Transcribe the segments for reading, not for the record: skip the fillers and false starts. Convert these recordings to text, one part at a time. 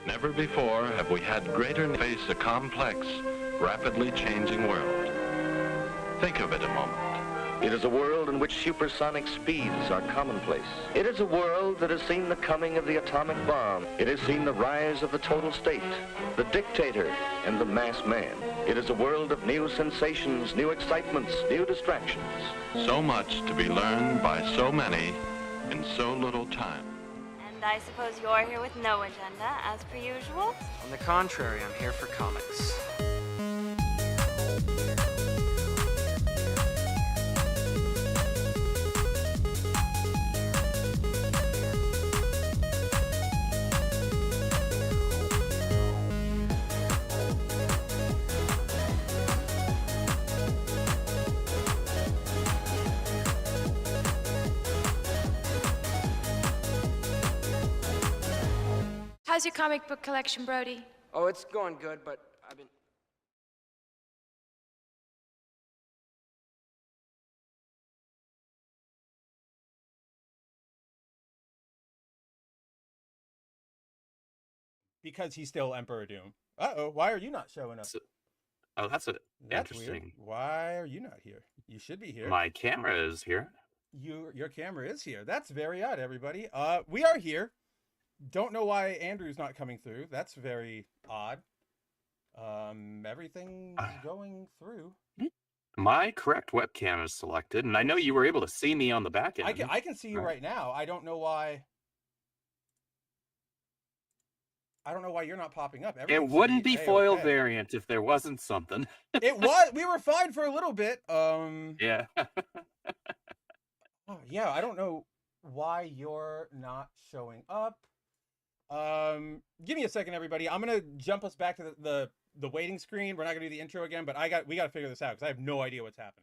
Never before have we had greater face a complex, rapidly changing world. Think of it a moment. It is a world in which supersonic speeds are commonplace. It is a world that has seen the coming of the atomic bomb. It has seen the rise of the total state, the dictator, and the mass man. It is a world of new sensations, new excitements, new distractions. So much to be learned by so many in so little time. And I suppose you're here with no agenda, as per usual? On the contrary, I'm here for comics. How's your comic book collection, Brody? Oh, it's going good, but I've been... Because he's still Emperor Doom. Uh-oh, why are you not showing up? Oh, that's That's interesting. weird. Why are you not here? You should be here. My camera is here. Your camera is here. That's very odd, everybody. We are here. Don't know why Andrew's not coming through. That's very odd. Everything's going through. My correct webcam is selected, and I know you were able to see me on the back end. I can see you right now. I don't know why. I don't know why you're not popping up. It wouldn't be foil variant if there wasn't something. It was. We were fine for a little bit. Yeah. Oh, yeah, I don't know why you're not showing up. Give me a second, everybody. I'm gonna jump us back to the waiting screen. We're not gonna do the intro again, but we gotta figure this out because I have no idea what's happening.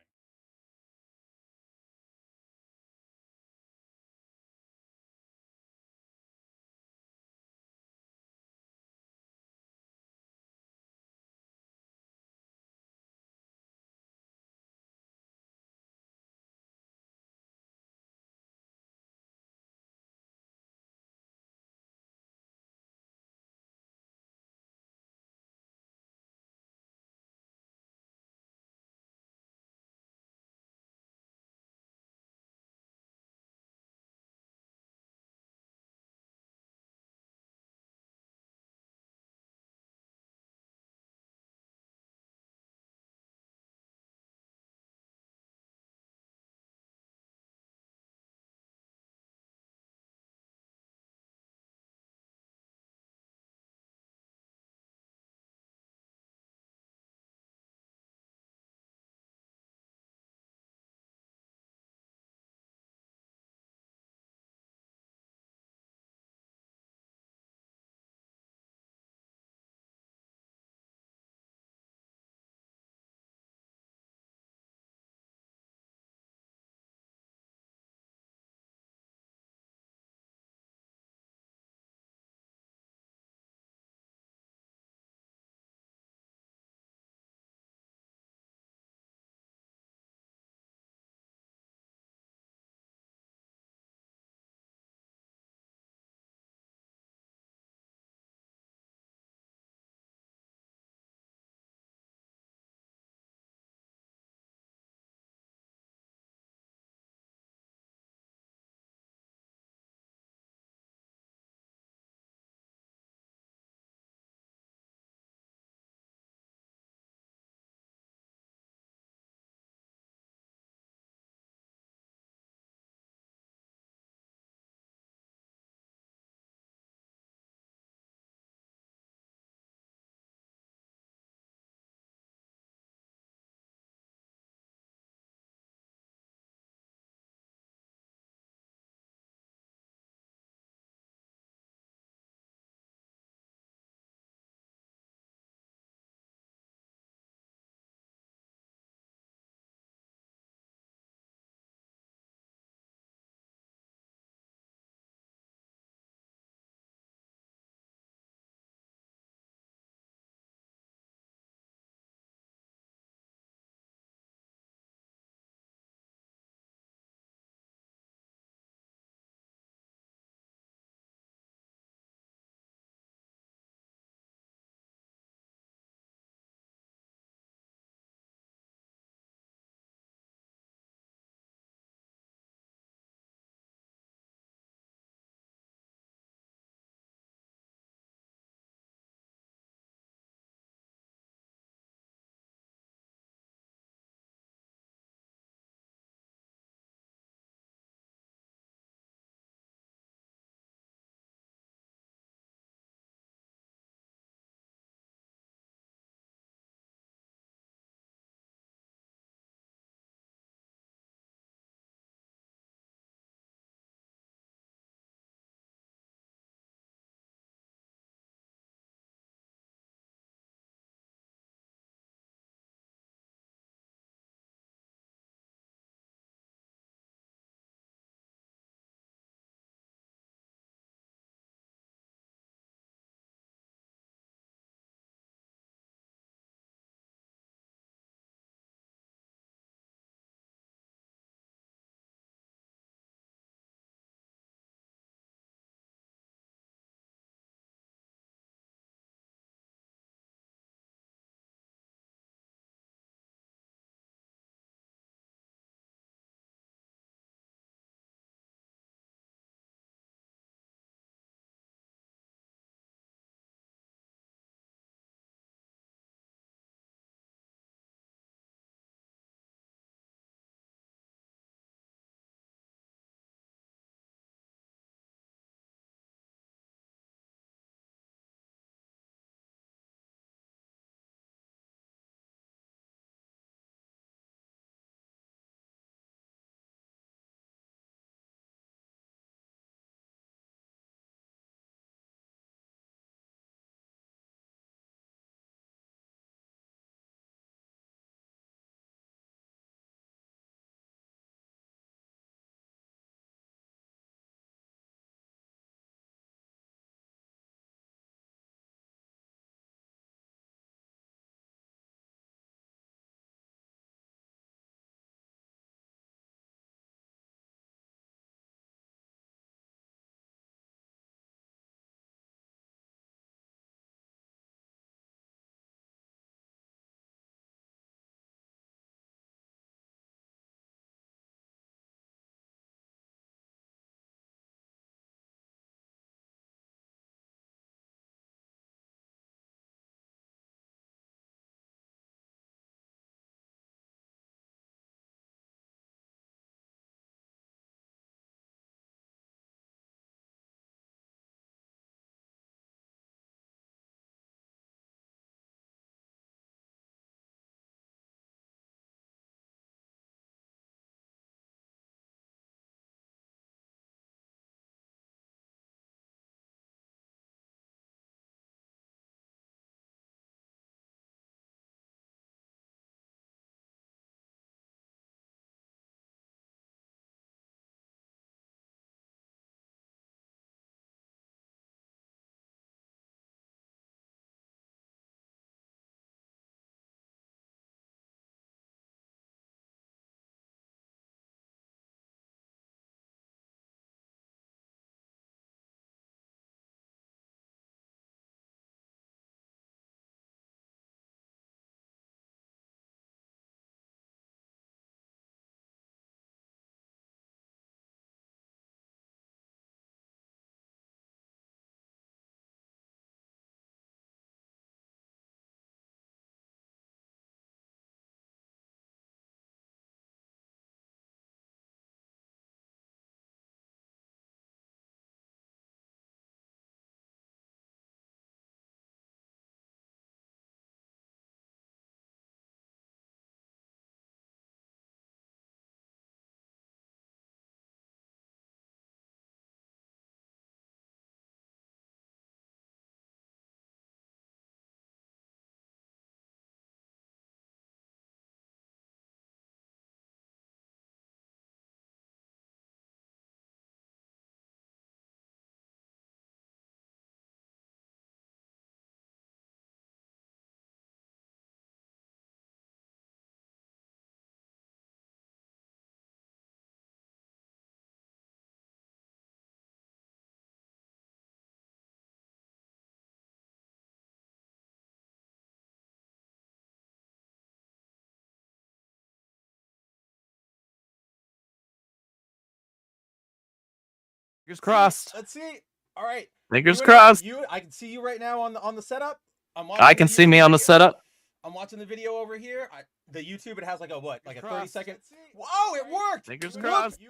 Fingers crossed. Let's see. All right. Fingers crossed. I can see you right now on the setup. I can see me on the setup. I'm watching the video over here. The YouTube, it has like a 30 crossed. second. Whoa, it worked. Fingers Look, crossed.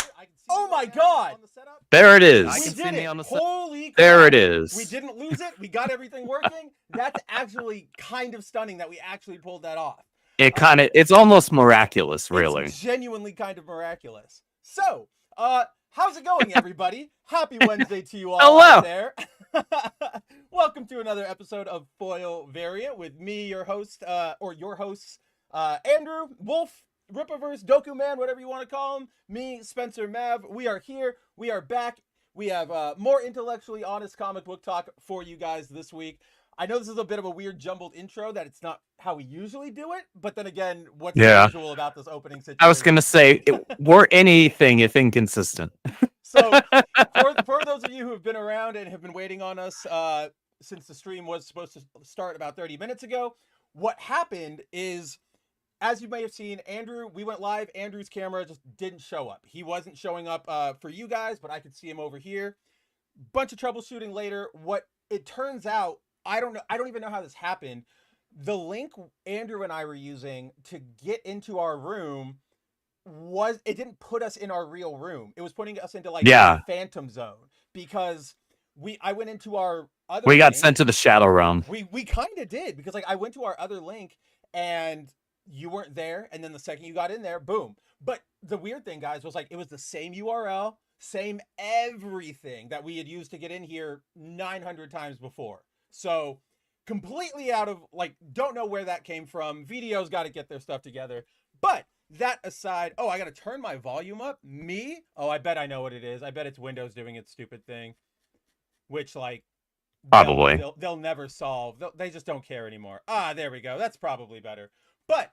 Oh my God. There it is. We did it. Holy crap. There it is. We didn't lose it. We got everything working. That's actually kind of stunning that we actually pulled that off. It's almost miraculous, really. It's genuinely kind of miraculous. So, how's it going, everybody? Happy Wednesday to you all out there. Welcome to another episode of Foil Variant with me, your host, or your hosts, Andrew, Wolf, RIPPAVERSE, Doku Man, whatever you want to call him. Me, Spencer, Mav. We are here. We are back. We have more intellectually honest comic book talk for you guys this week. I know this is a bit of a weird jumbled intro, that it's not how we usually do it, but then again, what's unusual about this opening situation? I was going to say, we're anything if inconsistent. So, for those of you who have been around and have been waiting on us since the stream was supposed to start about 30 minutes ago, what happened is, as you may have seen, we went live. Andrew's camera just didn't show up. He wasn't showing up for you guys, but I could see him over here. Bunch of troubleshooting later. What it turns out, I don't know. I don't even know how this happened. The link Andrew and I were using to get into our room it didn't put us in our real room. It was putting us into like a phantom zone because I went into our other We got link. sent to the shadow realm. We kind of did because like I went to our other link and you weren't there, and then the second you got in there, boom. But the weird thing, guys, was like it was the same URL, same everything that we had used to get in here 900 times before. So completely out of, like, don't know where that came from. VDO's got to get their stuff together. But that aside, I got to turn my volume up. Me? Oh, I bet I know what it is. I bet it's Windows doing its stupid thing. Which, like, probably. They'll never solve. They just don't care anymore. There we go. That's probably better. But,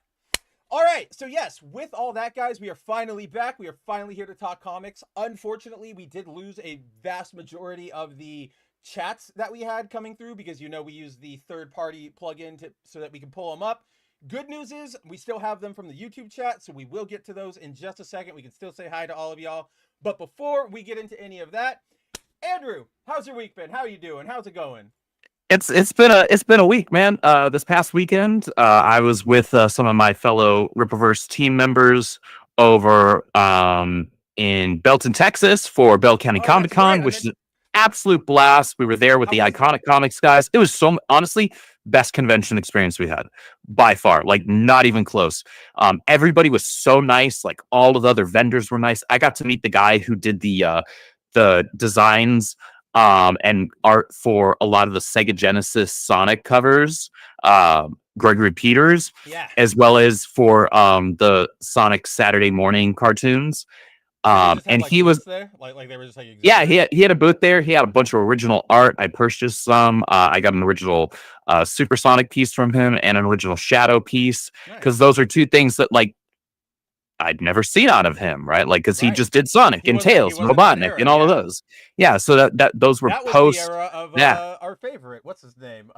all right. So, yes, with all that, guys, we are finally back. We are finally here to talk comics. Unfortunately, we did lose a vast majority of the chats that we had coming through because we use the third-party plugin so that we can pull them up. Good news is we still have them from the YouTube chat, so we will get to those in just a second. We can still say hi to all of y'all. But before we get into any of that, Andrew, how's your week been? How are you doing? How's it going? It's been a week, man. This past weekend, I was with some of my fellow RIPPAVERSE team members over in Belton, Texas for Bell County Comic Con, which is an absolute blast. We were there with the Iconic Comics guys. It was honestly best convention experience we had by far, like not even close. Everybody was so nice. Like all of the other vendors were nice. I got to meet the guy who did the designs and art for a lot of the Sega Genesis Sonic covers, Gregory Peters, as well as for the Sonic Saturday morning cartoons. And he was there, like they were just like he had a booth there. He had a bunch of original art. I purchased some. I got an original Supersonic piece from him and an original Shadow piece because those are two things that like I'd never seen out of him, right? Like because he just did Sonic and Tails, Robotnik, and all of those. Yeah, so that those were post. The era of our favorite. What's his name?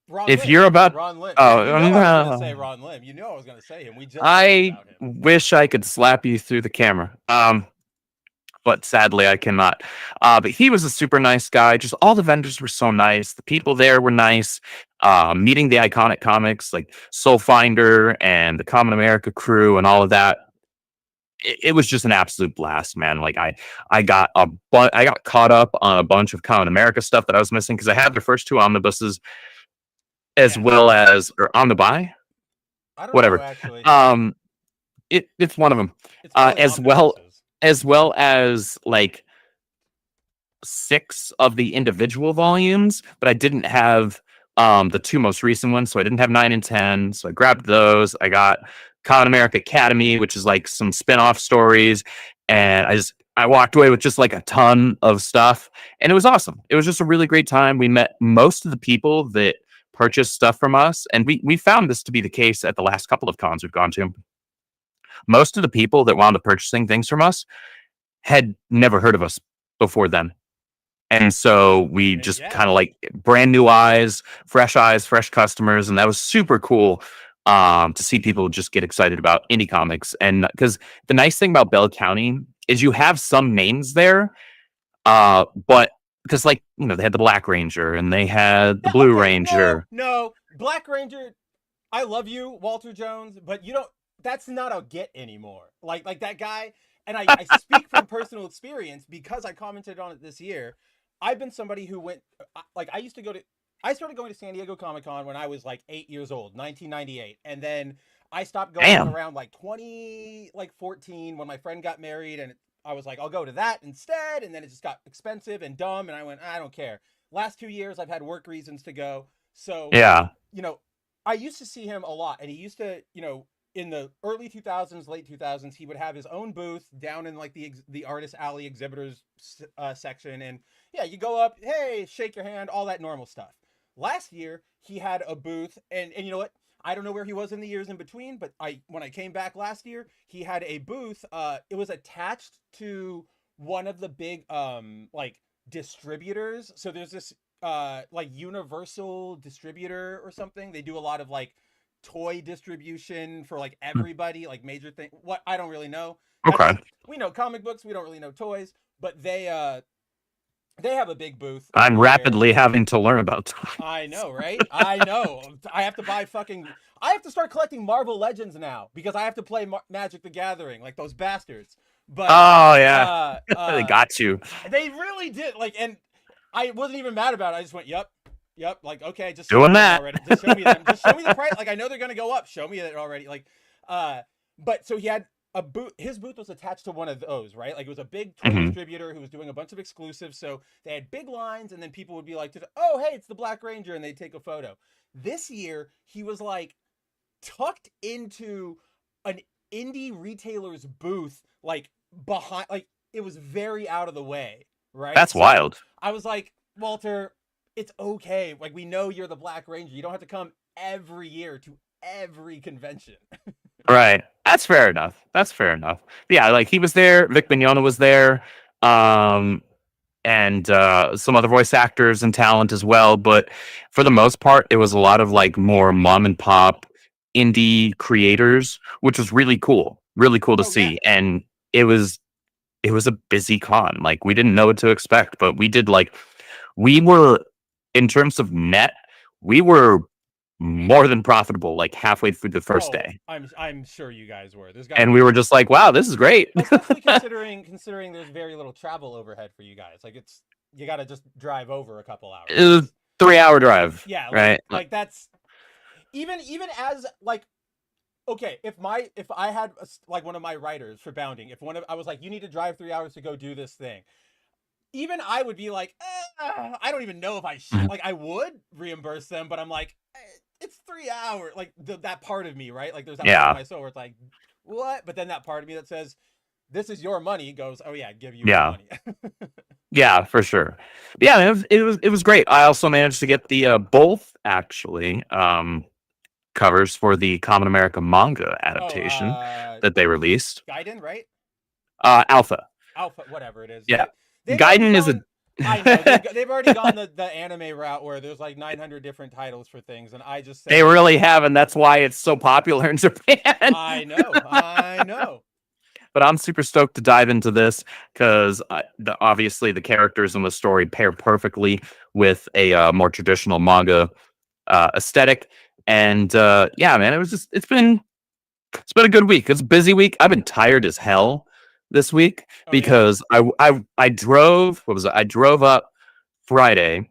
Ron if Lim. you're about Ron Lim. I was going to say Ron Lim. You know I was going to say him. We just I wish I could slap you through the camera. But sadly I cannot. But he was a super nice guy. Just all the vendors were so nice. The people there were nice. Meeting the Iconic Comics like Soul Finder and the Common America crew and all of that. It was just an absolute blast, man. Like I got caught up on a bunch of Common America stuff that I was missing because I had their first two omnibuses. As well as, or Omnibuy, I don't whatever. know, actually. It's one of them. As well as like 6 of the individual volumes, but I didn't have the 2 most recent ones, so I didn't have 9 and 10. So I grabbed those. I got Common America Academy, which is like some spin-off stories, and I walked away with just like a ton of stuff, and it was awesome. It was just a really great time. We met most of the people that purchase stuff from us, and we found this to be the case at the last couple of cons we've gone to. Most of the people that wound up purchasing things from us had never heard of us before then, and so we just kind of like brand new eyes, fresh customers, and that was super cool to see people just get excited about indie comics. And because the nice thing about Bell County is you have some names there, but because like they had the Black Ranger and they had the Blue Ranger. No, Black Ranger. I love you, Walter Jones, but you don't. That's not a get anymore. Like that guy. And I speak from personal experience because I commented on it this year. I've been somebody who went like I started going to San Diego Comic-Con when I was like 8 years old, 1998, and then I stopped going around like 14 when my friend got married, and I was like, I'll go to that instead, and then it just got expensive and dumb, and I went, I don't care. Last 2 years, I've had work reasons to go, so I used to see him a lot, and he used to, in the early 2000s, late 2000s, he would have his own booth down in like the artist alley exhibitors section, and you go up, hey, shake your hand, all that normal stuff. Last year, he had a booth, and you know what? I don't know where he was in the years in between, but when I came back last year, he had a booth. It was attached to one of the big like distributors. So there's this like Universal distributor or something. They do a lot of like toy distribution for like everybody, like major thing. What I don't really know. Okay. We know comic books. We don't really know toys, but they have a big booth. I'm rapidly having to learn about toys. I know, right? I know. I have to I have to start collecting Marvel Legends now because I have to play Magic the Gathering, like those bastards. But they got you. They really did. Like, and I wasn't even mad about it. I just went, yep. Like, okay, just doing that already. Just show me them. Just show me the price. Like, I know they're gonna go up. Show me that already. Like, but so he had a booth. His booth was attached to one of those, right? Like, it was a big toy distributor who was doing a bunch of exclusives. So they had big lines, and then people would be like, "Oh, hey, it's the Black Ranger," and they'd take a photo. This year, he was like tucked into an indie retailer's booth, like behind, like it was very out of the way, right? That's wild. I was like, Walter, it's okay. Like, we know you're the Black Ranger. You don't have to come every year to every convention. Right. That's fair enough. Yeah, like he was there. Vic Mignogna was there. And some other voice actors and talent as well. But for the most part, it was a lot of like more mom and pop indie creators, which was really cool. Really cool to see. Yeah. And it was a busy con. Like, we didn't know what to expect, but we were, in terms of net, we were more than profitable like halfway through the first day. I'm sure you guys were. And we were just like, wow, this is great. Especially considering there's very little travel overhead for you guys. Like, you got to just drive over a couple hours. It was a 3-hour drive. Yeah, right. Like that's even as like, okay, if I had like one of my writers for Bounding, I was like, you need to drive 3 hours to go do this thing. Even I would be like, I don't even know if I should. Like, I would reimburse them, but I'm like, it's 3 hours. Like, that part of me, right? Like, there's that part of my soul where it's like, what? But then that part of me that says, this is your money goes, oh yeah, give you your money. Yeah, for sure. Yeah, it was great. I also managed to get the both actually covers for the Common America manga adaptation that they released. Gaiden, right? Alpha, whatever it is. Yeah. Gaiden is I know they've already gone the anime route where there's like 900 different titles for things, and I just they really have, and that's why it's so popular in Japan. I know. But I'm super stoked to dive into this because obviously the characters and the story pair perfectly with a more traditional manga aesthetic, and yeah, man, it's been a good week. It's a busy week. I've been tired as hell this week because I drove up Friday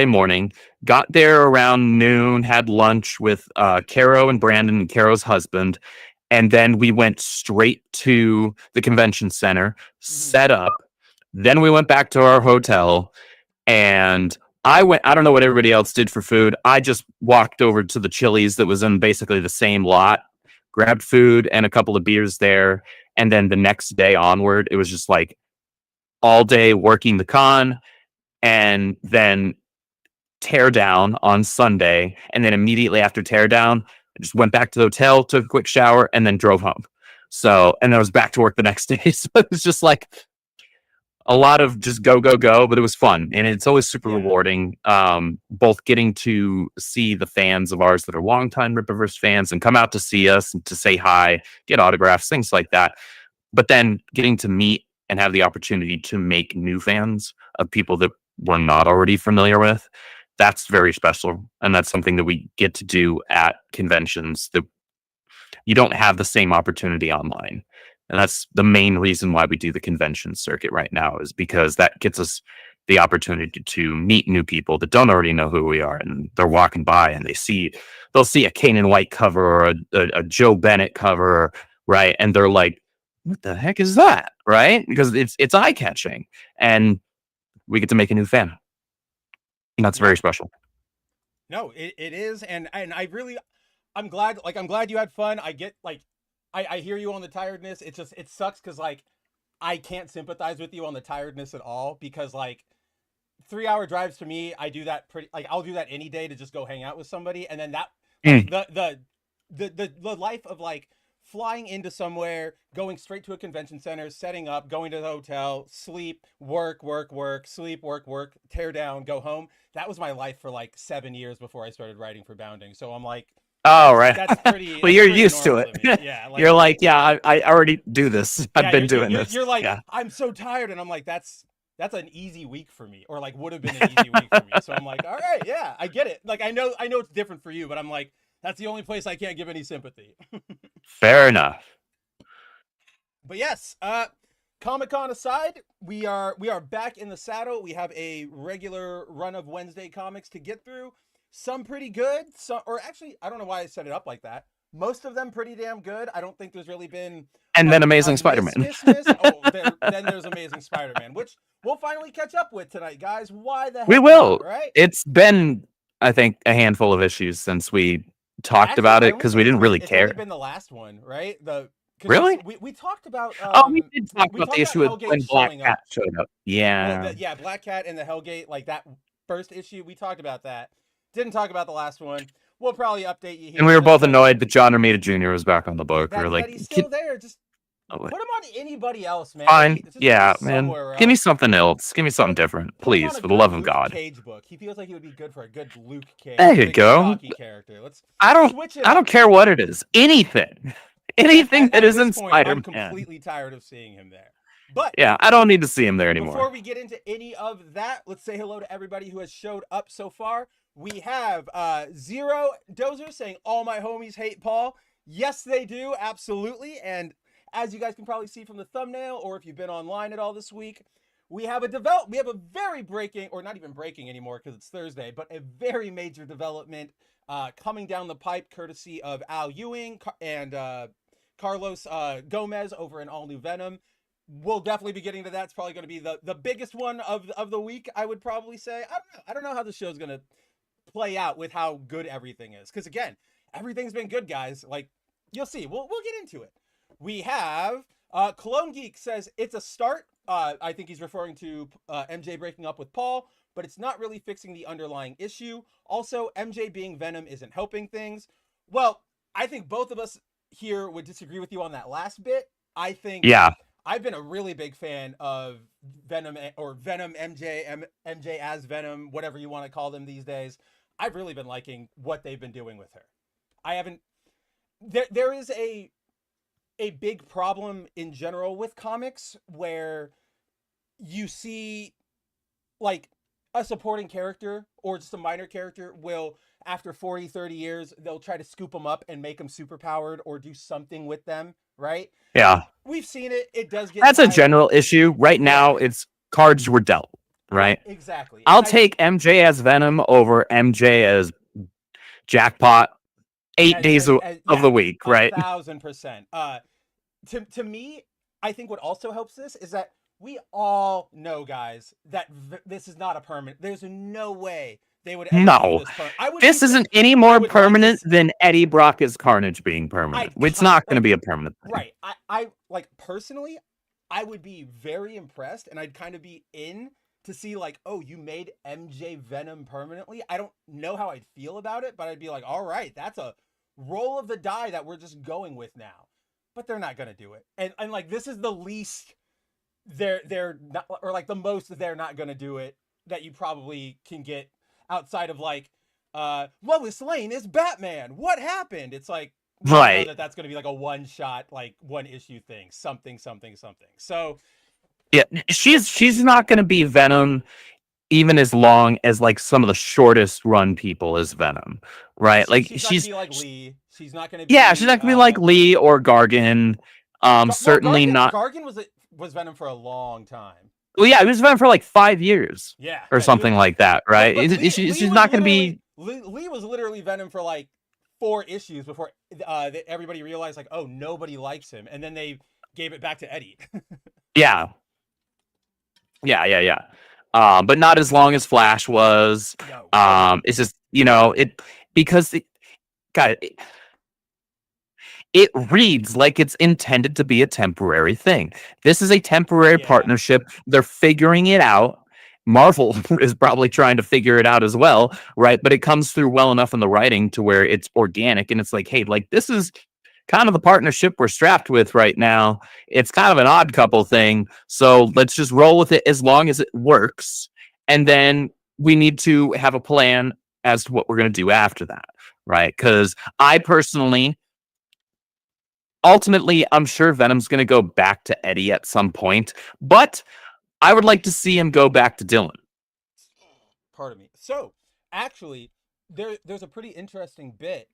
morning, got there around noon, had lunch with Caro and Brandon and Caro's husband, and then we went straight to the convention center, set up, then we went back to our hotel, and I don't know what everybody else did for food. I just walked over to the Chili's that was in basically the same lot, grabbed food and a couple of beers there. And then the next day onward, it was just like all day working the con, and then teardown on Sunday. And then immediately after teardown, I just went back to the hotel, took a quick shower, and then drove home. So, and then I was back to work the next day. So it was just like a lot of just go, but it was fun. And it's always super rewarding, both getting to see the fans of ours that are longtime Rippaverse fans and come out to see us and to say hi, get autographs, things like that. but then getting to meet and have the opportunity to make new fans of people that we're not already familiar with, that's very special. And that's something that we get to do at conventions that you don't have the same opportunity online. And that's the main reason why we do the convention circuit right now, is because that gets us the opportunity to meet new people that don't already know who we are, and they're walking by and they'll see a Kanan White cover or a Joe Bennett cover, right? And they're like, what the heck is that? Right? Because it's eye catching, and we get to make a new fan. And that's very special. No, it is. And I'm glad you had fun. I get I hear you on the tiredness. It sucks because I can't sympathize with you on the tiredness at all, because 3-hour drives to me, I do that I'll do that any day to just go hang out with somebody. And then the life of flying into somewhere, going straight to a convention center, setting up, going to the hotel, sleep, work, sleep, work, tear down, go home. That was my life for 7 years before I started writing for Bounding. So I'm like, oh, right. That's pretty. Well, you're used to it. Yeah. You're like, yeah, I already do this. I've been doing this. You're like, yeah. I'm so tired. And I'm like, that's an easy week for me, or would have been an easy week for me. So I'm like, all right, yeah, I get it. I know it's different for you, but I'm like, that's the only place I can't give any sympathy. Fair enough. But yes, Comic-Con aside, we are back in the saddle. We have a regular run of Wednesday comics to get through. Some pretty good, or actually, I don't know why I set it up like that. Most of them pretty damn good. I don't think there's really been. And then Amazing Spider-Man. Then there's Amazing Spider-Man, which we'll finally catch up with tonight, guys. Why the heck? We will. Not, right? It's been, I think, a handful of issues since we talked about it, because we didn't really care. It's only been the last one, right? Really? We talked about. We did talk about the issue with when Black Cat showed up. Yeah. Well, Black Cat and the Hellgate, that first issue. We talked about that. Didn't talk about the last one. We'll probably update you here. And we were both annoyed that John Romita Jr. was back on the book. We were like, he's still there. Just put him on anybody else, man. Fine. Yeah, man. Give me something else. Give me something different, please, for the love of God. Cage book. He feels like he would be good for a good Luke Cage. There you go. Character. I don't care what it is. Anything that isn't Spider-Man. I'm completely tired of seeing him there. But yeah, I don't need to see him there anymore. Before we get into any of that, let's say hello to everybody who has showed up so far. We have Zero Dozer saying, all my homies hate Paul. Yes, they do. Absolutely. And as you guys can probably see from the thumbnail, or if you've been online at all this week, we have a very breaking, or not even breaking anymore because it's Thursday, but a very major development coming down the pipe, courtesy of Al Ewing and Carlos Gomez over in All-New Venom. We'll definitely be getting to that. It's probably going to be the biggest one of the week, I would probably say. I don't know how the show's going to play out with how good everything is, because again, everything's been good, guys. You'll see. We'll get into it. We have Cologne Geek says it's a start. I think he's referring to MJ breaking up with Paul, but it's not really fixing the underlying issue. Also, MJ being Venom isn't helping things. Well, I think both of us here would disagree with you on that last bit. I think I've been a really big fan of Venom, or Venom MJ as Venom, whatever you want to call them these days. I've really been liking what they've been doing with her. There is a big problem in general with comics where you see a supporting character or just a minor character will, after 40, 30 years, they'll try to scoop them up and make them superpowered or do something with them, right? Yeah. We've seen it. It does get That's a general issue. Right now, it's cards were dealt, right? Exactly. I'll take MJ as Venom over MJ as Jackpot 8 days of the week, right? 1,000%. To me, I think what also helps this is that we all know, guys, that this is not a permanent. There's no way they would ever do this. This isn't any more permanent than Eddie Brock's Carnage being permanent. It's not going to be a permanent thing. Right. I personally, I would be very impressed, and I'd kind of be in to see oh, you made MJ Venom permanently. I don't know how I'd feel about it, but I'd be like, all right, that's a roll of the die that we're just going with now. But they're not going to do it. And this is the least they're not, or the most they're not going to do it that you probably can get outside of Lois Lane is Batman. What happened? It's we all know Right. that that's going to be like a one shot, like one issue thing, something. So Yeah, she's not going to be Venom even as long as like some of the shortest run people is Venom, right? Like she's not going to be like Lee. She's not going to yeah, she's be not going to be like Lee or Gargan. well, Certainly not. Gargan was Venom for a long time. Well, yeah, he was Venom for like 5 years, Yeah, or something like that, right? But She's not going to be. Lee was literally Venom for like 4 issues before everybody realized like, oh, nobody likes him, and then they gave it back to Eddie. Yeah. But not as long as Flash was. No. It's just because it reads like it's intended to be a temporary thing. This is a temporary partnership. They're figuring it out. Marvel is probably trying to figure it out as well, right? But it comes through well enough in the writing to where it's organic, and it's like, hey, like this is kind of the partnership we're strapped with right now. It's kind of an odd couple thing, so let's just roll with it as long as it works, and then we need to have a plan as to what we're going to do after that, right? Because I personally, ultimately, I'm sure Venom's going to go back to Eddie at some point, but I would like to see him go back to Dylan. Pardon me. So, actually, there's a pretty interesting bit.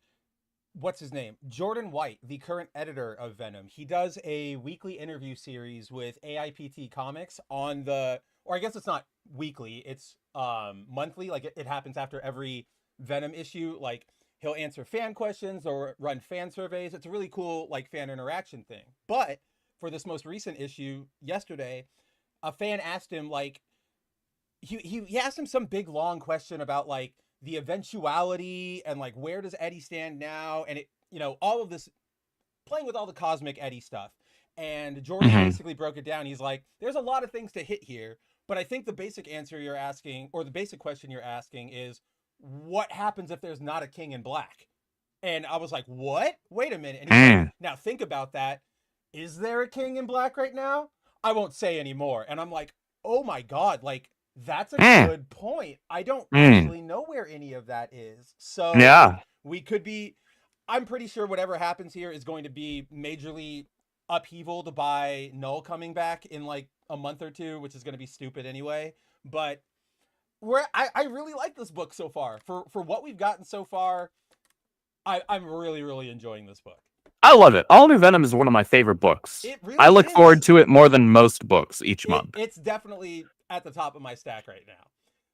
What's his name? Jordan White, the current editor of Venom. He does a weekly interview series with AIPT Comics on or I guess it's not weekly, it's monthly. Like it happens after every Venom issue. Like he'll answer fan questions or run fan surveys. It's a really cool like fan interaction thing. But for this most recent issue yesterday, a fan asked him like he asked him some big long question about like the eventuality and like where does Eddie stand now, and it all of this playing with all the cosmic Eddie stuff. And Jordan basically broke it down. He's like, there's a lot of things to hit here, but I think the basic answer you're asking, or the basic question you're asking, is what happens if there's not a King in Black? And I was like, what? Wait a minute. And he's like, now think about that. Is there a King in Black right now? I won't say anymore. And I'm like, oh my God, like that's a good point. I don't actually know where any of that is. So yeah, we could be, I'm pretty sure whatever happens here is going to be majorly upheavaled by Null coming back in like a month or two, which is going to be stupid anyway. But I really like this book so far. For what we've gotten so far, I'm really, really enjoying this book. I love it. All-New Venom is one of my favorite books. It really I look is. forward to it more than most books each month. It's definitely at the top of my stack right now.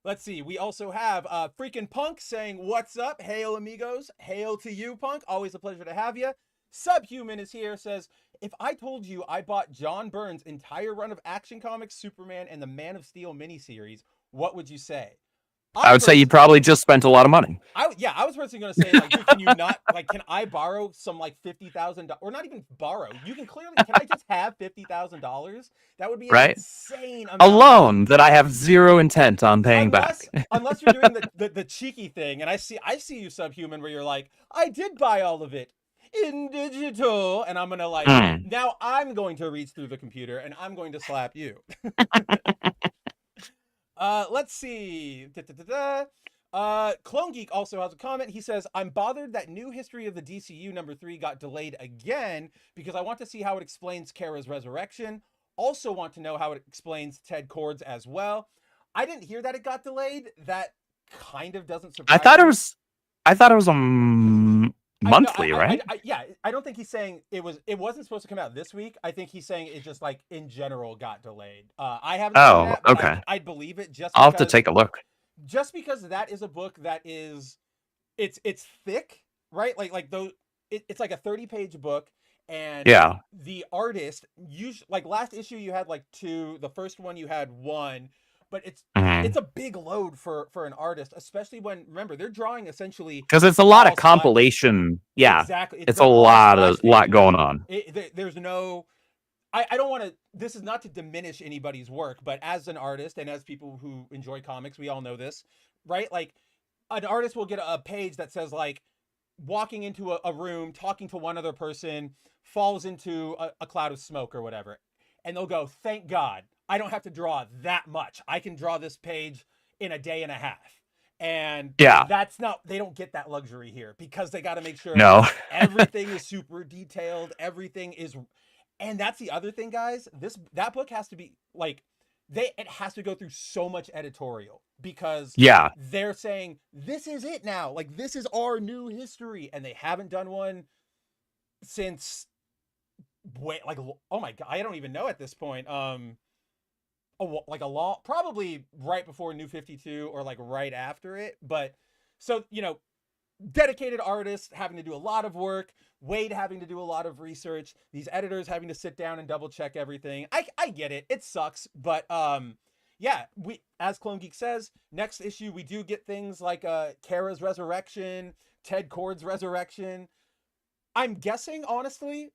Let's see. We also have freaking Punk saying, what's up? Hail, amigos. Hail to you, Punk. Always a pleasure to have you. Subhuman is here, says, if I told you I bought John Byrne's entire run of Action Comics, Superman, and the Man of Steel miniseries, what would you say? I would say you probably just spent a lot of money. I was personally going to say, like, dude, can you not, like, can I borrow some, like, $50,000, or not even borrow? You can clearly, can I just have $50,000? That would be an insane amount. A loan that I have zero intent on paying back. Unless you're doing the cheeky thing, and I see you, Subhuman, where you're like, I did buy all of it in digital, and I'm going to, like, now I'm going to reach through the computer, and I'm going to slap you. Let's see. Clone Geek also has a comment. He says, I'm bothered that New History of the DCU #3 got delayed again because I want to see how it explains Kara's resurrection. Also want to know how it explains Ted Kord's as well. I didn't hear that it got delayed. That kind of doesn't surprise me. I thought it was monthly, right? I don't think he's saying it wasn't supposed to come out this week. I think he's saying it just like in general got delayed. I haven't seen that, but okay. I'd believe it just I'll have to take a look. Just because that is a book that is it's thick, right? Like those it's like a 30-page book, and the artist usually, like last issue you had like 2, the first one you had 1, but it's a big load for an artist, especially when, remember, they're drawing essentially because it's a lot of compilation. Yeah, exactly. It's a lot going on. There's no, I don't want to. This is not to diminish anybody's work, but as an artist and as people who enjoy comics, we all know this, right? Like an artist will get a page that says like walking into a room, talking to one other person, falls into a cloud of smoke or whatever, and they'll go, "Thank God, I don't have to draw that much. I can draw this page in a day and a half." And Yeah. that's not, they don't get that luxury here because they got to make sure No. everything is super detailed. Everything is, and that's the other thing, guys. That book has to be like, it has to go through so much editorial because Yeah. they're saying this is it now. Like, this is our new history, and they haven't done one since like, oh my god, I don't even know at this point. Like a long, probably right before New 52 or like right after it. But so, you know, dedicated artists having to do a lot of work, Wade having to do a lot of research, these editors having to sit down and double check everything. I get it. It sucks. But yeah, we, as Clone Geek says, next issue we do get things like Kara's resurrection, Ted Kord's resurrection. I'm guessing, honestly,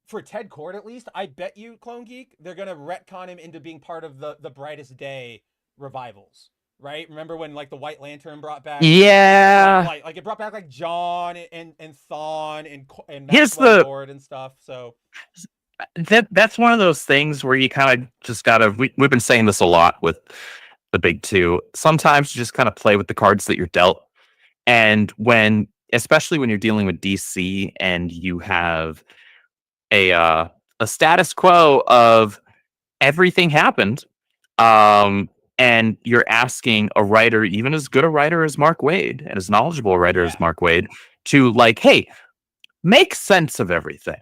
for Ted Kord at least, I bet you, Clone Geek, they're gonna retcon him into being part of the Brightest Day revivals, right? Remember when like the White Lantern brought back, Yeah. like it brought back like John and Thawne and Here's Maxwell the Lord and stuff. So that's one of those things where you kind of just gotta. We've been saying this a lot with the big two. Sometimes you just kind of play with the cards that you're dealt, and especially when you're dealing with DC and you have a status quo of everything happened, and you're asking a writer, even as good a writer as Mark Waid and as knowledgeable a writer as Mark Waid, to like, hey, make sense of everything.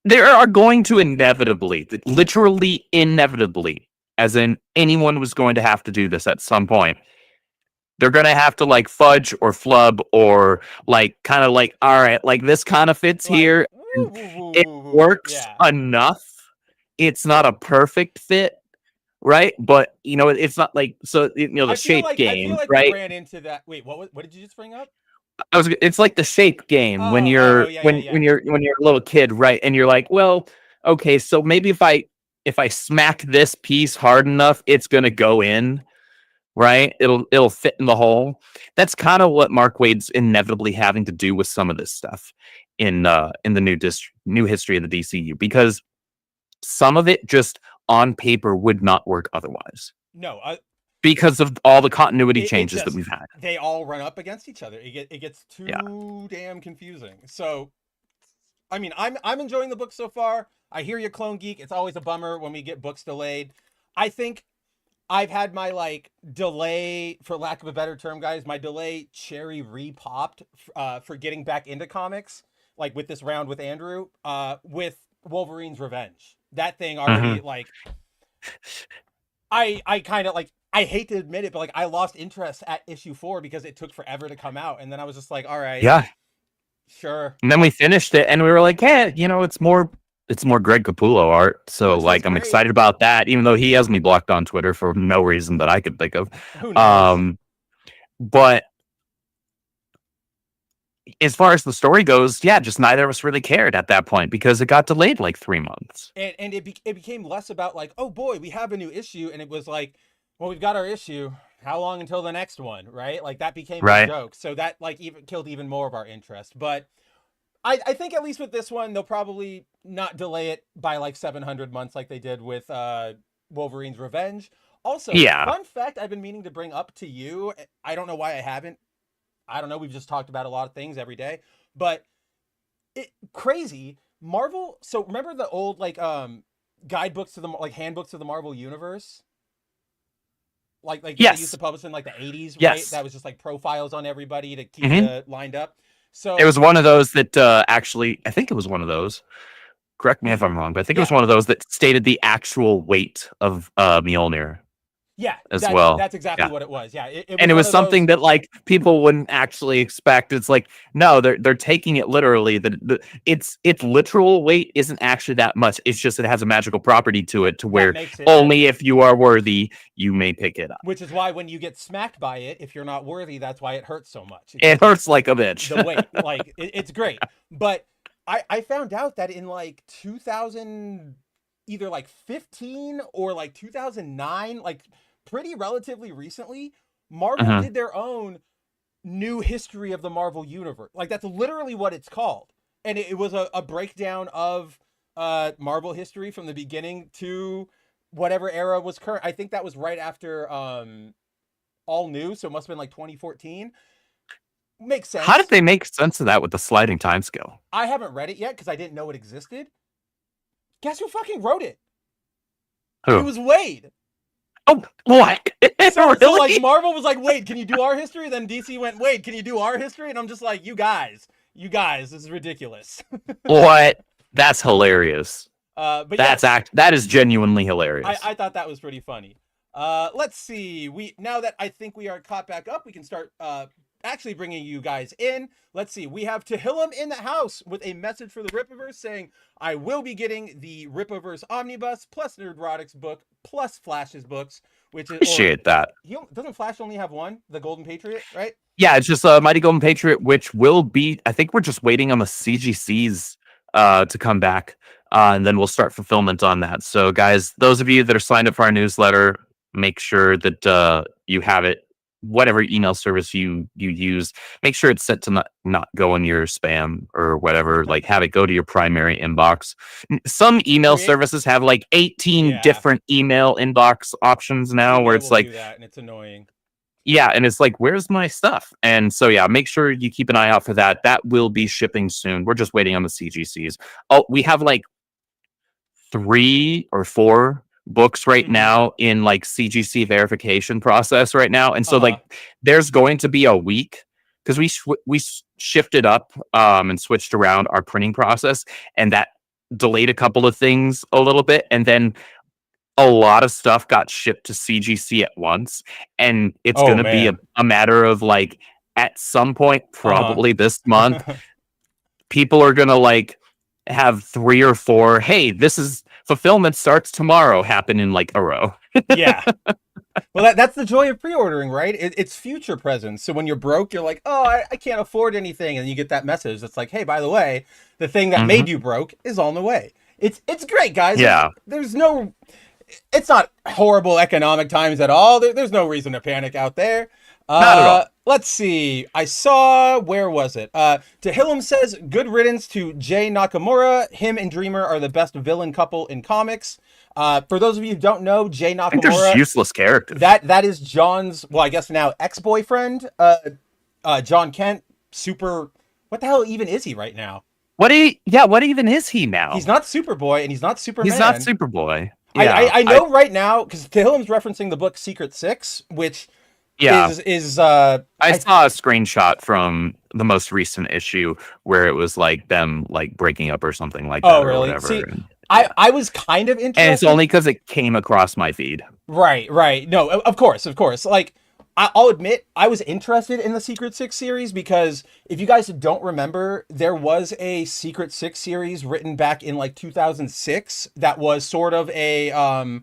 There are going to inevitably, literally inevitably, as in anyone was going to have to do this at some point. They're going to have to like fudge or flub or like kind of like, all right, like this kind of fits like, here. It works enough. It's not a perfect fit, right? But you know, it's not like, so you know, the shape game, I feel like right? We ran into that. Wait, what did you just bring up? It's like the shape game when you're when you're a little kid, right? And you're like, well, okay, so maybe if I smack this piece hard enough, it's gonna go in. Right, it'll fit in the hole. That's kind of what Mark Waid's inevitably having to do with some of this stuff in the new history of the DCU, because some of it just on paper would not work otherwise. No, because of all the continuity changes that we've had. They all run up against each other. It gets too damn confusing. So, I mean, I'm enjoying the book so far. I hear you, Clone Geek. It's always a bummer when we get books delayed. I think I've had my like delay, for lack of a better term, guys, my delay cherry re-popped for getting back into comics, like with this round with Andrew, with Wolverine's Revenge. That thing already like, I kind of like, I hate to admit it, but like I lost interest at issue 4 because it took forever to come out, and then I was just like, all right, yeah, sure. And then we finished it, and we were like, hey, you know, it's more Greg Capullo art, so like I'm excited about that, even though he has me blocked on Twitter for no reason that I could think of. Who knows? But as far as the story goes, yeah, just neither of us really cared at that point because it got delayed like 3 months. And it became less about like, oh boy, we have a new issue, and it was like, well, we've got our issue. How long until the next one, right? Like that became a joke. So that like killed even more of our interest. But I think at least with this one, they'll probably not delay it by like 700 months like they did with Wolverine's Revenge. Also, fun fact I've been meaning to bring up to you. I don't know why I haven't. I don't know. We've just talked about a lot of things every day. But crazy. Marvel. So remember the old like guidebooks to the like handbooks to the Marvel Universe? Like they used to publish in like the 80s, right? That was just like profiles on everybody to keep it lined up. So it was one of those that actually, I think it was one of those. Correct me if I'm wrong, but I think it was one of those that stated the actual weight of Mjolnir. Yeah, well. That's exactly what it was. Yeah, it was something that like people wouldn't actually expect. It's like, no, they're taking it literally. Its literal weight isn't actually that much. It's just it has a magical property to it, to where only if you are worthy you may pick it up. Which is why when you get smacked by it, if you're not worthy, that's why it hurts so much. It hurts like a bitch. The weight, like it's great. But I found out that in like 2000, either like 15 or like 2009, like pretty relatively recently, Marvel did their own new history of the Marvel Universe. Like that's literally what it's called. And it was a breakdown of Marvel history from the beginning to whatever era was current. I think that was right after all new, so it must have been like 2014. Makes sense. How did they make sense of that with the sliding timescale? I haven't read it yet because I didn't know it existed. Guess who fucking wrote it? Who? It was Wade. Oh, what? So Really? like Marvel was like, Wade, can you do our history? Then DC went, Wade, can you do our history? And I'm just like, you guys, this is ridiculous. What? That's hilarious. But that is genuinely hilarious. I thought that was pretty funny. Let's see. Now that I think we are caught back up, we can start actually bringing you guys in. Let's see. We have Tehillim in the house with a message for the Rippaverse saying, I will be getting the Rippaverse Omnibus plus Nerdrotic's book plus Flash's books, which is Appreciate that. Doesn't Flash only have one? The Golden Patriot, right? Yeah, it's just Mighty Golden Patriot, which will be, I think we're just waiting on the CGCs to come back, and then we'll start fulfillment on that. So guys, those of you that are signed up for our newsletter, make sure that you have it. Whatever email service you use, make sure it's set to not go in your spam or whatever. Like, have it go to your primary inbox. Some email services have like 18 different email inbox options now, where it's like, and it's annoying. Yeah, and it's like, where's my stuff? And so yeah, make sure you keep an eye out for that. That will be shipping soon. We're just waiting on the CGCs. Oh, we have like 3 or 4 books right now in like CGC verification process right now, and so like there's going to be a week because we shifted up and switched around our printing process, and that delayed a couple of things a little bit, and then a lot of stuff got shipped to CGC at once, and it's going to be a matter of like at some point, probably this month, people are going to like have 3 or 4, hey, this is fulfillment starts tomorrow, happen in like a row. Yeah. Well, that's the joy of pre-ordering, right? It's future presence. So when you're broke, you're like, oh, I can't afford anything. And you get that message that's like, hey, by the way, the thing that made you broke is on the way. It's great, guys. Yeah. It's not horrible economic times at all. There's no reason to panic out there. Not at all. Let's see. I saw, where was it? Tehillim says, good riddance to Jay Nakamura. Him and Dreamer are the best villain couple in comics. For those of you who don't know, Jay Nakamura. I think they're useless characters. That is John's, well, I guess now ex-boyfriend. John Kent, super, what the hell even is he right now? What even is he now? He's not Superboy and he's not Superman. He's not Superboy. Yeah, I know right now, because Tehillim's referencing the book Secret Six, which I saw a screenshot from the most recent issue where it was like them like breaking up or something like that. Oh, really? Or whatever. See, I was kind of interested. And it's only because it came across my feed. Right. No, of course. Like, I'll admit, I was interested in the Secret Six series because if you guys don't remember, there was a Secret Six series written back in like 2006 that was sort of a, I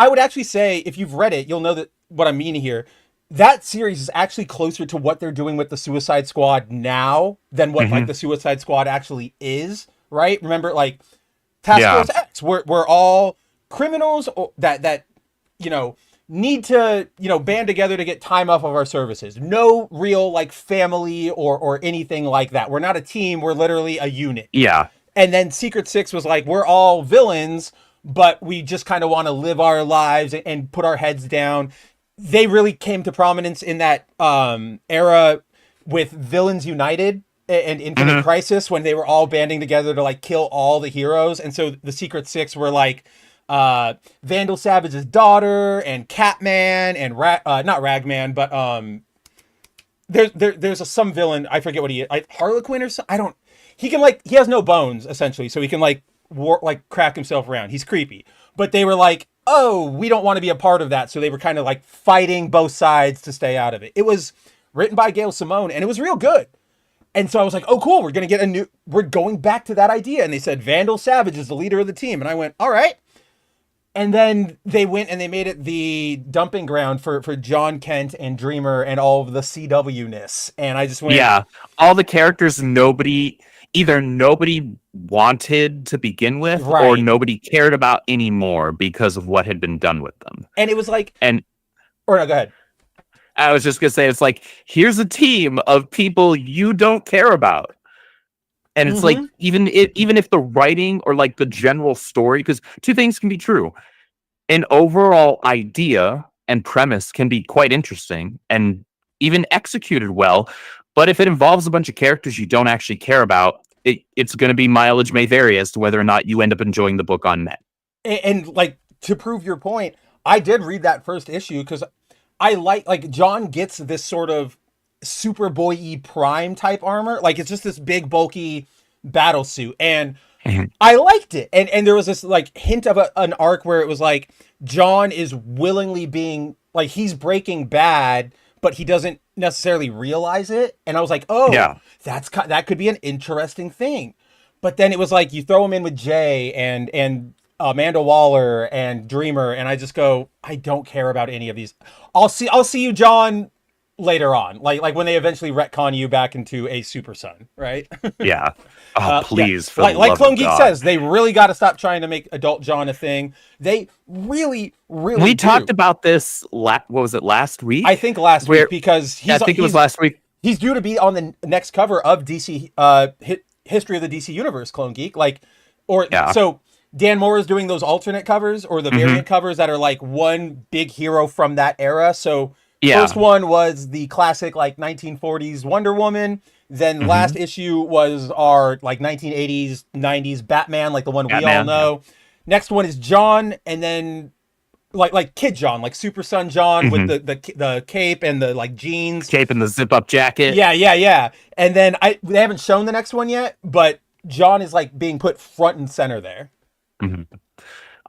would actually say, if you've read it, you'll know that what I mean here. That series is actually closer to what they're doing with the Suicide Squad now than what like the Suicide Squad actually is, right? Remember, like, Task Force X, we're all criminals that need to, band together to get time off of our services. No real, like, family or anything like that. We're not a team. We're literally a unit. Yeah. And then Secret Six was like, we're all villains, but we just kind of want to live our lives and put our heads down. They really came to prominence in that era with Villains United and Infinite Crisis, when they were all banding together to, like, kill all the heroes. And so the Secret Six were like, Vandal Savage's daughter and Catman and not Ragman, but there's some villain, I forget what he is, Harlequin or something. He has no bones essentially, so he can like crack himself around. He's creepy. But they were like, oh, we don't want to be a part of that, so they were kind of like fighting both sides to stay out of it. It was written by Gail Simone and it was real good. And so I was like, oh cool, we're going back to that idea. And they said Vandal Savage is the leader of the team, and I went, all right. And then they went and they made it the dumping ground for John Kent and Dreamer and all of the CW-ness. And I just went... Yeah, all the characters nobody wanted to begin with, or nobody cared about anymore because of what had been done with them. And it was like... Go ahead. I was just going to say, it's like, here's a team of people you don't care about. And it's like, even if the writing or like the general story, because two things can be true. An overall idea and premise can be quite interesting and even executed well. But if it involves a bunch of characters you don't actually care about, it's going to be mileage may vary as to whether or not you end up enjoying the book on net. And like, to prove your point, I did read that first issue because I like John gets this sort of Superboy-y Prime type armor. Like, it's just this big bulky battle suit, and I liked it. And there was this like hint of an arc where it was like John is willingly being like, he's breaking bad, but he doesn't necessarily realize it. And I was like, oh, yeah, that could be an interesting thing. But then it was like you throw him in with Jay and Amanda Waller and Dreamer, and I just go, I don't care about any of these. I'll see you, John, later on, like when they eventually retcon you back into a Super Son, right? Yeah. Oh, please. Yeah. Like Clone Geek says, they really got to stop trying to make adult John a thing. They really we talked about this. What was it, last week? I think last week, because I think it was last week. He's due to be on the next cover of DC History of the DC Universe, Clone Geek. So Dan Moore is doing those alternate covers or the variant covers that are like one big hero from that era. So first one was the classic like 1940s Wonder Woman. Then last issue was our like 1980s, 90s Batman, like the one we all know. Yeah. Next one is John, and then like Kid John, like Super Son John with the cape and the like jeans. Cape and the zip up jacket. Yeah. And then they haven't shown the next one yet, but John is like being put front and center there.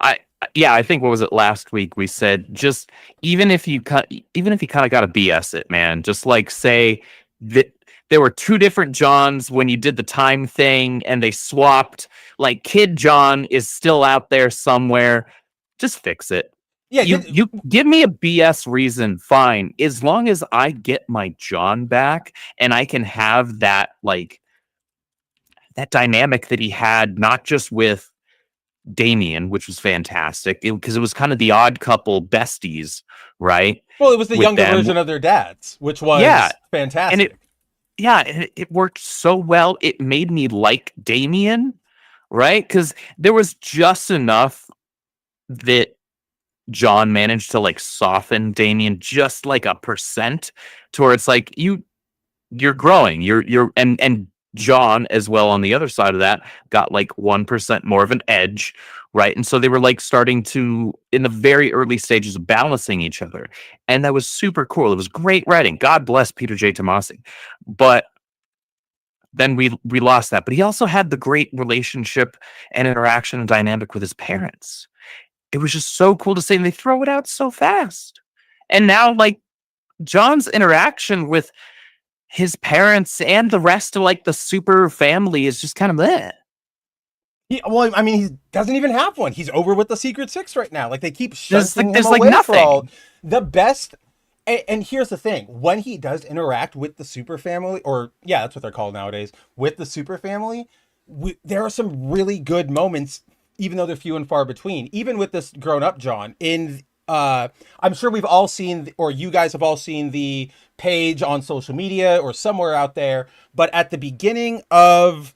I think, what was it, last week we said, just even if you kind of got to BS it, man, just like say that there were two different Johns when you did the time thing and they swapped, like Kid John is still out there somewhere, just fix it. Yeah, you give me a BS reason, fine, as long as I get my John back and I can have that like that dynamic that he had, not just with Damian, which was fantastic, because it was kind of the odd couple besties, right? Well, it was the younger version of their dads, which was fantastic. And it worked so well. It made me like Damian, right? Because there was just enough that John managed to like soften Damian just like 1% to where it's like you're growing, and John as well on the other side of that got like 1% more of an edge, right? And so they were like starting to, in the very early stages of balancing each other, and that was super cool. It was great writing. God bless Peter J. Tomasi. But then we lost that. But he also had the great relationship and interaction and dynamic with his parents. It was just so cool to see, and they throw it out so fast. And now like John's interaction with his parents and the rest of like the super family is just kind of bleh. Well, I mean, he doesn't even have one. He's over with the Secret Six right now. Like, they keep shunting him like away nothing. For all the best. And here's the thing: when he does interact with the super family, or that's what they're called nowadays, with the super family, there are some really good moments, even though they're few and far between. Even with this grown-up John, I'm sure we've all seen, or you guys have all seen the page on social media or somewhere out there, but at the beginning of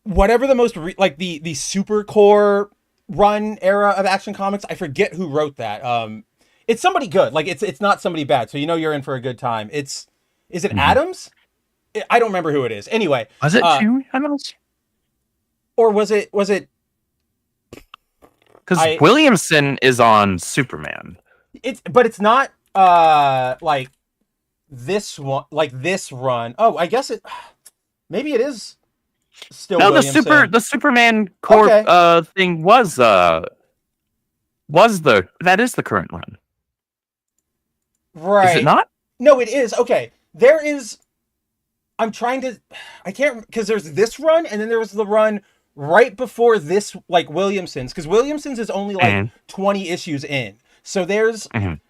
whatever the most the super core run era of Action Comics, I forget who wrote that. It's somebody good. Like, it's not somebody bad, so you know you're in for a good time. Is it Adams? I don't remember who it is. Anyway, was it Adams? Or was it? Because Williamson is on Superman. But it's not like this one, like this run. Oh, I guess maybe it is still. No, Williamson. the Superman core thing was that is the current run. Right. Is it not? No, it is. Okay. There is. I can't, because there's this run and then there was the run right before this, like Williamson's, because Williamson's is only like 20 issues in. So there's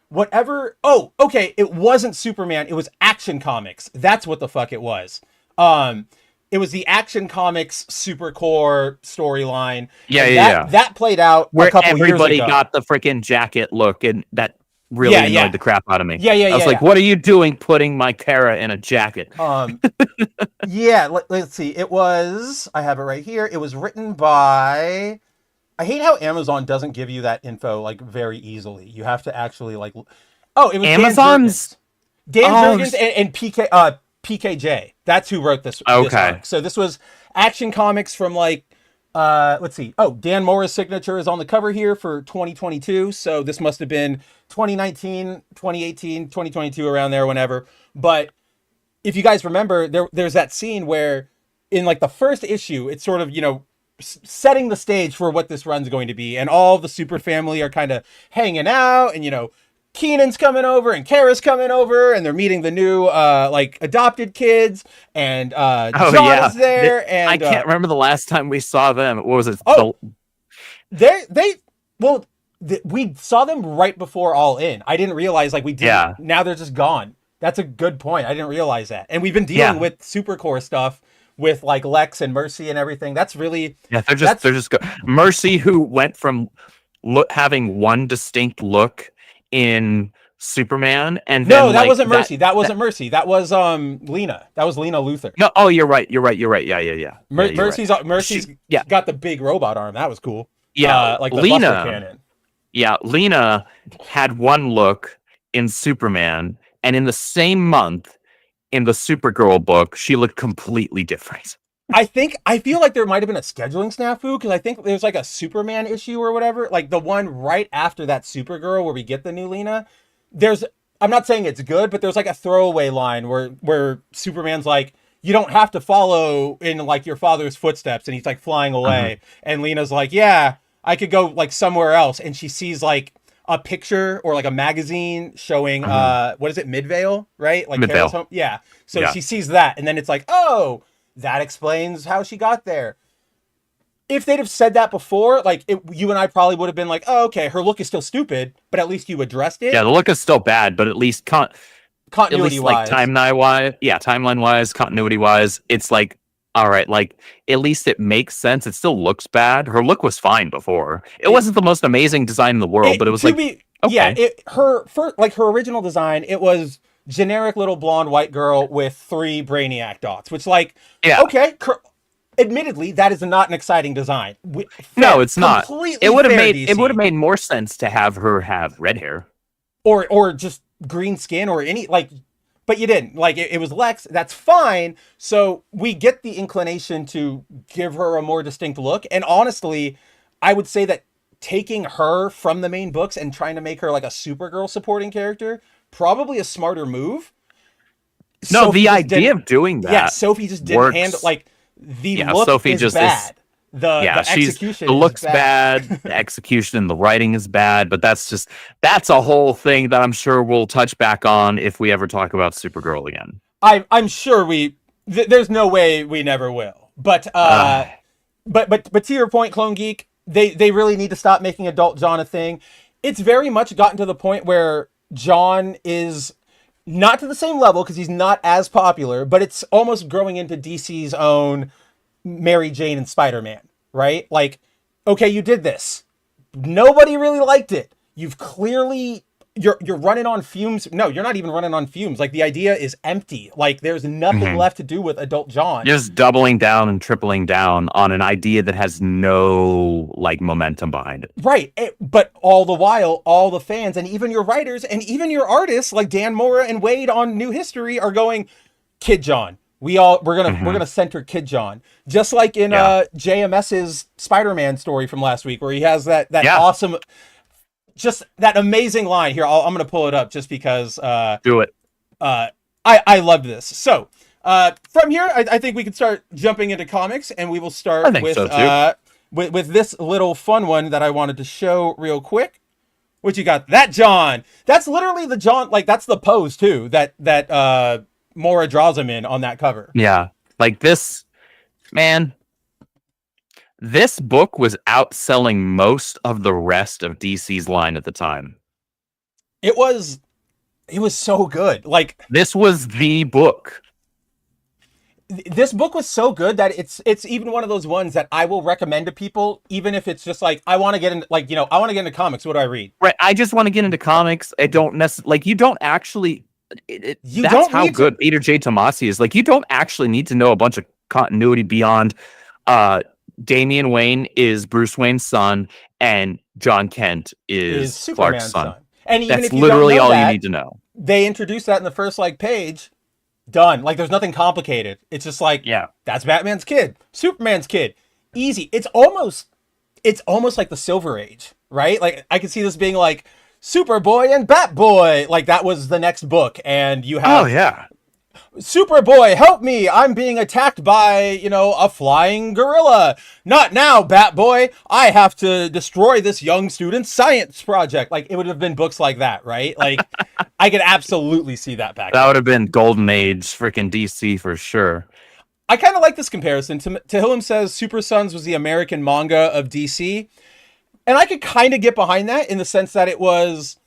whatever. Oh, okay. It wasn't Superman. It was Action Comics. That's what the fuck it was. It was the Action Comics super core storyline. That played out where a couple years ago. Everybody got the freaking jacket look, and that really annoyed the crap out of me. I was like, what are you doing putting my Kara in a jacket? Let's see. It was, I have it right here. It was written by I hate how Amazon doesn't give you that info like very easily. You have to actually like. Oh, it was Amazon's. Dan Jurgens and PKJ. That's who wrote this. Okay. This arc. So this was Action Comics from like. Let's see. Oh, Dan Mora's signature is on the cover here for 2022. So this must have been 2019, 2018, 2022, around there, whenever. But if you guys remember, there's that scene where in like the first issue, it's sort of, setting the stage for what this run's going to be. And all the super family are kind of hanging out, and, Keenan's coming over and Kara's coming over, and they're meeting the new like adopted kids, and John is there. And I can't remember the last time we saw them. What was it? We saw them right before All In. I didn't realize we didn't. Yeah. Now they're just gone. That's a good point. I didn't realize that. And we've been dealing with Supercore stuff with like Lex and Mercy and everything. That's really they're just good. Mercy, who went from having one distinct look in Superman, and no, that wasn't Mercy. That wasn't Mercy. That was Lena. That was Lena Luthor. No, oh, you're right. Yeah. Mercy's got the big robot arm. That was cool. Yeah, like the Lena Buster Cannon. Yeah, Lena had one look in Superman, and in the same month in the Supergirl book, she looked completely different. I feel like there might have been a scheduling snafu, because I think there's like a Superman issue or whatever, like the one right after that Supergirl where we get the new Lena. I'm not saying it's good, but there's like a throwaway line where Superman's like, you don't have to follow in like your father's footsteps, and he's like flying away. And Lena's like, yeah, I could go like somewhere else. And she sees like a picture or like a magazine showing what is it, Midvale, right? Like Midvale. Home? Yeah. So she sees that, and then it's like, oh, that explains how she got there. If they'd have said that before, you and I probably would have been like, oh, okay, her look is still stupid, but at least you addressed it. Yeah, the look is still bad, but at least continuity-wise. Timeline-wise, continuity-wise, it's like, all right, like, at least it makes sense. It still looks bad. Her look was fine before. It wasn't the most amazing design in the world, but it was okay. Yeah, her original design, it was generic little blonde white girl with 3 Brainiac dots, which okay, admittedly, that is not an exciting design. No, it's not. It would have made more sense to have her have red hair, or just green skin, or any but you didn't. It was Lex. That's fine. So we get the inclination to give her a more distinct look. And honestly, I would say that taking her from the main books and trying to make her like a Supergirl supporting character, probably a smarter move. No, Sophie the idea of doing that. Yeah, Sophie just didn't handle the look Sophie is just bad. The execution the looks bad. The execution and the writing is bad, but that's a whole thing that I'm sure we'll touch back on if we ever talk about Supergirl again. I'm sure there's no way we never will. But to your point, Clone Geek, they really need to stop making adult John a thing. It's very much gotten to the point where John is not to the same level because he's not as popular, but it's almost growing into DC's own Mary Jane and Spider-Man, right? Like, okay, you did this. Nobody really liked it. You've clearly... You're running on fumes. No, you're not even running on fumes. Like, the idea is empty. Like, there's nothing left to do with adult John. You're just doubling down and tripling down on an idea that has no, momentum behind it. Right. But all the while, all the fans and even your writers and even your artists like Dan Mora and Wade on New History are going, Kid John. We're gonna center Kid John. Just like in JMS's Spider-Man story from last week, where he has that awesome... Just that amazing line here. I'm going to pull it up just because. Do it. I loved this. So from here, I think we can start jumping into comics, and we will start with this little fun one that I wanted to show real quick. What you got? That John. That's literally the John. That's the pose too. That Mora draws him in on that cover. Yeah, this, man. This book was outselling most of the rest of DC's line at the time. It was so good. This was the book. This book was so good that it's even one of those ones that I will recommend to people, even if it's just I want to get into I want to get into comics. What do I read? Right. I just want to get into comics. I don't necessarily you don't actually. That's how good Peter J. Tomasi is. You don't actually need to know a bunch of continuity beyond. Damian Wayne is Bruce Wayne's son, and John Kent is Clark's Superman's son. And even That's if you literally don't know all that, you need to know. they introduced that in the first like page. Done. Like there's nothing complicated. It's just like, Yeah. that's Batman's kid, Superman's kid. Easy. It's almost like the Silver Age, right? Like I could see this being like Superboy and Batboy. Like that was the next book, and you have Superboy, help me! I'm being attacked by, a flying gorilla. Not now, Batboy. I have to destroy this young student's science project. Like, it would have been books like that, right? Like, I could absolutely see that back That then. would have been Golden Age freaking DC for sure. I kind of like this comparison. Tehillim says Super Sons was the American manga of DC. And I could kind of get behind that in the sense that it was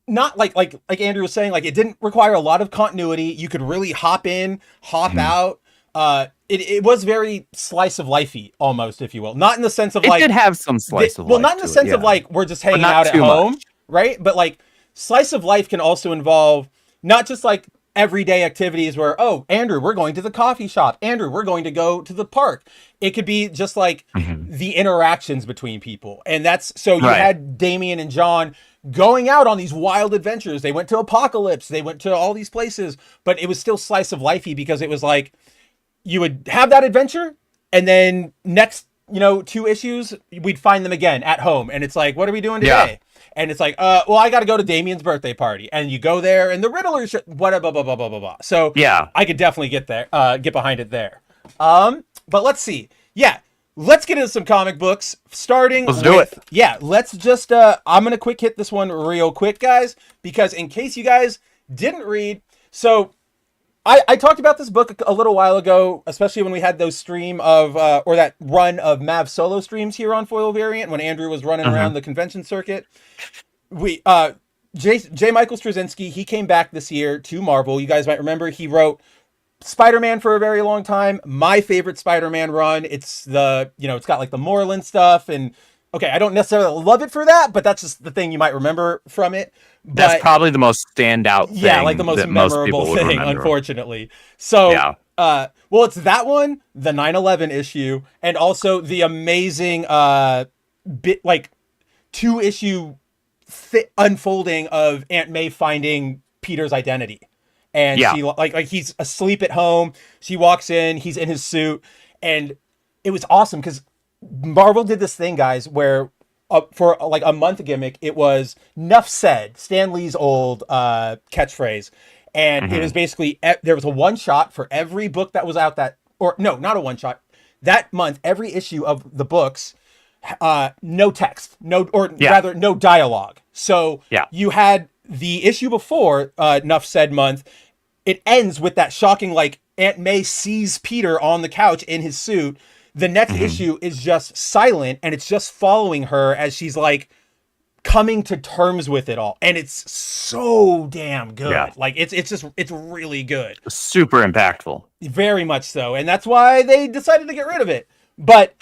not like Andrew was saying, like it didn't require a lot of continuity. You could really hop in, hop out. It was very slice of lifey almost, if you will. Not in the sense of it like did have some slice of life. Well, not in the sense of like we're just hanging out at home, much. right? But like slice of life can also involve not just like everyday activities where, oh, Andrew, we're going to the coffee shop. Andrew, we're going to go to the park. It could be just like the interactions between people. And that's so you had Damian and John going out on these wild adventures. They went to Apocalypse. They went to all these places, but it was still slice of lifey because it was like you would have that adventure and then next, 2 issues, we'd find them again at home. And it's like, what are we doing today? And it's like, well, I got to go to Damian's birthday party, and you go there, and the Riddler, blah blah blah blah blah blah. So yeah, I could definitely get behind it there. But let's see. Yeah, let's get into some comic books. Let's do it. Yeah, let's just. I'm gonna quick hit this one real quick, guys, because in case you guys didn't read, so I talked about this book a little while ago, especially when we had those stream of or that run of Mav solo streams here on Foil Variant when Andrew was running around the convention circuit. We J. Michael Straczynski, he came back this year to Marvel. You guys might remember he wrote Spider-Man for a very long time. My favorite Spider-Man run. It's it's got like the Moreland stuff, and okay, I don't necessarily love it for that, but that's just the thing you might remember from it. But, that's probably the most standout thing. Yeah, like the most memorable thing, unfortunately. So, well, it's that one, the 9/11 issue, and also the amazing 2-issue unfolding of Aunt May finding Peter's identity. And she like he's asleep at home. She walks in, he's in his suit, and it was awesome because Marvel did this thing, guys, where for like a month gimmick, it was "Nuff said," Stan Lee's old catchphrase, and it was basically there was a one shot for every book that was out not a one shot that month. Every issue of the books, no text, rather no dialogue. So you had the issue before Nuff said month. It ends with that shocking like Aunt May sees Peter on the couch in his suit. The next issue is just silent, and it's just following her as she's like coming to terms with it all. And it's so damn good. Yeah. Like it's really good. Super impactful. Very much so. And that's why they decided to get rid of it. But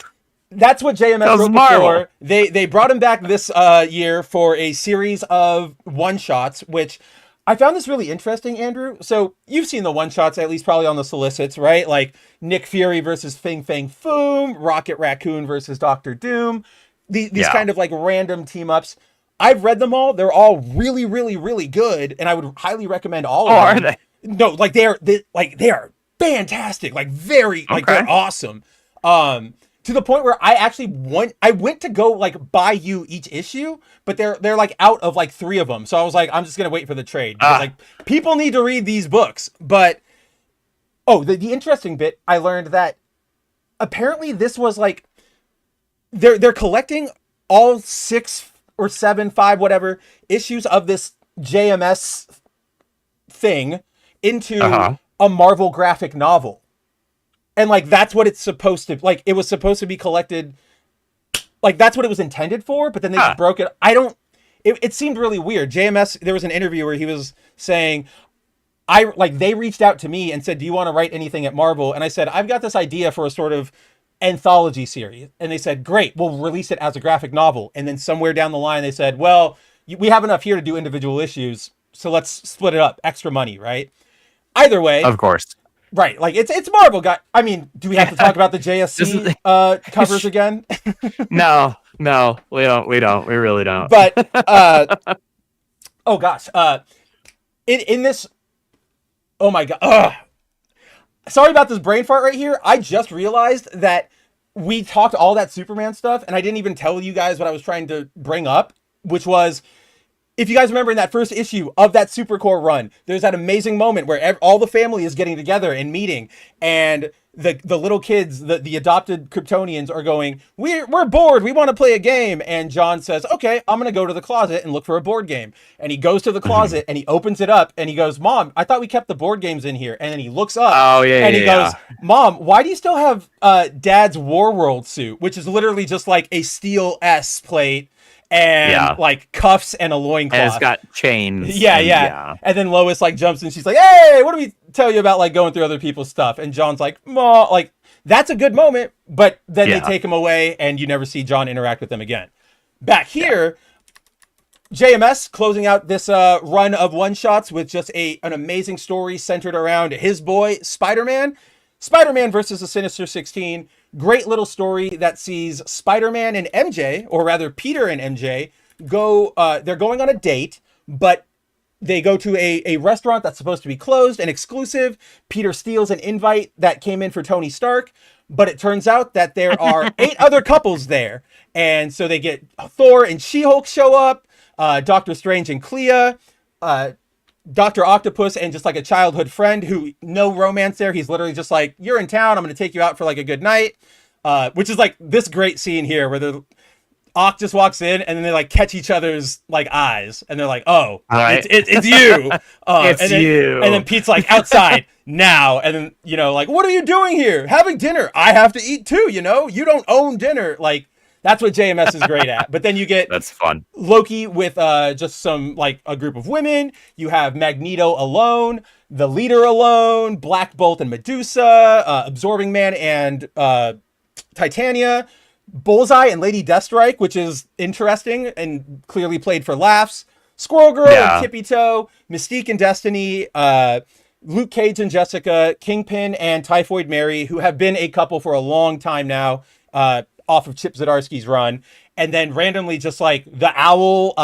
that's what JMS wrote before. They brought him back this year for a series of one-shots, which I found this really interesting, Andrew. So you've seen the one-shots, at least probably on the solicits, right? Like Nick Fury versus Fing Fang Foom, Rocket Raccoon versus Doctor Doom. These kind of like random team-ups. I've read them all. They're all really, really, really good, and I would highly recommend all of them. Are they? No, like they are fantastic. Like very, like they're awesome. To the point where I went to go like buy you each issue, but they're like out of like 3 of them. So I was like, I'm just gonna wait for the trade because like people need to read these books. But the interesting bit, I learned that apparently this was like they're collecting all 6 or 7, 5, whatever issues of this JMS thing into a Marvel graphic novel. And like that's what it's supposed to like. It was supposed to be collected, like that's what it was intended for. But then they just broke it. It seemed really weird. JMS. There was an interview where he was saying, they reached out to me and said, "Do you want to write anything at Marvel?" And I said, "I've got this idea for a sort of anthology series." And they said, "Great, we'll release it as a graphic novel." And then somewhere down the line, they said, "Well, we have enough here to do individual issues, so let's split it up. Extra money, right?" Either way, of course. Right, like it's Marvel, guy. I mean, do we have to talk about the JSC covers again? No, we don't. We really don't. But oh gosh, in this, oh my god, sorry about this brain fart right here. I just realized that we talked all that Superman stuff, and I didn't even tell you guys what I was trying to bring up, which was, if you guys remember in that first issue of that Supercore run, there's that amazing moment where all the family is getting together and meeting, and the little kids, the adopted Kryptonians are going, we're bored, we want to play a game. And John says, okay, I'm going to go to the closet and look for a board game. And he goes to the closet and he opens it up and he goes, Mom, I thought we kept the board games in here. And then he looks up and he goes, Mom, why do you still have Dad's Warworld suit, which is literally just like a steel S plate and like cuffs and a loincloth. And it's got chains. Yeah. And then Lois like jumps in. She's like, hey, what do we tell you about like going through other people's stuff? And John's like, Ma, like that's a good moment. But then they take him away and you never see John interact with them again. Back here, JMS closing out this run of one-shots with just an amazing story centered around his boy, Spider-Man. Spider-Man versus the Sinister 16. Great little story that sees Spider-Man and MJ, or rather Peter and MJ, go, they're going on a date, but they go to a restaurant that's supposed to be closed and exclusive. Peter steals an invite that came in for Tony Stark, but it turns out that there are 8 other couples there. And so they get Thor and She-Hulk show up, Doctor Strange and Clea, Dr. Octopus and just like a childhood friend who no romance there. He's literally just like, you're in town, I'm going to take you out for like a good night. Which is like this great scene here where the Oct just walks in and then they like catch each other's like eyes and they're like, oh, right. it's you. And then Pete's like, outside now. And then, you know, like, what are you doing here? Having dinner. I have to eat too, you know, you don't own dinner. Like, that's what JMS is great at. But then you get that's fun. Loki with just some like a group of women. You have Magneto alone, the leader alone, Black Bolt and Medusa, Absorbing Man and Titania, Bullseye and Lady Deathstrike, which is interesting and clearly played for laughs. Squirrel Girl and Tippy Toe, Mystique and Destiny, Luke Cage and Jessica, Kingpin and Typhoid Mary, who have been a couple for a long time now. Off of Chip Zdarsky's run, and then randomly just like the Owl,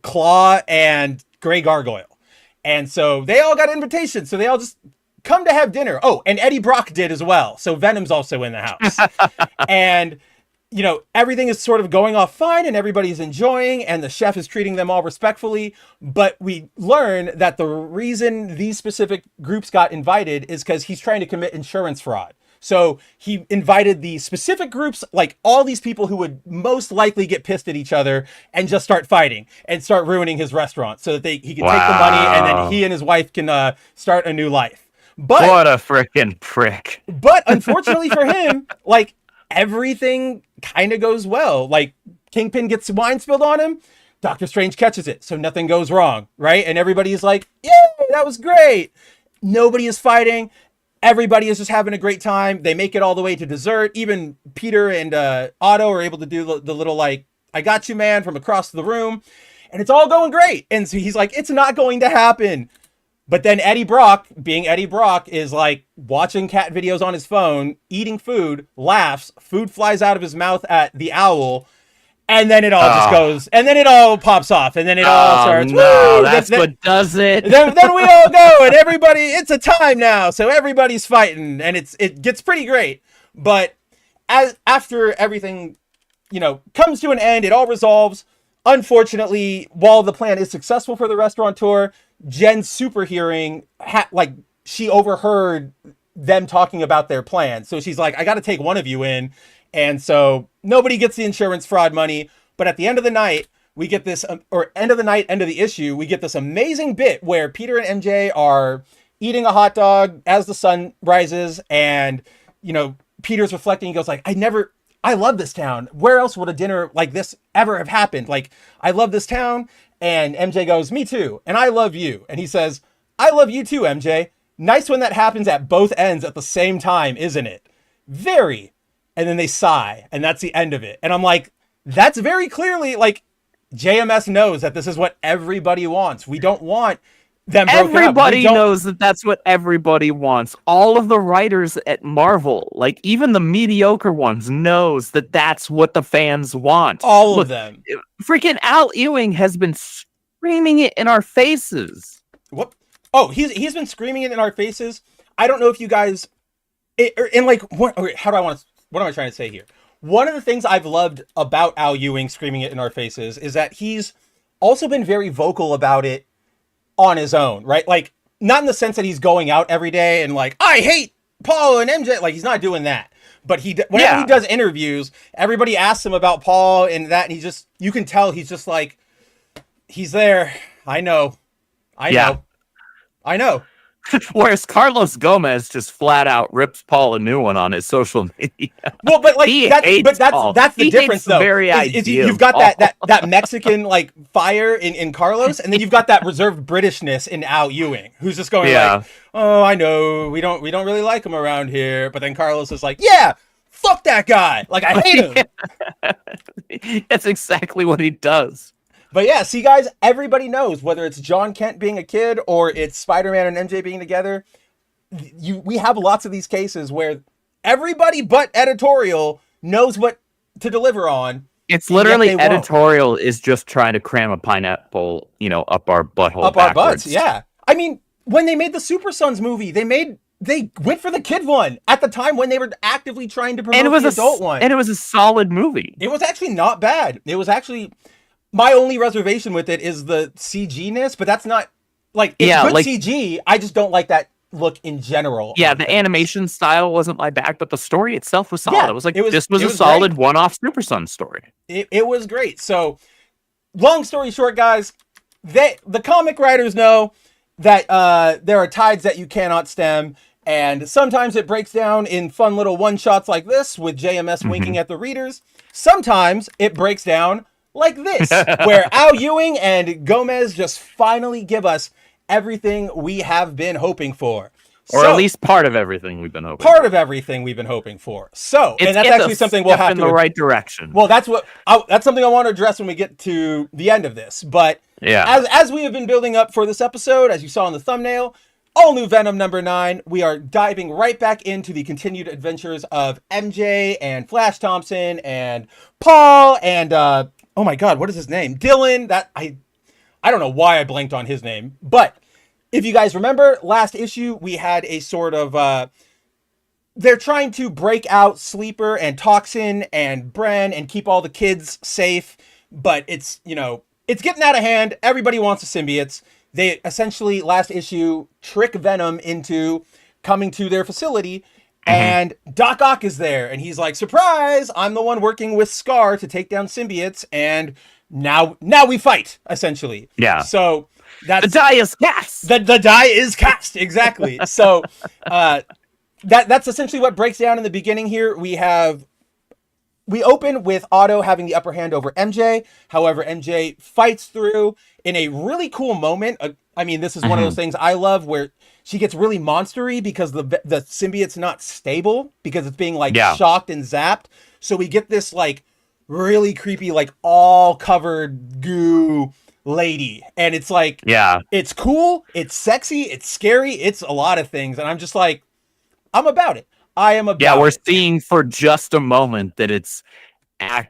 Claw, and Grey Gargoyle. And so they all got invitations, so they all just come to have dinner. Oh, and Eddie Brock did as well, so Venom's also in the house. And, you know, everything is sort of going off fine, and everybody's enjoying, and the chef is treating them all respectfully, but we learn that the reason these specific groups got invited is because he's trying to commit insurance fraud. So he invited the specific groups, like all these people who would most likely get pissed at each other and just start fighting and start ruining his restaurant so that he can take the money and then he and his wife can start a new life. But what a freaking prick. But unfortunately for him, like everything kind of goes well. Like Kingpin gets wine spilled on him. Doctor Strange catches it. So nothing goes wrong, right? And everybody's like, yay, that was great. Nobody is fighting. Everybody is just having a great time. They make it all the way to dessert. Even Peter and Otto are able to do the little like, I got you, man, from across the room. And it's all going great. And so he's like, it's not going to happen. But then Eddie Brock, being Eddie Brock, is like watching cat videos on his phone, eating food, laughs, food flies out of his mouth at the Owl. And then it all just goes, and then it all pops off, and then it all starts. No, that's what does it. Then we all go, and everybody, it's a time now, so everybody's fighting, and it gets pretty great. But after everything, you know, comes to an end, it all resolves. Unfortunately, while the plan is successful for the restaurateur, Jen's super hearing, she overheard them talking about their plan. So she's like, I got to take one of you in. And so nobody gets the insurance fraud money. But at the end of the night, we get this, end of the issue, we get this amazing bit where Peter and MJ are eating a hot dog as the sun rises. And, you know, Peter's reflecting. He goes like, I love this town. Where else would a dinner like this ever have happened? Like, I love this town. And MJ goes, me too. And I love you. And he says, I love you too, MJ. Nice when that happens at both ends at the same time, isn't it? Very. And then they sigh, and that's the end of it. And I'm like, that's very clearly, like, JMS knows that this is what everybody wants. We don't want them broken up. Everybody knows that that's what everybody wants. All of the writers at Marvel, like even the mediocre ones, knows that that's what the fans want. All of them. Freaking Al Ewing has been screaming it in our faces. What? Oh, he's been screaming it in our faces. I don't know if you guys, what am I trying to say here? One of the things I've loved about Al Ewing screaming it in our faces is that he's also been very vocal about it on his own, right? Like, not in the sense that he's going out every day and like, I hate Paul and MJ. Like, he's not doing that. But whenever he does interviews, everybody asks him about Paul and that, and you can tell he's just like, he's there. I know. Whereas Carlos Gomez just flat out rips Paul a new one on his social media. Well, but like that's the difference, though. You've got that Mexican like fire in Carlos, and then you've got that reserved Britishness in Al Ewing, who's just going like, "Oh, I know we don't really like him around here," but then Carlos is like, "Yeah, fuck that guy! Like I hate him." That's exactly what he does. But yeah, see, guys, everybody knows whether it's John Kent being a kid or it's Spider-Man and MJ being together. We have lots of these cases where everybody but editorial knows what to deliver on. It's literally editorial is just trying to cram a pineapple, up our butthole. Up our butts, yeah. I mean, when they made the Super Sons movie, they went for the kid one at the time when they were actively trying to promote the adult one. And it was a solid movie. It was actually not bad. It was actually... My only reservation with it is the CG-ness, but that's not like it's good CG. I just don't like that look in general. Yeah, the animation style wasn't my bag, but the story itself was solid. Yeah, it was like this was a solid great. One-off Super Son story. It was great. So, long story short, guys, the comic writers know that there are tides that you cannot stem, and sometimes it breaks down in fun little one-shots like this with JMS winking at the readers. Sometimes it breaks down like this, where Al Ewing and Gomez just finally give us everything we have been hoping for. Or at least part of everything we've been hoping for. Everything we've been hoping for. So, and that's actually something we'll have in the right direction. Well, that's something I want to address when we get to the end of this. But as we have been building up for this episode, as you saw in the thumbnail, All-New Venom number 9, we are diving right back into the continued adventures of MJ and Flash Thompson and Paul and oh my God, what is his name? Dylan. That I don't know why I blanked on his name, but if you guys remember last issue, we had a sort of they're trying to break out Sleeper and Toxin and Bren and keep all the kids safe, but it's getting out of hand. Everybody wants the symbiotes. They essentially last issue trick Venom into coming to their facility. And Doc Ock is there, and he's like, surprise, I'm the one working with Scar to take down symbiotes, and now we fight, essentially. Yeah. So that's... The die is cast! The die is cast, exactly. So that's essentially what breaks down in the beginning here. We open with Otto having the upper hand over MJ. However, MJ fights through in a really cool moment. I mean, this is one of those things I love where she gets really monstery because the symbiote's not stable because it's being shocked and zapped. So we get this like really creepy, like all covered goo lady. And it's like, it's cool. It's sexy. It's scary. It's a lot of things. And I'm just like, I'm about it. I am about it. Yeah, we're seeing for just a moment that it's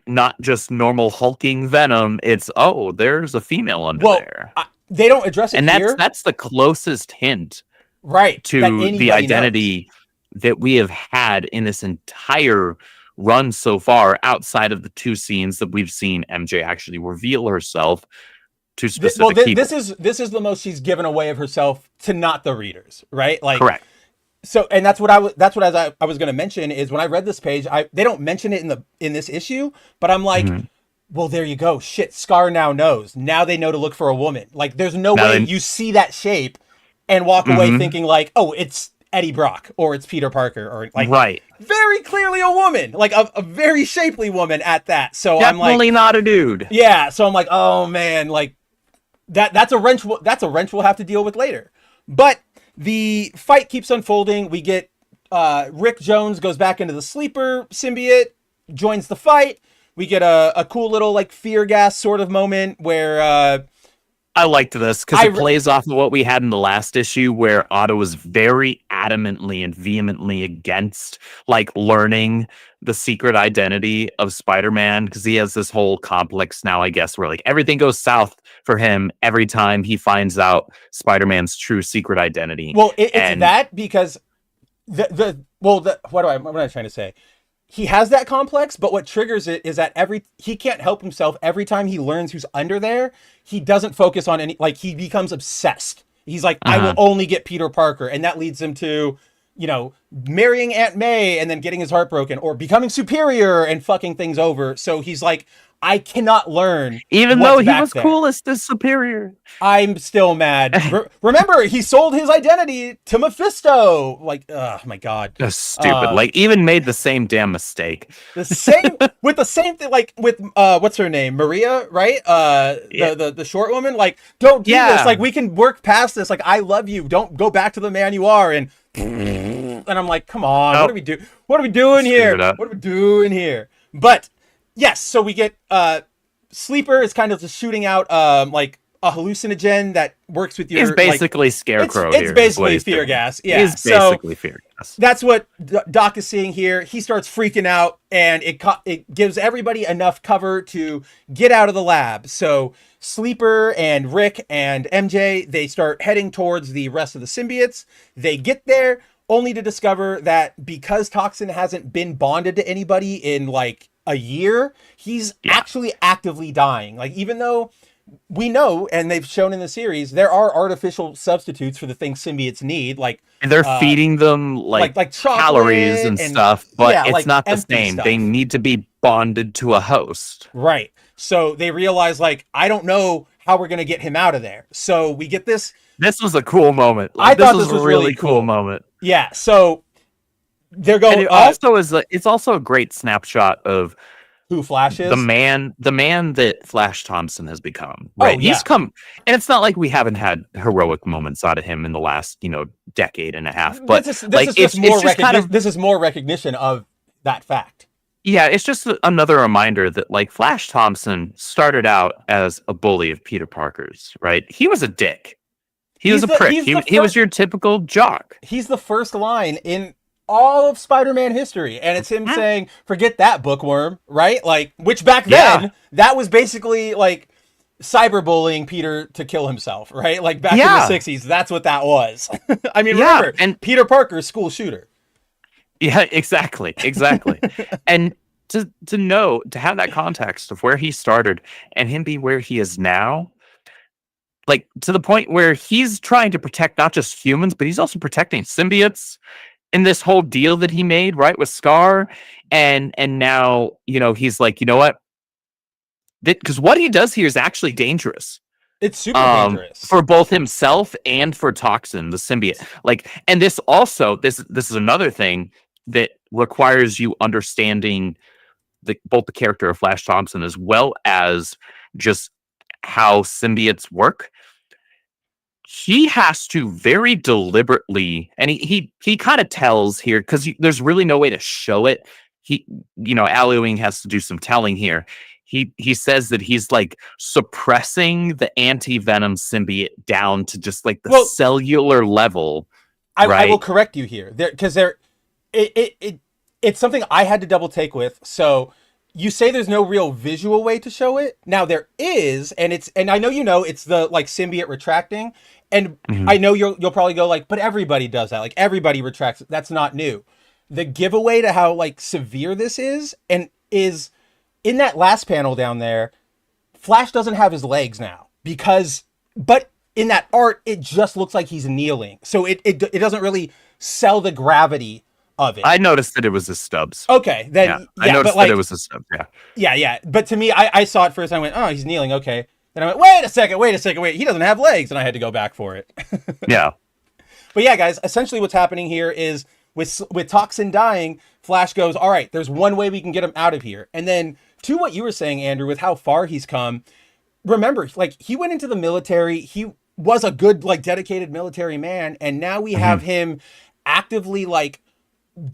not just normal hulking Venom. It's, there's a female under there. They don't address it here. And that's the closest hint to the identity that we have had in this entire run so far, outside of the 2 scenes that we've seen MJ actually reveal herself to specific people. This is the most she's given away of herself to not the readers, right? Like, correct. So, and that's what I was going to mention is when I read this page, they don't mention it in this issue, but I'm like, well, there you go. Shit, Scar now knows. Now they know to look for a woman. Like, there's no way you see that shape and walk away thinking like, oh, it's Eddie Brock or it's Peter Parker or like very clearly a woman, like a very shapely woman at that. So definitely not a dude. Yeah. So I'm like, oh man, like that's a wrench. That's a wrench we'll have to deal with later. But the fight keeps unfolding. We get Rick Jones goes back into the Sleeper symbiote, joins the fight. We get a cool little like fear gas sort of moment where I liked this because I it plays off of what we had in the last issue, where Otto was very adamantly and vehemently against like learning the secret identity of Spider-Man, because he has this whole complex now, I guess, where like everything goes south for him every time he finds out Spider-Man's true secret identity. Well, it's that because what am I trying to say? He has that complex, but what triggers it is that he can't help himself. Every time he learns who's under there, he doesn't focus on any, like he becomes obsessed. He's like, I will only get Peter Parker. And that leads him to, marrying Aunt May and then getting his heart broken, or becoming superior and fucking things over. So he's like, I cannot learn. Even though he was coolest as superior. I'm still mad. Remember, he sold his identity to Mephisto. Like, oh my God. That's stupid. Like, even made the same damn mistake. The same thing, like with what's her name? Maria, right? The short woman. Like, don't do this. Like, we can work past this. Like, I love you. Don't go back to the man you are. And I'm like, come on, what are we doing? What are we doing here? What are we doing here? But yes, so we get Sleeper is kind of just shooting out like a hallucinogen that works with your. He's basically Scarecrow. It's basically fear gas. Yeah, he's basically fear gas. That's what Doc is seeing here. He starts freaking out, and it gives everybody enough cover to get out of the lab. So Sleeper and Rick and MJ, they start heading towards the rest of the symbiotes. They get there only to discover that because Toxin hasn't been bonded to anybody in like a year, he's actually actively dying. Like, even though we know, and they've shown in the series, there are artificial substitutes for the things symbiotes need, like, and they're feeding them like calories and stuff, but it's not the same. They need to be bonded to a host. Right. So they realize, like, I don't know how we're going to get him out of there. So we get this. This was a cool moment. I thought this was a really cool moment. Yeah. So they're going. And it's also a great snapshot of who Flash is. The man that Flash Thompson has become. Right. He's come, and it's not like we haven't had heroic moments out of him in the last, decade and a half. But this is more recognition of that fact. Yeah, it's just another reminder that, like, Flash Thompson started out as a bully of Peter Parker's, right? He was a dick. He was a prick. He was your typical jock. He's the first line in all of Spider-Man history, and it's him saying, forget that, bookworm, right? Like, which back then, that was basically, like, cyberbullying Peter to kill himself, right? Like, back in the 60s, that's what that was. I mean, remember, and Peter Parker's school shooter. Yeah, exactly. And to have that context of where he started and him be where he is now, like, to the point where he's trying to protect not just humans, but he's also protecting symbiotes in this whole deal that he made, right, with Scar. And now, he's like, you know what? Because what he does here is actually dangerous. It's super dangerous for both himself and for Toxin, the symbiote. Like, and this is another thing that requires you understanding both the character of Flash Thompson as well as just how symbiotes work. He has to very deliberately, and he kind of tells here, because there's really no way to show it. Al Ewing has to do some telling here. He says that he's like suppressing the anti-venom symbiote down to just like the cellular level. I will correct you here, because it's something I had to double take with. So you say there's no real visual way to show it. Now there is, and I know it's the like symbiote retracting, and I know you'll probably go like, but everybody does that. Like, everybody retracts. That's not new. The giveaway to how like severe this is in that last panel down there. Flash doesn't have his legs now but in that art it just looks like he's kneeling. So it doesn't really sell the gravity of it. I noticed that it was his stubs. Okay, then I noticed that it was his stubs. Yeah. But to me, I saw it first. I went, oh, he's kneeling. Okay. Then I went, wait a second. He doesn't have legs, and I had to go back for it. Yeah. But yeah, guys, essentially what's happening here is with Toxin dying, Flash goes, all right, there's one way we can get him out of here. And then to what you were saying, Andrew, with how far he's come, remember, like, he went into the military. He was a good, like, dedicated military man, and now we have him actively, like,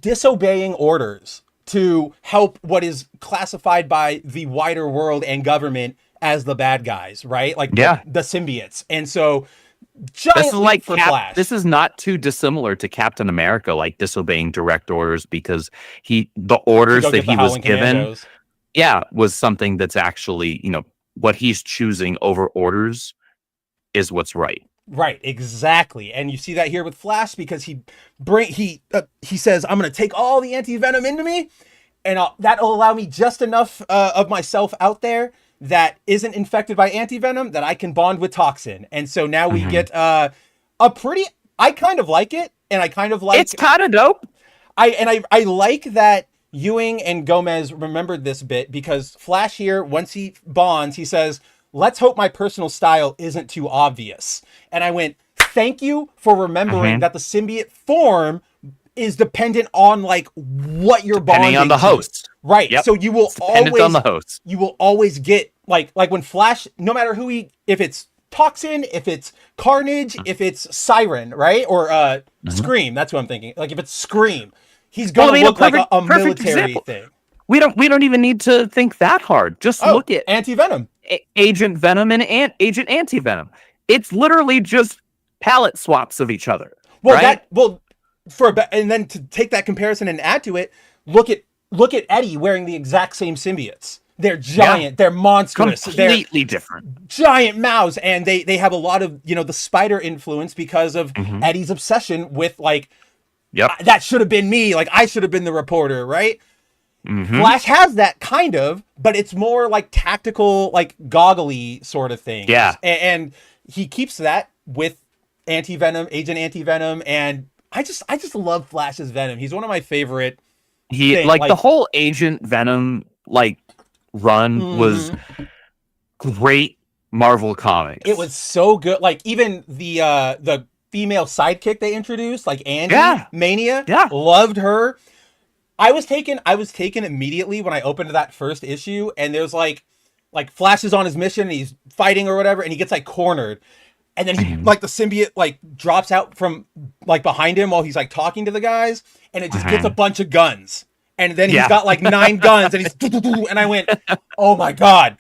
disobeying orders to help what is classified by the wider world and government as the bad guys, right? Like Yeah. the symbiotes. And so This giant is leap like for Flash. This is not too dissimilar to Captain America, like disobeying direct orders because the orders go that get the he was Howling given, Commandos. was something that's actually, what he's choosing over orders is what's right. Right, exactly. And you see that here with Flash because he says, I'm going to take all the anti-venom into me, and that'll allow me just enough of myself out there that isn't infected by anti-venom that I can bond with Toxin. And so now we get I kind of like it, and I kind of like... It's kind of dope. I like that Ewing and Gomez remembered this bit because Flash here, once he bonds, he says, let's hope my personal style isn't too obvious. And I went, thank you for remembering that the symbiote form is dependent on like what you're bonding on the host. Right. Yep. So you will always on the host. You will always get like when Flash, no matter who if it's Toxin, if it's Carnage, if it's Siren, right? Or Scream, that's what I'm thinking. Like if it's Scream, he's going to look like a military thing. We don't even need to think that hard. Just look at Anti-Venom. Agent Venom and Agent Anti-Venom. It's literally just palette swaps of each other. Well, right? and then to take that comparison and add to it, look at Eddie wearing the exact same symbiotes. They're giant, they're monstrous, completely different, giant mouths, and they have a lot of the spider influence because of Eddie's obsession with like, that should have been me, like I should have been the reporter, right? Flash has that kind of, but it's more like tactical, like goggly sort of thing. Yeah, and he keeps that with Anti-Venom, Agent Anti-Venom, and I just love Flash's Venom. He's one of my favorite. The whole Agent Venom run was great Marvel Comics. It was so good. Like even the female sidekick they introduced, like Andy Mania, loved her. I was taken immediately when I opened that first issue, and there's like Flash is on his mission and he's fighting or whatever, and he gets like cornered. And then he like the symbiote like drops out from like behind him while he's like talking to the guys, and it just gets a bunch of guns. And then he's got like 9 guns, and he's and I went, oh my god,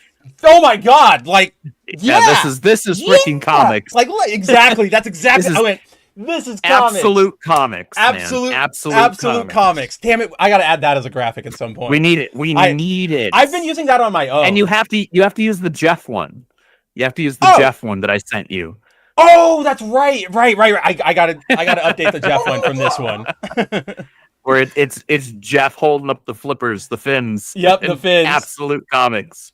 like this is freaking comics. Like exactly, that's exactly. I went, this is comics. Absolute comics. Absolute comics. Damn it, I gotta add that as a graphic at some point. We need it. We need it. I've been using that on my own. And you have to use the Jeff one. You have to use the Jeff one that I sent you. Oh, that's right. I gotta update the Jeff one from this one. Where it's Jeff holding up the flippers, the fins. Yep, the fins. Absolute comics.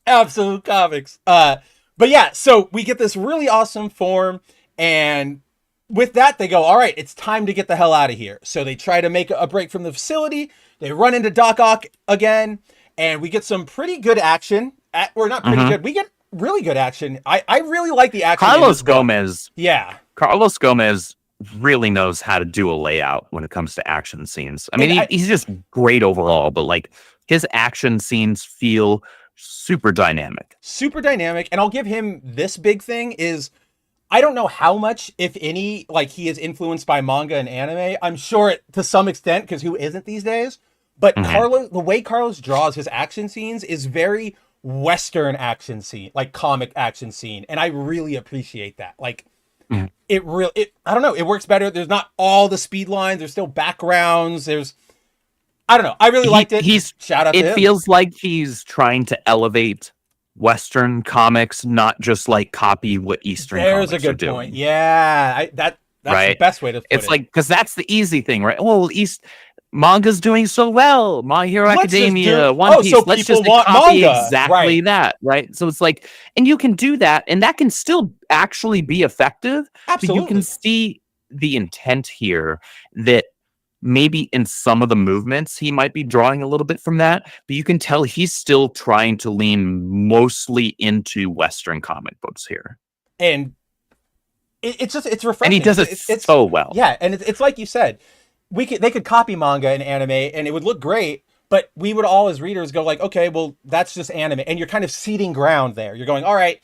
But yeah, so we get this really awesome form, and with that they go, all right, it's time to get the hell out of here. So they try to make a break from the facility. They run into Doc Ock again, and we get some pretty good action. Not pretty good. We get really good action. I really like the action. Carlos Gomez. Yeah. Carlos Gomez really knows how to do a layout when it comes to action scenes. I mean, he's just great overall, but like his action scenes feel super dynamic. And I'll give him this big thing is, I don't know how much, if any, like he is influenced by manga and anime. I'm sure to some extent, because who isn't these days? But the way Carlos draws his action scenes is very Western action scene, like comic action scene. And I really appreciate that. Like, I don't know, it works better. There's not all the speed lines. There's still backgrounds. I don't know. I really liked it. Shout out to him. It feels like he's trying to elevate Western comics, not just like copy what Eastern comics are doing. There's a good point. Yeah, that's right? The best way to put it. It's like, because that's the easy thing, right? Well, manga's doing so well. My Hero Academia, One Piece. So let's just copy exactly that, right? So it's like, and you can do that, and that can still actually be effective. Absolutely. But you can see the intent here that maybe in some of the movements he might be drawing a little bit from that, but you can tell he's still trying to lean mostly into Western comic books here. And it's refreshing. And he does it so well. Yeah, and it's like you said, they could copy manga and anime and it would look great, but we would all as readers go like, okay, well, that's just anime. And you're kind of ceding ground there. You're going, all right,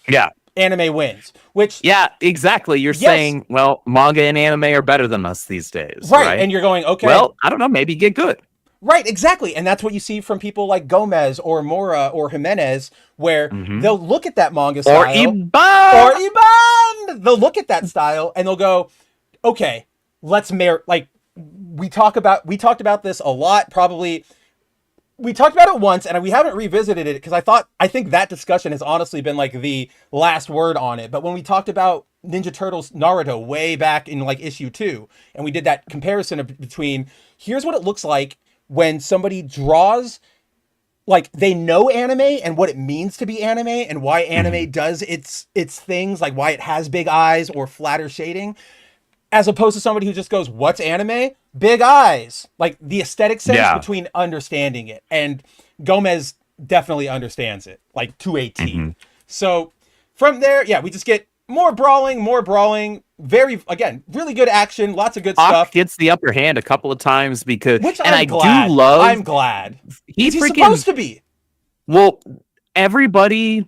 anime wins. Which, yeah, exactly. You're saying, well, manga and anime are better than us these days. Right. And you're going, okay. Well, I don't know, maybe get good. Right, exactly. And that's what you see from people like Gomez or Mora or Jimenez, where they'll look at that manga style. Or Iban! They'll look at that style and they'll go, okay, let's like, we talked about this a lot, probably. We talked about it once and we haven't revisited it because I think that discussion has honestly been like the last word on it. But when we talked about Ninja Turtles Naruto way back in like issue 2, and we did that comparison between here's what it looks like when somebody draws, like they know anime and what it means to be anime and why anime does its things, like why it has big eyes or flatter shading, as opposed to somebody who just goes, what's anime? Big eyes. Like the aesthetic sense between understanding it. And Gomez definitely understands it, like to a T. So from there, we just get more brawling, very, again, really good action, lots of good stuff. Gets the upper hand a couple of times because, I'm glad. He's supposed to be. Well, everybody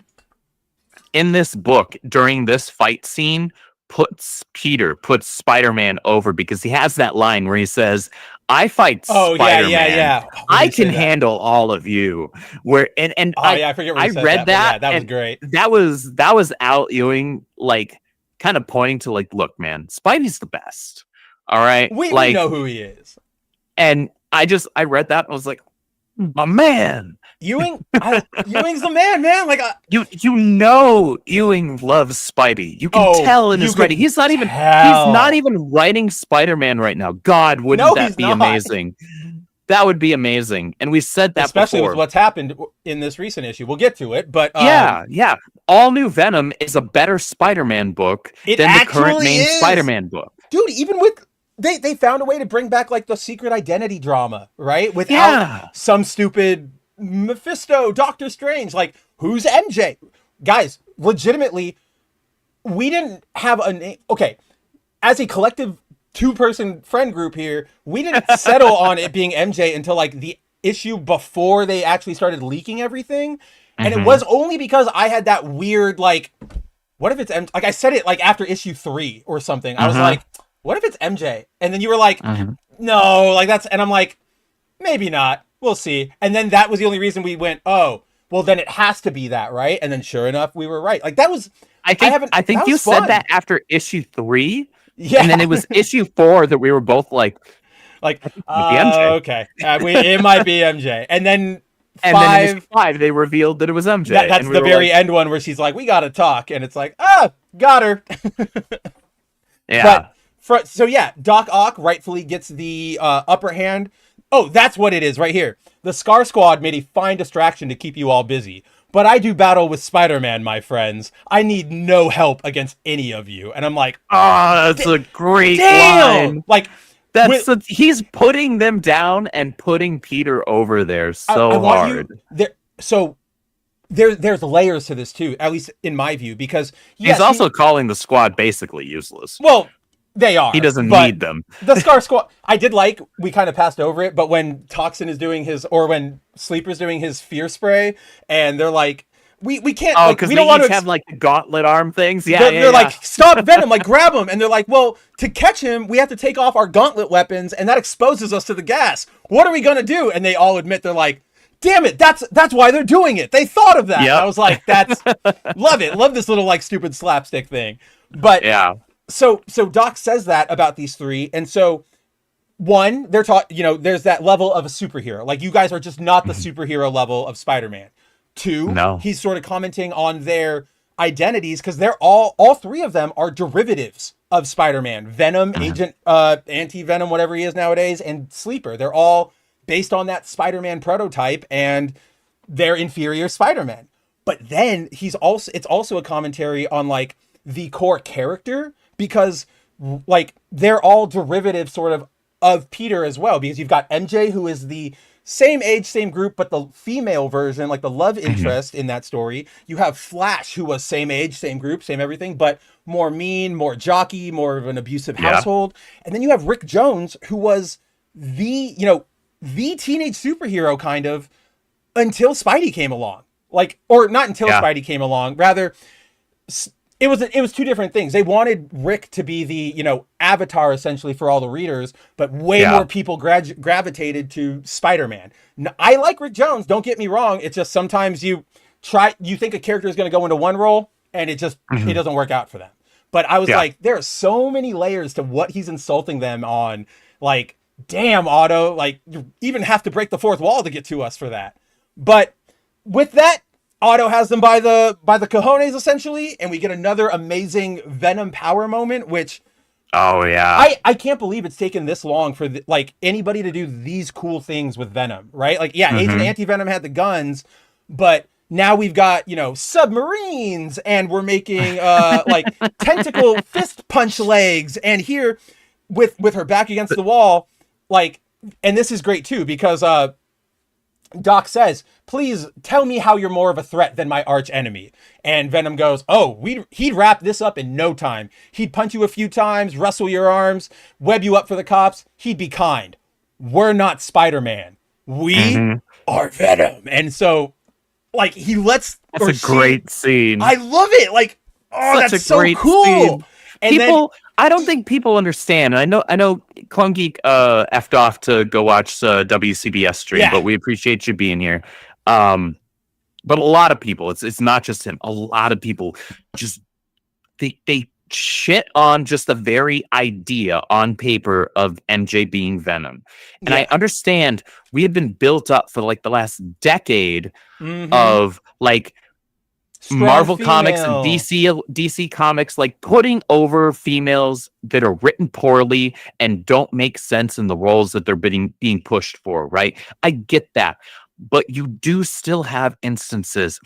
in this book during this fight scene puts Spider-Man over because he has that line where he says, I fight Spider-Man. Yeah. I can handle all of you. I forget what he said. Read that. That was great. That was Al Ewing, like, kind of pointing to, like, look, man, Spidey's the best. All right? We know who he is. And I read that and I was like, my man. Ewing's the man. Like you know, Ewing loves Spidey. You can tell in his writing. He's not even writing Spider-Man right now. God, wouldn't that be amazing? That would be amazing. And we said that especially before. With what's happened in this recent issue. We'll get to it, but yeah. All-New Venom is a better Spider-Man book than the current main Spider-Man book. Dude, even with they found a way to bring back like the secret identity drama, right? Without some stupid Mephisto, Doctor Strange, like who's MJ? Guys, legitimately, we didn't have a name. Okay, as a collective 2-person friend group here, we didn't settle on it being MJ until like the issue before they actually started leaking everything. And it was only because I had that weird, like, what if it's MJ? Like I said it like after issue 3 or something. I was like, what if it's MJ? And then you were like, no, like that's, and I'm like, maybe not. We'll see. And then that was the only reason we went, oh, well then it has to be that, right? And then sure enough, we were right. Like that was, I think you said that after issue 3. Yeah. And then it was issue 4 that we were both like MJ. Okay. It might be MJ. And then and then in issue 5, they revealed that it was MJ. That's the very end one where she's like, we got to talk. And it's like, got her. Yeah. But so Doc Ock rightfully gets the upper hand. Oh, that's what it is right here. The Scar Squad made a fine distraction to keep you all busy. But I do battle with Spider-Man, my friends. I need no help against any of you. And I'm like, that's a great line. Like, he's putting them down and putting Peter over there hard. There's layers to this too, at least in my view, because he's also calling the squad basically useless. Well, they are. He doesn't need them. The Scar Squad, I did like, we kind of passed over it, but when Toxin is doing when Sleeper's doing his fear spray, and they're like, we can't, because we don't want to have like gauntlet arm things. They're like, stop Venom, like grab him. And they're like, well, to catch him, we have to take off our gauntlet weapons, and that exposes us to the gas. What are we going to do? And they all admit, they're like, damn it, that's why they're doing it. They thought of that. Yep. I was like, love it. Love this little like stupid slapstick thing. But yeah. So Doc says that about these 3. And so one, they're taught, there's that level of a superhero. Like you guys are just not the superhero level of Spider-Man. 2, he's sort of commenting on their identities because they're all 3 of them are derivatives of Spider-Man. Venom, Agent, Anti-Venom, whatever he is nowadays, and Sleeper. They're all based on that Spider-Man prototype, and they're inferior Spider-Man. But then it's also a commentary on like the core character, because like they're all derivatives sort of Peter as well, because you've got MJ, who is the same age, same group, but the female version, like the love interest in that story. You have Flash, who was same age, same group, same everything, but more mean, more jockey, more of an abusive household. And then you have Rick Jones, who was the teenage superhero kind of until Spidey came along. Like, or not until Spidey came along, rather it was two different things. They wanted Rick to be the, avatar essentially for all the readers, but way more people gravitated to Spider-Man. I like Rick Jones, don't get me wrong. It's just sometimes you think a character is going to go into one role and it just it doesn't work out for them. But I was like, there are so many layers to what he's insulting them on. Like, damn, Otto, like you even have to break the fourth wall to get to us for that. But with that, Otto has them by the cojones essentially, and we get another amazing Venom power moment, which I can't believe it's taken this long for anybody to do these cool things with Venom, right? Like, Agent Anti-Venom had the guns, but now we've got, submarines, and we're making tentacle fist punch legs, and here with her back against the wall, and this is great too, because Doc says, please tell me how you're more of a threat than my arch enemy. And Venom goes, he'd wrap this up in no time. He'd punch you a few times, wrestle your arms, web you up for the cops. He'd be kind. We're not Spider-Man. We are Venom. And so, he lets... That's a great scene. I love it. That's so cool. Scene. And I don't think people understand. I know Clone Geek effed off to go watch WCBS stream, but we appreciate you being here. But a lot of people, it's not just him. A lot of people just they shit on just the very idea on paper of MJ being Venom. And I understand we have been built up for the last decade of strong Marvel female. Comics and DC Comics, putting over females that are written poorly and don't make sense in the roles that they're being pushed for, right? I get that. But you do still have instances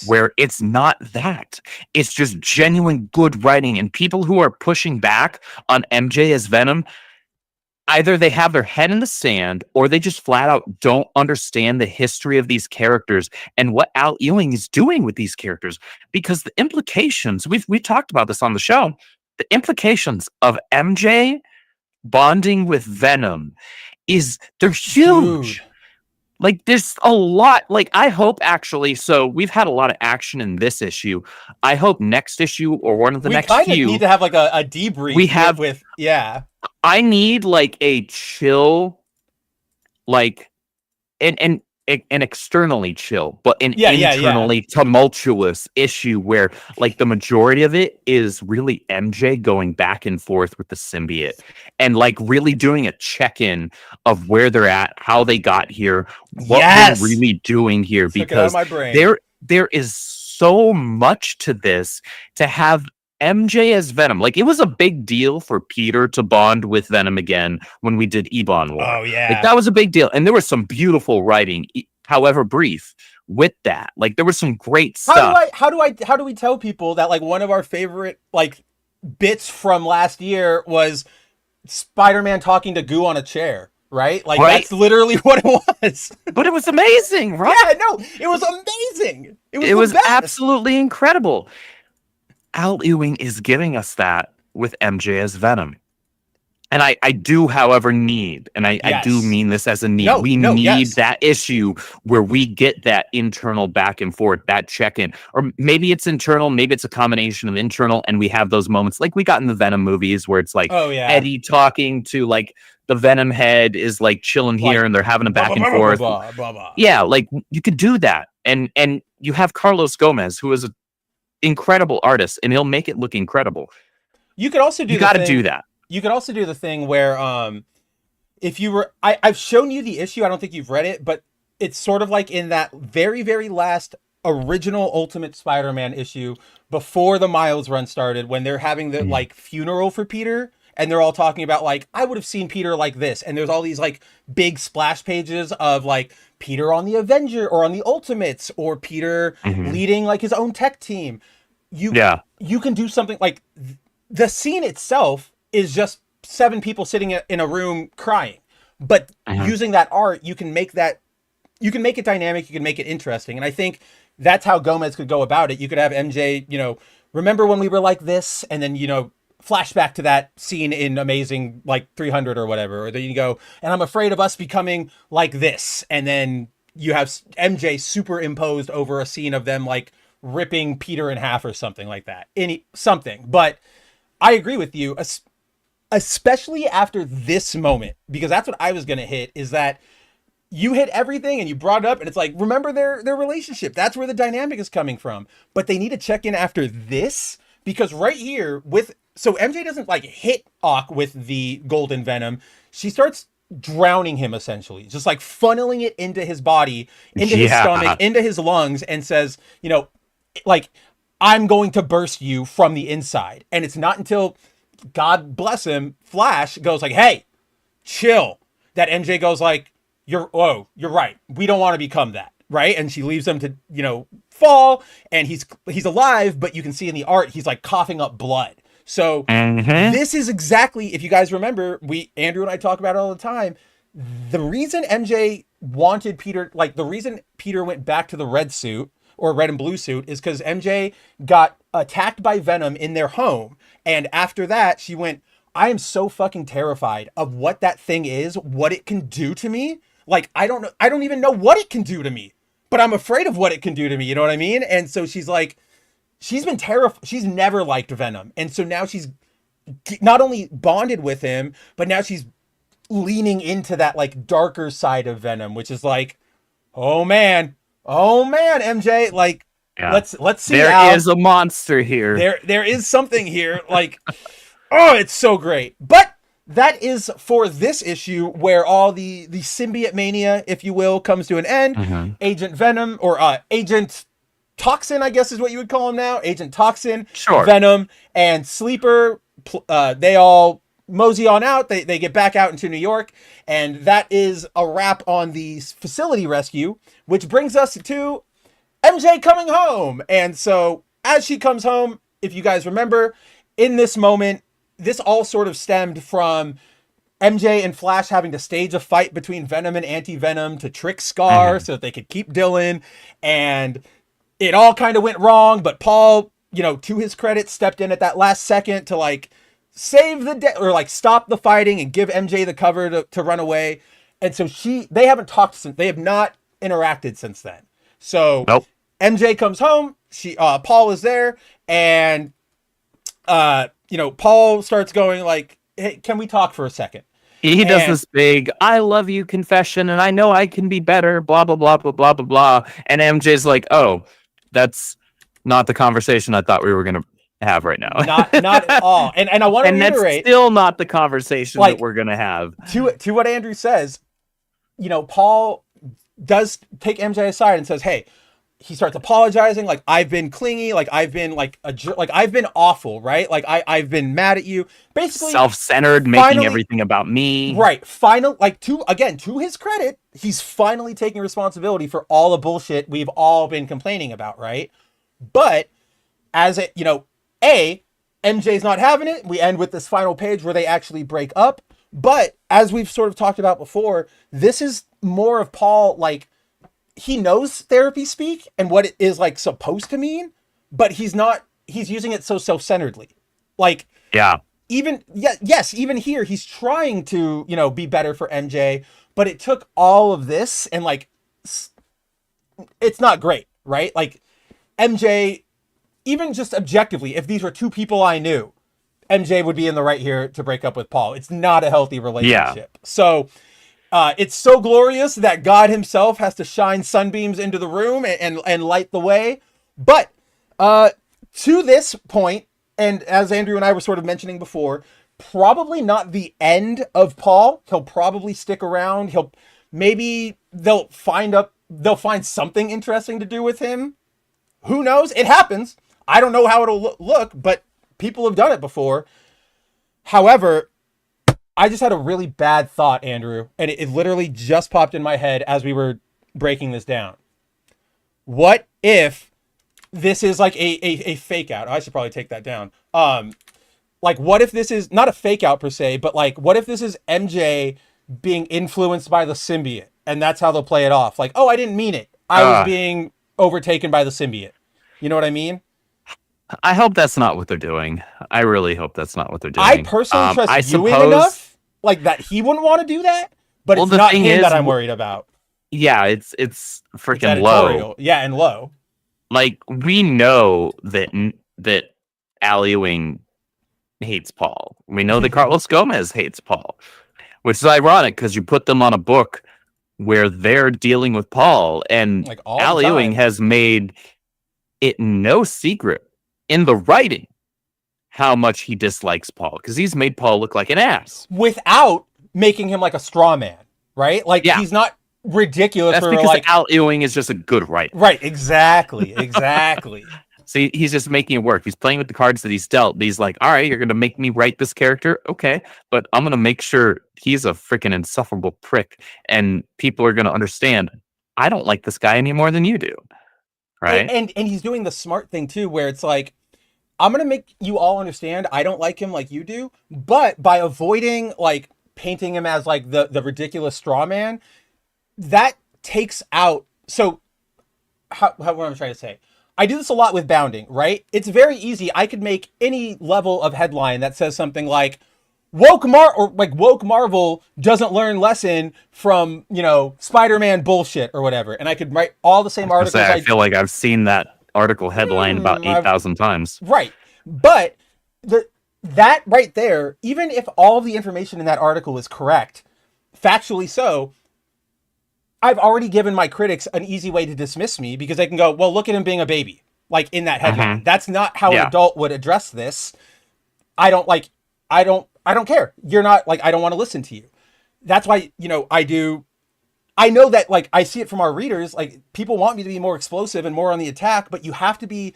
where it's not that. It's just genuine good writing. And people who are pushing back on MJ as Venom, either they have their head in the sand or they just flat out don't understand the history of these characters and what Al Ewing is doing with these characters. Because the implications, we've talked about this on the show, the implications of MJ bonding with Venom they're huge. Dude. There's a lot. I hope so we've had a lot of action in this issue. I hope next issue or one of the next few. We need to have a debrief. We have with I need a chill, an externally chill, but an internally tumultuous issue where the majority of it is really MJ going back and forth with the symbiote and really doing a check-in of where they're at, how they got here, what we're really doing here, because there is so much to this to have MJ as Venom. It was a big deal for Peter to bond with Venom again when we did Ebon War. Oh yeah. That was a big deal. And there was some beautiful writing, however brief, with that. There was some great stuff. How do we tell people that one of our favorite bits from last year was Spider-Man talking to Goo on a chair, right? That's literally what it was. But it was amazing, right? Yeah, no, it was amazing. It was absolutely incredible. Al Ewing is giving us that with MJ as Venom. And I do, however, need, and I do mean this as a need, we need that issue where we get that internal back and forth, that check-in. Or maybe it's internal, maybe it's a combination of internal, and we have those moments like we got in the Venom movies where it's Eddie talking to the Venom head is chilling here and they're having a back and forth. Yeah, you could do that. And you have Carlos Gomez, who is an incredible artist, and he'll make it look incredible. You could also do do that. You could also do the thing where if you were I've shown you the issue, I don't think you've read it, but it's sort of in that very, very last original Ultimate Spider-Man issue before the Miles run started, when they're having the funeral for Peter, and they're all talking about I would have seen Peter like this, and there's all these big splash pages of Peter on the Avenger or on the Ultimates, or Peter leading his own tech team. You can do something the scene itself is just 7 people sitting in a room crying, but using that art, you can make it dynamic, you can make it interesting. And I think that's how Gomez could go about it. You could have MJ, remember when we were like this, and then, flashback to that scene in Amazing 300 or whatever, or then you go, and I'm afraid of us becoming like this, and then you have MJ superimposed over a scene of them ripping Peter in half or something like that. Something. But I agree with you, especially after this moment, because that's what I was going to hit, is that you hit everything and you brought it up, and it's like, remember their relationship. That's where the dynamic is coming from. But they need to check in after this, because right here so MJ doesn't like hit Ock with the golden venom. She starts drowning him, essentially, just like funneling it into his body, into his stomach, into his lungs, and says, you know, like, I'm going to burst you from the inside. And it's not until, God bless him, Flash goes like, hey, chill, that MJ goes like, you're right. We don't want to become that. Right. And she leaves him to, you know, fall, and he's alive, but you can see in the art, he's like coughing up blood. So this is exactly, if you guys remember, Andrew and I talk about it all the time. The reason MJ wanted Peter, like the reason Peter went back to the red suit or red and blue suit, is because MJ got attacked by Venom in their home. And after that, she went, I am so fucking terrified of what that thing is, what it can do to me. Like, I don't even know what it can do to me, but I'm afraid of what it can do to me. You know what I mean? And so she's like, she's been terrified. She's never liked Venom. And so now she's not only bonded with him, but now she's leaning into that like darker side of Venom, which is like, oh man, MJ, like, let's see. There is a monster here. There is something here. Like, oh, it's so great. But that is for this issue, where all the symbiote mania, if you will, comes to an end. Agent Venom, or Agent Toxin, I guess is what you would call him now. Agent Toxin, Venom, and Sleeper, they all mosey on out. They get back out into New York, and that is a wrap on the facility rescue, which brings us to MJ coming home. And so as she comes home, if you guys remember, in this moment, this all sort of stemmed from MJ and Flash having to stage a fight between Venom and Anti-Venom to trick Scar so that they could keep Dylan. And it all kind of went wrong, but Paul, you know, to his credit, stepped in at that last second to like save the day, or like stop the fighting and give MJ the cover to run away. And so they haven't talked since, they have not interacted since then. So MJ comes home, Paul is there, and you know, Paul starts going like, hey, can we talk for a second? He does this big, I love you confession, and I know I can be better, blah, blah, blah, blah, blah, blah, blah. And MJ's like, oh, that's not the conversation I thought we were going to have right now. Not at all. And I want to reiterate, that's still not the conversation that we're going to have. To what Andrew says, you know, Paul does take MJ aside and says, hey, he starts apologizing, like, I've been clingy, like, I've been like like, I've been awful, right? Like, I've been mad at you, basically self-centered, making everything about me, right? Like, to his credit, he's finally taking responsibility for all the bullshit we've all been complaining about, right? But as it, you know, MJ's not having it. We end with this final page where they actually break up. But as we've sort of talked about before, this is more of Paul, like, he knows therapy speak and what it is like supposed to mean, but he's using it so self-centeredly. Like, even here, he's trying to, you know, be better for MJ, but it took all of this and like, it's not great, right? Like, MJ, even just objectively, if these were two people I knew, MJ would be in the right here to break up with Paul. It's not a healthy relationship. So, it's so glorious that God himself has to shine sunbeams into the room and light the way. But to this point, and as Andrew and I were sort of mentioning before, probably not the end of Paul. He'll probably stick around. They'll find something interesting to do with him. Who knows? It happens. I don't know how it'll look, but people have done it before. However, I just had a really bad thought, Andrew, and it literally just popped in my head as we were breaking this down. What if this is like a fake out? I should probably take that down. Like, what if this is not a fake out per se, but like, what if this is MJ being influenced by the symbiote, and that's how they'll play it off? Like, oh, I didn't mean it. I was being overtaken by the symbiote. You know what I mean? I hope that's not what they're doing. I really hope that's not what they're doing. I personally trust Ewing enough, like, that he wouldn't want to do that, but it's not him that I'm worried about. Yeah, it's freaking Low. Yeah, and Low. like we know that Al Ewing hates Paul. We know that Carlos Gomez hates Paul, which is ironic because you put them on a book where they're dealing with Paul, and Like all Al the time. Ewing has made it no secret in the writing how much he dislikes Paul, because he's made Paul look like an ass without making him like a straw man, right? Like Yeah. he's not ridiculous. That's for because like Al Ewing is just a good writer. right, exactly. See, he's just making it work. He's playing with the cards that he's dealt. He's like, all right, you're going to make me write this character. Okay. But I'm going to make sure he's a freaking insufferable prick. And people are going to understand, I don't like this guy any more than you do. Right. And he's doing the smart thing too, where it's like, I'm going to make you all understand I don't like him like you do. But by avoiding like painting him as like the ridiculous straw man, that takes out. So what am I trying to say? I do this a lot with bounding, right? It's very easy. I could make any level of headline that says something like woke Marvel doesn't learn lesson from, Spider-Man bullshit or whatever. And I could write all the same articles. I feel like I've seen that article headline about 8,000 times. Right. But that right there, even if all of the information in that article is correct, factually so, I've already given my critics an easy way to dismiss me because they can go, well, look at him being a baby, like in that headline. That's not how an adult would address this. I don't care. You're not like, I don't want to listen to you. That's why, I know that like, I see it from our readers, like people want me to be more explosive and more on the attack, but you have to be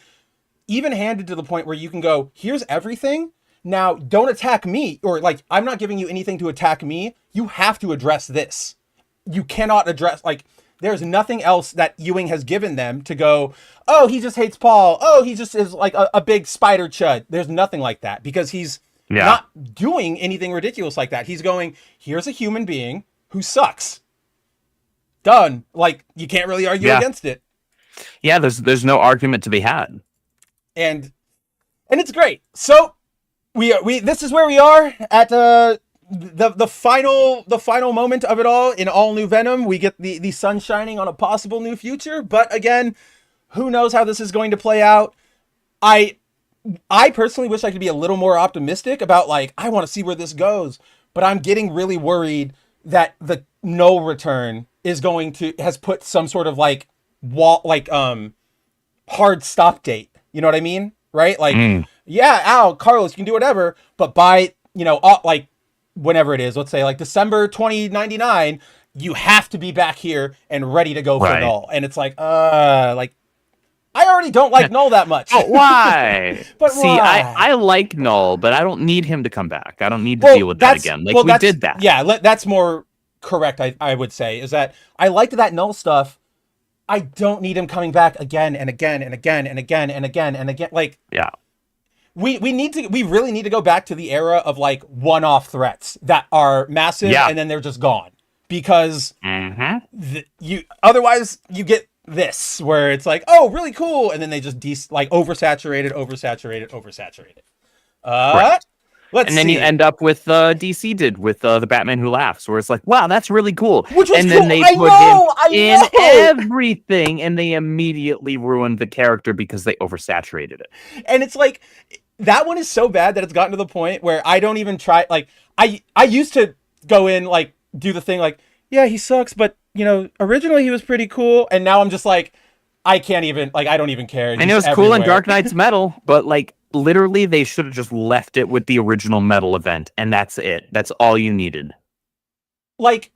even handed to the point where you can go, here's everything. Now don't attack me, or like, I'm not giving you anything to attack me. You have to address this. You cannot address, like, there's nothing else that Ewing has given them to go, oh, he just hates Paul. Oh, he just is like a big spider chud. There's nothing like that because he's not doing anything ridiculous like that. He's going, here's a human being who sucks. Done. Like, you can't really argue against it. Yeah, there's no argument to be had. And it's great. So we this is where we are at the final moment of it all in All-New Venom. We get the sun shining on a possible new future, but again, who knows how this is going to play out. I personally wish I could be a little more optimistic about like, I want to see where this goes, but I'm getting really worried that the no return has put some sort of like hard stop date. You know what I mean? Right? Like, Carlos, you can do whatever, but by, like whenever it is, let's say like December 2099, you have to be back here and ready to go for Null. And it's like, I already don't like Null that much. But why? But see, why? I like Null, but I don't need him to come back. I don't need to deal with that again. Like we did that. Yeah, that's more correct, I would say, is that I liked that Null stuff. I don't need him coming back again and again and again and again and again and again. Like, we really need to go back to the era of like one-off threats that are massive and then they're just gone, because otherwise you get this where it's like, oh, really cool, and then they just oversaturated. And then you end up with DC did with the Batman Who Laughs, where it's like, wow, that's really cool. Which was and then cool. they I put know. in everything, and they immediately ruined the character because they oversaturated it. And it's like, that one is so bad that it's gotten to the point where I don't even try. Like, I used to go in, like, do the thing like, yeah, he sucks, but, originally he was pretty cool. And now I'm just like, I can't even, like, I don't even care. And it was cool in Dark Knight's Metal, but, like, literally they should have just left it with the original Metal event, and that's it. That's all you needed. Like,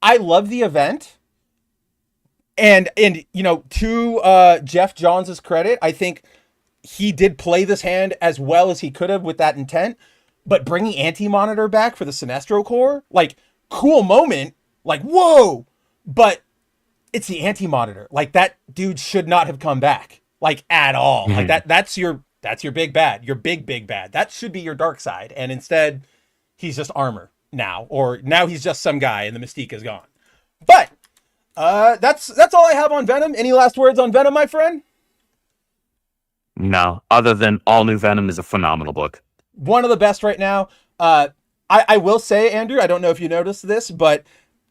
I love the event, and to Jeff Johns' credit, I think he did play this hand as well as he could have with that intent. But bringing Anti-Monitor back for the Sinestro Corps, like, cool moment, like, whoa, but it's the Anti-Monitor. Like, that dude should not have come back, like, at all. Like, that's your big bad, your big bad. That should be your dark side. And instead, he's just armor now, or now he's just some guy and the mystique is gone. But that's all I have on Venom. Any last words on Venom, my friend? No, other than All-New Venom is a phenomenal book. One of the best right now. I will say, Andrew, I don't know if you noticed this, but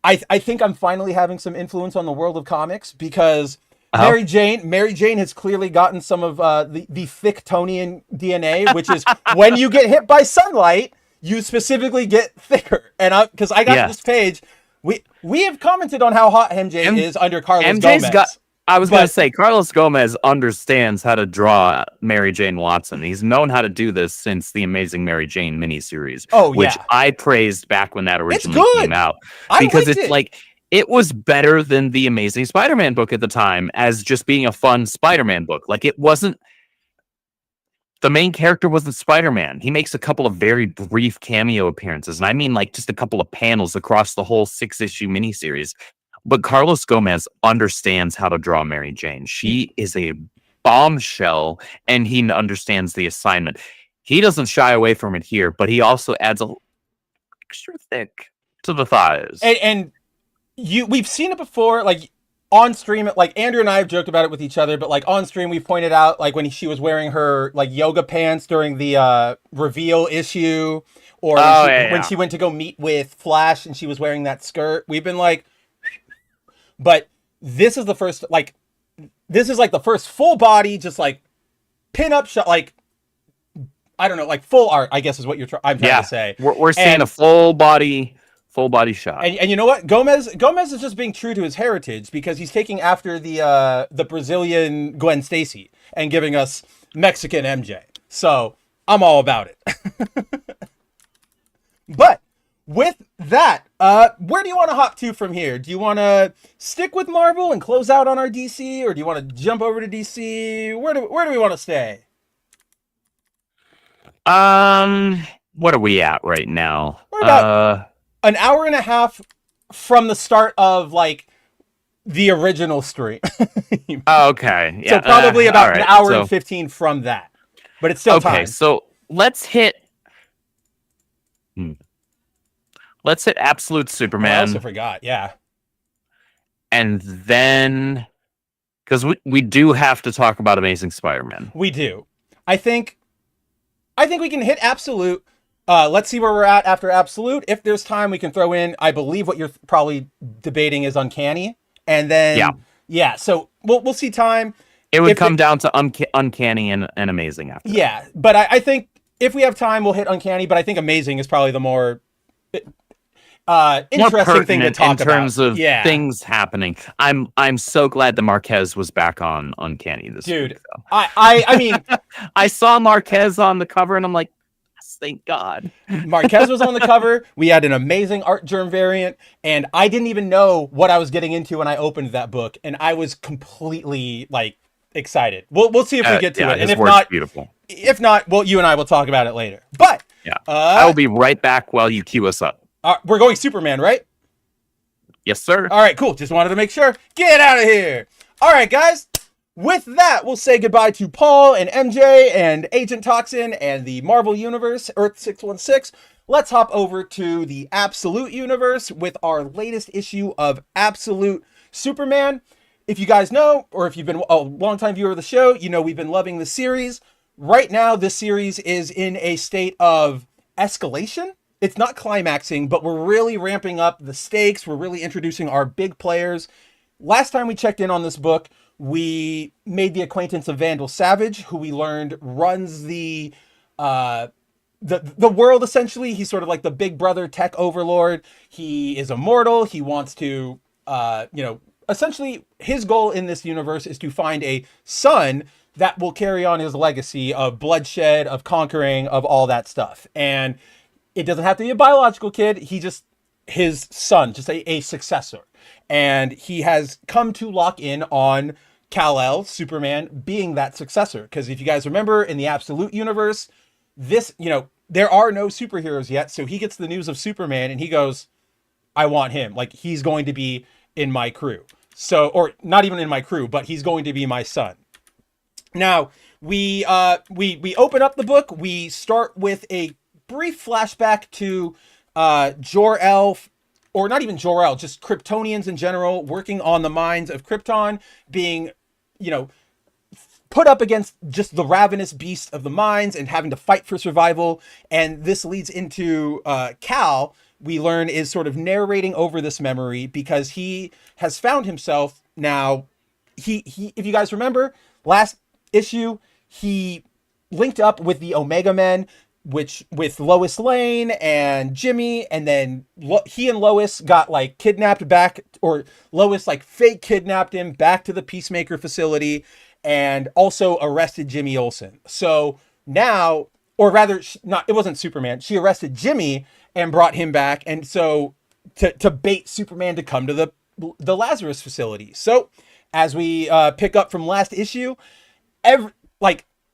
I think I'm finally having some influence on the world of comics, because Mary Jane has clearly gotten some of the Thicktonian DNA, which is when you get hit by sunlight, you specifically get thicker. And because I got this page, we have commented on how hot MJ is under Carlos Gomez. I was going to say, Carlos Gomez understands how to draw Mary Jane Watson. He's known how to do this since the Amazing Mary Jane miniseries, which I praised back when that originally came out. Because it's like, it was better than the Amazing Spider-Man book at the time as just being a fun Spider-Man book. Like, it wasn't, the main character wasn't Spider-Man. He makes a couple of very brief cameo appearances, and I mean like just a couple of panels across the whole 6-issue miniseries. But Carlos Gomez understands how to draw Mary Jane. She is a bombshell, and he understands the assignment. He doesn't shy away from it here, but he also adds a extra thick to the thighs. And we've seen it before, like on stream. Like Andrew and I have joked about it with each other, but like on stream, we pointed out like when she was wearing her like yoga pants during the reveal issue, or when she went to go meet with Flash and she was wearing that skirt. We've been like. But this is the first, like, this is like the first full body, just like pin-up shot, like, I don't know, like full art, I guess is what I'm trying to say. We're seeing a full body shot. And you know what? Gomez is just being true to his heritage because he's taking after the Brazilian Gwen Stacy and giving us Mexican MJ. So I'm all about it. But with that, where do you want to hop to from here? Do you want to stick with Marvel and close out on our DC, or do you want to jump over to DC? Where do we want to stay? What are we at right now? We're about an hour and a half from the start of like the original stream. Okay. Yeah. So probably about an hour and 15 from that. But it's still time. Okay, so let's hit Absolute Superman. I also forgot, yeah. And then, because we do have to talk about Amazing Spider-Man. We do. I think we can hit Absolute. Let's see where we're at after Absolute. If there's time, we can throw in, I believe what you're probably debating is Uncanny. And then, so we'll see time. It would come down to Uncanny and Amazing after that. Yeah, but I think if we have time, we'll hit Uncanny, but I think Amazing is probably the more interesting thing to talk about. In terms of things happening. I'm so glad that Marquez was back on Uncanny this week. Though. I mean... I saw Marquez on the cover, and I'm like, thank God. Marquez was on the cover. We had an amazing art germ variant, and I didn't even know what I was getting into when I opened that book, and I was completely, like, excited. We'll see if we get to it. And if not, beautiful. If not, well, you and I will talk about it later. But I will be right back while you queue us up. We're going Superman, right? Yes, sir. All right, cool. Just wanted to make sure. Get out of here. All right, guys. With that, we'll say goodbye to Paul and MJ and Agent Toxin and the Marvel Universe, Earth 616. Let's hop over to the Absolute Universe with our latest issue of Absolute Superman. If you guys know, or if you've been a longtime viewer of the show, you know we've been loving the series. Right now, this series is in a state of escalation. It's not climaxing, but we're really ramping up the stakes. We're really introducing our big players. Last time we checked in on this book, we made the acquaintance of Vandal Savage, who we learned runs the world, essentially. He's sort of like the big brother tech overlord. He is immortal. He wants to, essentially his goal in this universe is to find a son that will carry on his legacy of bloodshed, of conquering, of all that stuff. And it doesn't have to be a biological kid. His son, just a successor. And he has come to lock in on Kal-El, Superman, being that successor. Because if you guys remember, in the Absolute Universe, there are no superheroes yet. So he gets the news of Superman and he goes, I want him. Like, he's going to be in my crew. So, or not even in my crew, but he's going to be my son. Now, we open up the book. We start with a brief flashback to Jor-El, or not even Jor-El, just Kryptonians in general, working on the mines of Krypton, being, put up against just the ravenous beast of the mines and having to fight for survival. And this leads into Kal, we learn, is sort of narrating over this memory because he has found himself now he if you guys remember last issue, he linked up with the Omega Men, which with Lois Lane and Jimmy, and then he and Lois got like kidnapped back, or Lois like fake kidnapped him back to the Peacemaker facility, and also arrested Jimmy Olsen. So now, or rather, it wasn't Superman. She arrested Jimmy and brought him back, and so to bait Superman to come to the Lazarus facility. So as we pick up from last issue,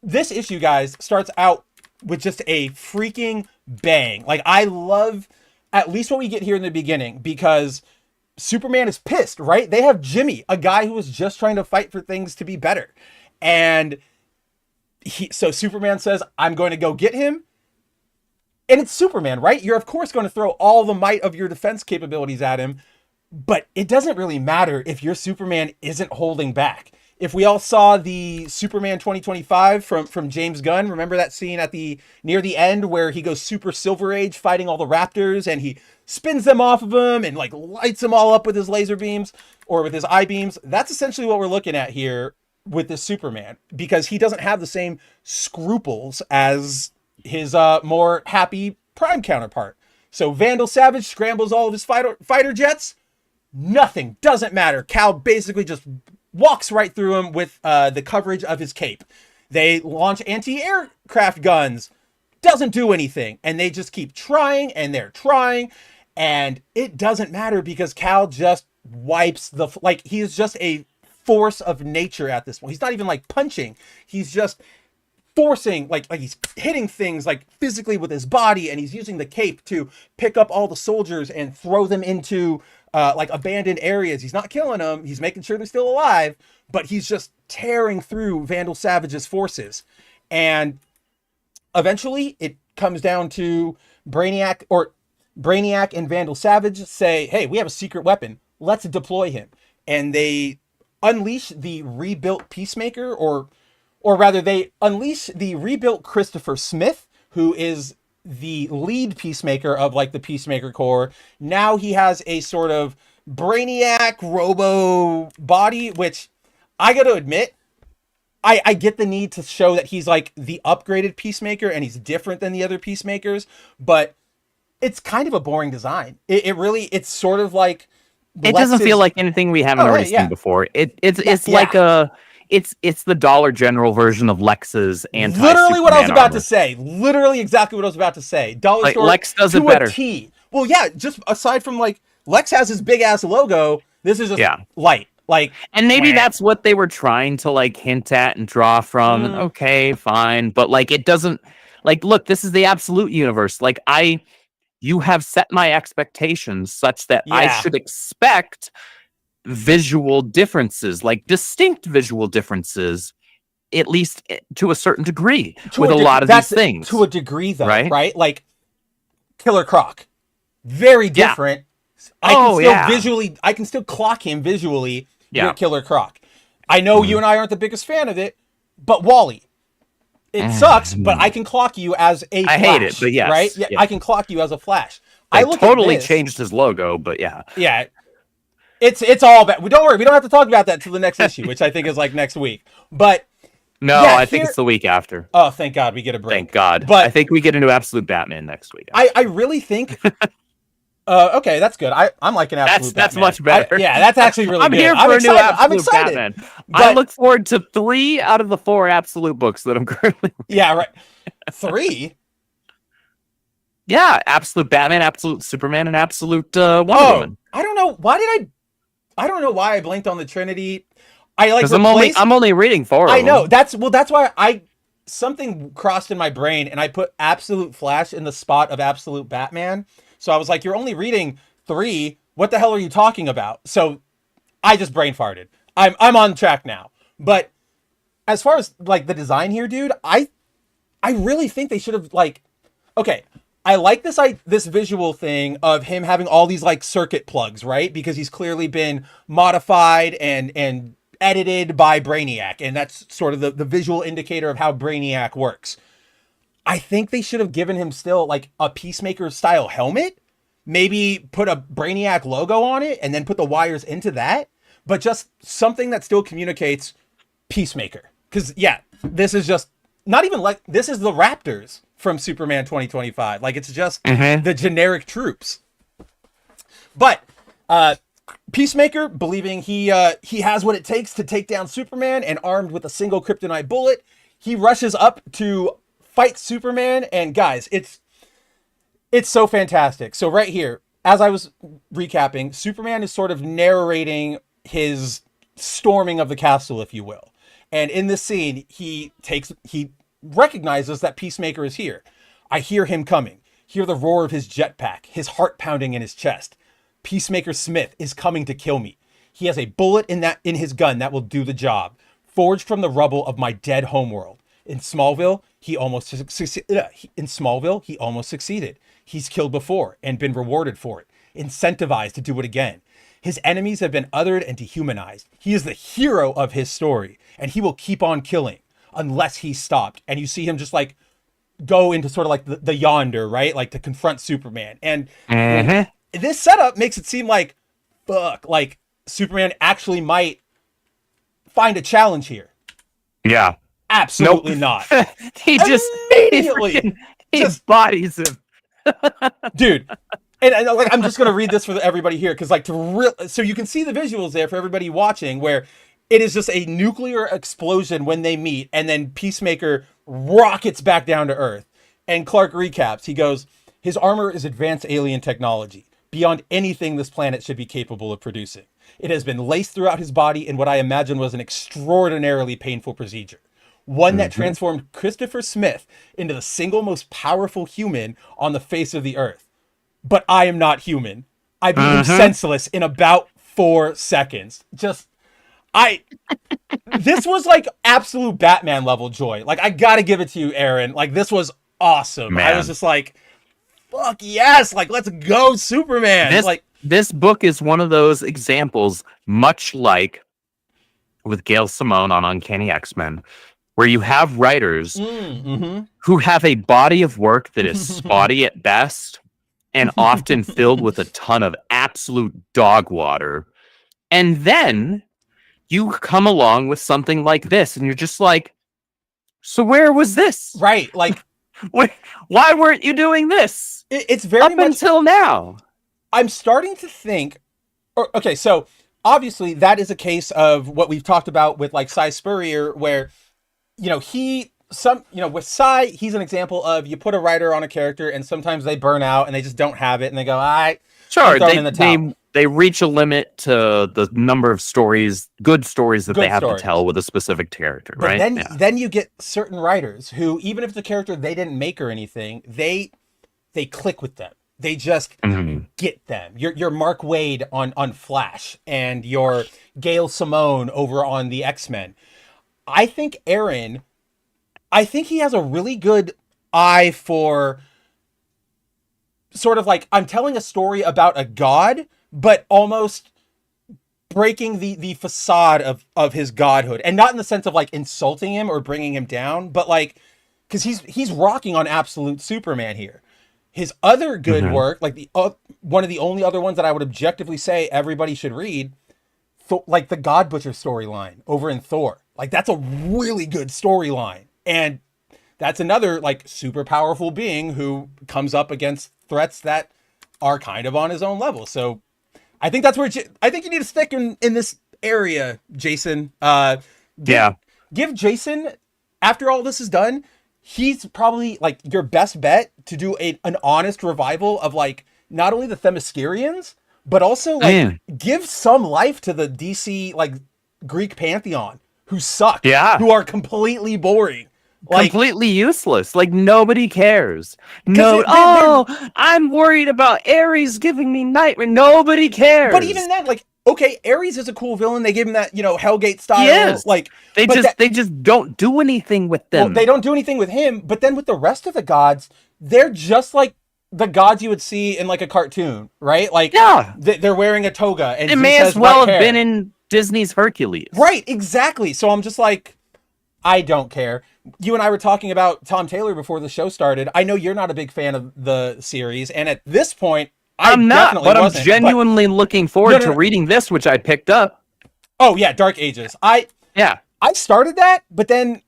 this issue, guys, starts out with just a freaking bang. Like, I love at least what we get here in the beginning, because Superman is pissed, right? They have Jimmy, a guy who was just trying to fight for things to be better. And so Superman says, I'm going to go get him. And it's Superman, right? You're of course going to throw all the might of your defense capabilities at him, but it doesn't really matter if your Superman isn't holding back. If we all saw the Superman 2025 from James Gunn, remember that scene near the end where he goes super Silver Age fighting all the Raptors, and he spins them off of him and like lights them all up with his laser beams or with his eye beams? That's essentially what we're looking at here with this Superman, because he doesn't have the same scruples as his more happy Prime counterpart. So Vandal Savage scrambles all of his fighter jets. Nothing, doesn't matter. Cal basically just walks right through him with the coverage of his cape. They launch anti-aircraft guns. Doesn't do anything. And they just keep trying, and they're trying. And it doesn't matter, because Cal just wipes he is just a force of nature at this point. He's not even like punching. He's just forcing, like he's hitting things like physically with his body, and he's using the cape to pick up all the soldiers and throw them into like abandoned areas. He's not killing them. He's making sure they're still alive, but he's just tearing through Vandal Savage's forces. And eventually it comes down to Brainiac and Vandal Savage say, hey, we have a secret weapon. Let's deploy him. And they unleash the rebuilt Peacemaker, or rather they unleash the rebuilt Christopher Smith, who is the lead Peacemaker of like the Peacemaker Corps. Now he has a sort of Brainiac robo body, which I got to admit, I get the need to show that he's like the upgraded Peacemaker and he's different than the other Peacemakers, but it's kind of a boring design. It's sort of like, it doesn't feel like anything we haven't already seen before. It's like it's the Dollar General version of Lex's anti-Superman literally what I was about armor. to say. Literally exactly what I was about to say. Dollar store Lex does it to better. a T. Well, yeah, just aside from like Lex has his big ass logo, this is just light. Like, and maybe that's what they were trying to like hint at and draw from. Okay, fine, but like it doesn't, like, look, this is the absolute universe. Like you have set my expectations such that I should expect visual differences, like distinct visual differences, at least to a certain degree, with a lot of these things. To a degree, though, right? Like Killer Croc, very different. I can still clock him visually with Killer Croc. I know you and I aren't the biggest fan of it, but Wally, it sucks, but I can clock you as a Flash. I hate it, but yes. Right? Yeah, I can clock you as a Flash. I totally changed his logo, but yeah. Yeah. It's all bad. Don't worry, we don't have to talk about that till the next issue, which I think is like next week. But no, I think it's the week after. Oh, thank God we get a break. Thank God. But I think we get into Absolute Batman next week. I really think okay, that's good. I'm like an Absolute That's Batman. much better. That's actually really good. I'm here for a new Absolute I'm excited. Batman. I look forward to 3 out of the 4 Absolute books that I'm currently reading. Yeah, right. 3? Yeah, Absolute Batman, Absolute Superman, and Absolute Wonder Woman. I don't know. I don't know why I blinked on the Trinity. Because I'm only reading 4 of them. I know. That's why something crossed in my brain and I put Absolute Flash in the spot of Absolute Batman. So I was like, you're only reading 3. What the hell are you talking about? So I just brain farted. I'm on track now. But as far as like the design here, dude, I really think they should have like, okay, I like this visual thing of him having all these like circuit plugs, right? Because he's clearly been modified and edited by Brainiac. And that's sort of the visual indicator of how Brainiac works. I think they should have given him still like a Peacemaker style helmet. Maybe put a Brainiac logo on it and then put the wires into that. but just something that still communicates Peacemaker. Because, yeah, this is just not even like, this is the Raptors from Superman 2025. Like, it's just the generic troops. But Peacemaker, believing he has what it takes to take down Superman, and armed with a single kryptonite bullet, he rushes up to fight Superman. And guys, it's so fantastic. So right here, as I was recapping, Superman is sort of narrating his storming of the castle, if you will. And in this scene, he recognizes that Peacemaker is here. I hear him coming. Hear the roar of his jetpack, his heart pounding in his chest. Peacemaker Smith is coming to kill me. He has a bullet in his gun that will do the job. Forged from the rubble of my dead homeworld. In Smallville, he almost succeeded. He's killed before and been rewarded for it. Incentivized to do it again. His enemies have been othered and dehumanized. He is the hero of his story, and he will keep on killing unless he's stopped. And you see him just like go into sort of like the yonder, right? Like to confront Superman. And this setup makes it seem like, fuck, like Superman actually might find a challenge here. Yeah. Absolutely not. He just immediately just bodies him. Dude. And like, I'm just going to read this for everybody here. Cause like so you can see the visuals there for everybody watching, where it is just a nuclear explosion when they meet. And then Peacemaker rockets back down to Earth. And Clark recaps. He goes, his armor is advanced alien technology, beyond anything this planet should be capable of producing. It has been laced throughout his body in what I imagine was an extraordinarily painful procedure. One that transformed Christopher Smith into the single most powerful human on the face of the earth. But I am not human. I became senseless in about 4 seconds. This was like absolute Batman level joy. Like, I gotta give it to you, Aaron. Like, this was awesome. Man. I was just like, fuck yes, like, let's go, Superman. This book is one of those examples, much like with Gail Simone on Uncanny X-Men, where you have writers who have a body of work that is spotty at best and often filled with a ton of absolute dog water. And then you come along with something like this, and you're just like, so where was this? Right, like... Why weren't you doing this? It's very up until now. I'm starting to think... Okay, so obviously that is a case of what we've talked about with like Cy Spurrier, where... with Cy, he's an example of you put a writer on a character and sometimes they burn out and they just don't have it and they go, all right. Sure, they reach a limit to the number of good stories that they have to tell with a specific character, but right? Then you get certain writers who, even if the character they didn't make or anything, they click with them. They just get them. Your Mark Waid on Flash and your Gail Simone over on the X-Men. I think Aaron, he has a really good eye for sort of like, I'm telling a story about a god, but almost breaking the facade of his godhood. And not in the sense of like insulting him or bringing him down, but like, because he's rocking on absolute Superman here. His other good work, like one of the only other ones that I would objectively say everybody should read, like the God Butcher storyline over in Thor. Like, that's a really good storyline. And that's another like super powerful being who comes up against threats that are kind of on his own level. So I think that's where I think you need to stick in this area, Jason. Give Jason, after all this is done, he's probably like your best bet to do an honest revival of like not only the Themyscirians, but also like give some life to the DC like Greek pantheon who suck, who are completely boring. Like, completely useless. Like, nobody cares. I'm worried about Ares giving me nightmare. Nobody cares. But even then, like, okay, Ares is a cool villain. They give him that, Hellgate style. Yes. Like, they just don't do anything with them. Well, they don't do anything with him. But then with the rest of the gods, they're just like the gods you would see in like a cartoon, right? Like, they're wearing a toga, and it may as well have been in Disney's Hercules. Right, exactly. So I'm just like, I don't care. You and I were talking about Tom Taylor before the show started. I know you're not a big fan of the series, and at this point, I'm not, but I'm genuinely looking forward to reading this, which I picked up. Oh yeah, Dark Ages. I started that, but then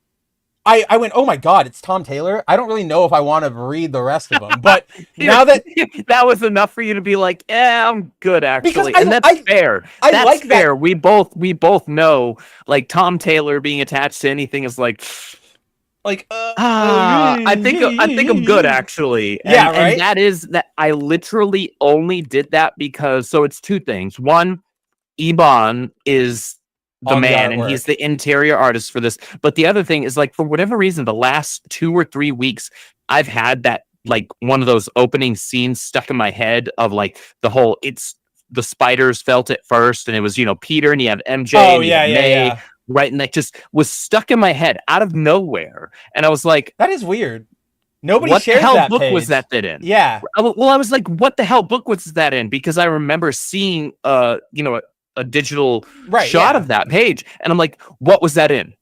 I went, oh my god, it's Tom Taylor. I don't really know if I want to read the rest of them. But now that that was enough for you to be like, yeah, I'm good actually, and that's fair. That's like fair. that. We both know, like, Tom Taylor being attached to anything is like. I think I'm good actually. And, yeah, right. And that is that I literally only did that because it's two things. One, Iban is the man and he's the interior artist for this. But the other thing is, like, for whatever reason, the last 2 or 3 weeks, I've had that, like, one of those opening scenes stuck in my head of, like, the whole the spiders felt it first, and it was, Peter, and you have MJ, and you have May. Right, and that just was stuck in my head out of nowhere, and I was like, "That is weird." Nobody what shares the hell that book page. was that in? Yeah. Well, I was like, what the hell book was that in? Because I remember seeing, a digital shot of that page, and I'm like, what was that in?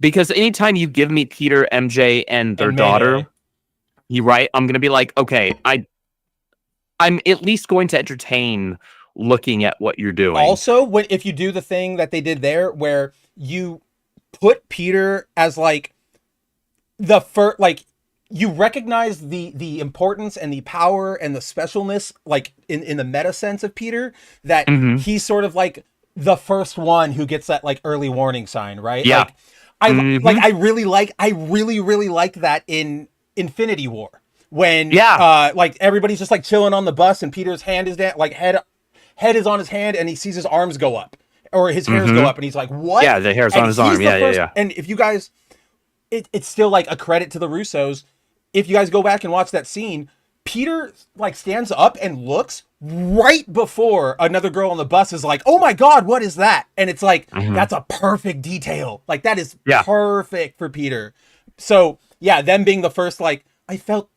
Because anytime you give me Peter, MJ, and their daughter, I'm gonna be like, okay, I'm at least going to entertain looking at what you're doing. Also, if you do the thing that they did there, where you put Peter as like the first, like, you recognize the importance and the power and the specialness, like in the meta sense of Peter, that he's sort of like the first one who gets that, like, early warning sign, right? Yeah. I really like that in Infinity War, when like everybody's just like chilling on the bus and Peter's hand is down, like head is on his hand, and he sees his arms go up, or his hairs go up, and he's like, what? Yeah, the hair's on his arm. Yeah. And if you guys, it's still like a credit to the Russos. If you guys go back and watch that scene, Peter, like, stands up and looks right before another girl on the bus is like, oh my god, what is that? And it's like, that's a perfect detail. Like, that is perfect for Peter. So yeah, them being the first, like, I felt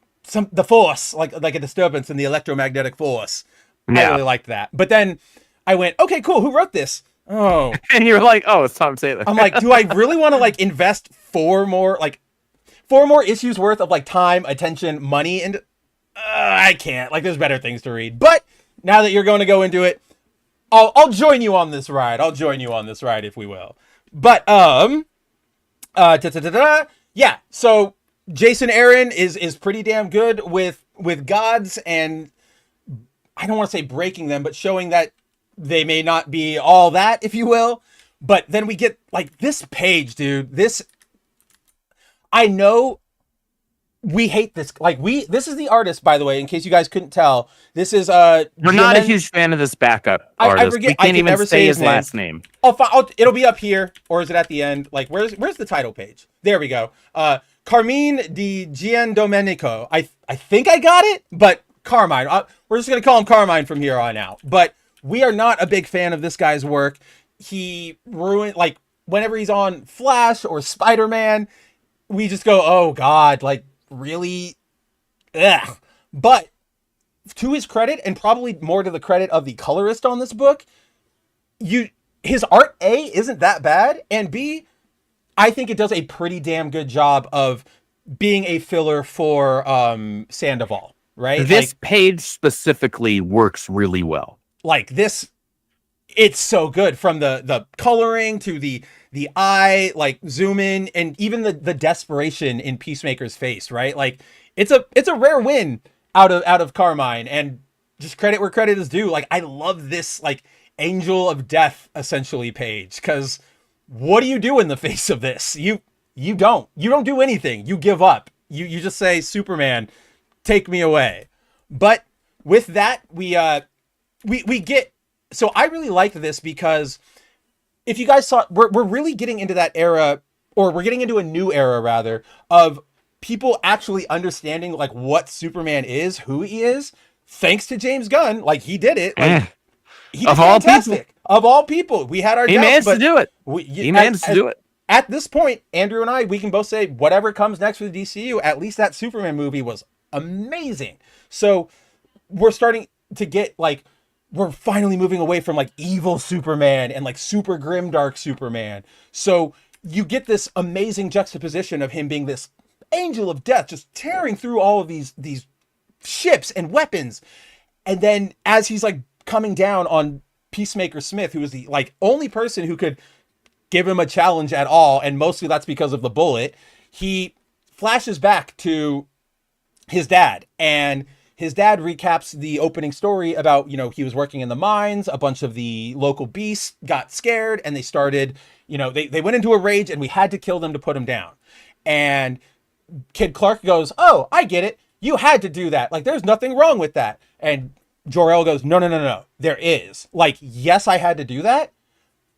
the force, like a disturbance in the electromagnetic force. I really liked that. But then I went, okay, cool, who wrote this? Oh. And you're like, oh, it's Tom Taylor. I'm like, do I really want to, like, invest 4 more issues worth of, like, time, attention, money? And I can't. Like, there's better things to read. But now that you're going to go into it, I'll join you on this ride. I'll join you on this ride, if we will. But yeah. So Jason Aaron is pretty damn good with gods, and I don't want to say breaking them, but showing that they may not be all that, if you will. But then we get, like, this page, dude. I know we hate this. Like, this is the artist, by the way, in case you guys couldn't tell. This is we're not a huge fan of this backup artist. We can't even say his last name. It'll be up here, or is it at the end? Like, where's the title page? There we go. Carmine Di Giandomenico. I think I got it, but Carmine. We're just gonna call him Carmine from here on out. But we are not a big fan of this guy's work. He ruined, like, whenever he's on Flash or Spider-Man, we just go, oh god, like, really? Ugh. But to his credit, and probably more to the credit of the colorist on this book, his art, A, isn't that bad, and B, I think it does a pretty damn good job of being a filler for Sandoval, right? This page specifically works really well. Like, this, it's so good, from the coloring to the eye, like, zoom in, and even the desperation in Peacemaker's face, right? Like, it's a rare win out of Carmine, and just credit where credit is due. Like, I love this, like, Angel of Death essentially page, because what do you do in the face of this? You don't do anything. You give up. You just say, Superman, take me away. But with that, we get, so I really liked this, because if you guys saw, we're really getting into that era, or we're getting into a new era rather, of people actually understanding, like, what Superman is, who he is, thanks to James Gunn. Like, he did it. Like, he did fantastic. Of all people, we had our doubts, managed to do it. He managed to do it. At this point, Andrew and I, we can both say whatever comes next for the DCU, at least that Superman movie was amazing. So we're starting to get, like, we're finally moving away from, like, evil Superman and, like, super grimdark Superman. So you get this amazing juxtaposition of him being this angel of death, just tearing through all of these ships and weapons. And then as he's, like, coming down on Peacemaker Smith, who was the like only person who could give him a challenge at all, and mostly that's because of the bullet, he flashes back to his dad, and his dad recaps the opening story about, you know, he was working in the mines, a bunch of the local beasts got scared, and they started, you know, they went into a rage, and we had to kill them to put them down. And Kid Clark goes, oh, I get it. You had to do that. Like, there's nothing wrong with that. And Jor-El goes, no. There is. Like, yes, I had to do that.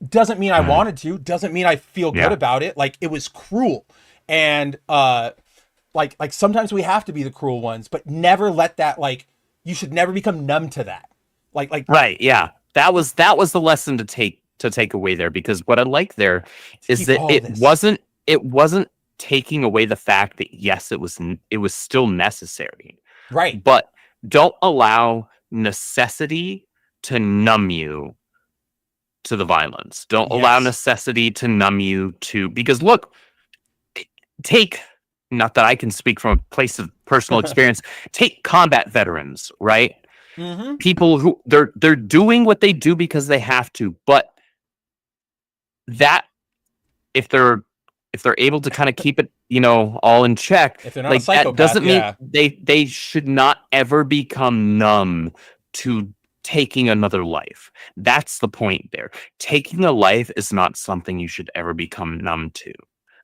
Doesn't mean I wanted to. Doesn't mean I feel good about it. Like, it was cruel. And, like sometimes we have to be the cruel ones, but never let that, like, you should never become numb to that. Like right, yeah. That was the lesson to take away there, because what I like there is that it wasn't taking away the fact that yes, it was still necessary. Right. But don't allow necessity to numb you to the violence. Don't allow necessity to numb you to, because look, not that I can speak from a place of personal experience, take combat veterans, right? Mm-hmm. People who they're doing what they do because they have to, but that if they're able to kind of keep it, you know, all in check, if they're not like, a psychopath, that doesn't mean they should not ever become numb to taking another life. That's the point there. Taking a life is not something you should ever become numb to.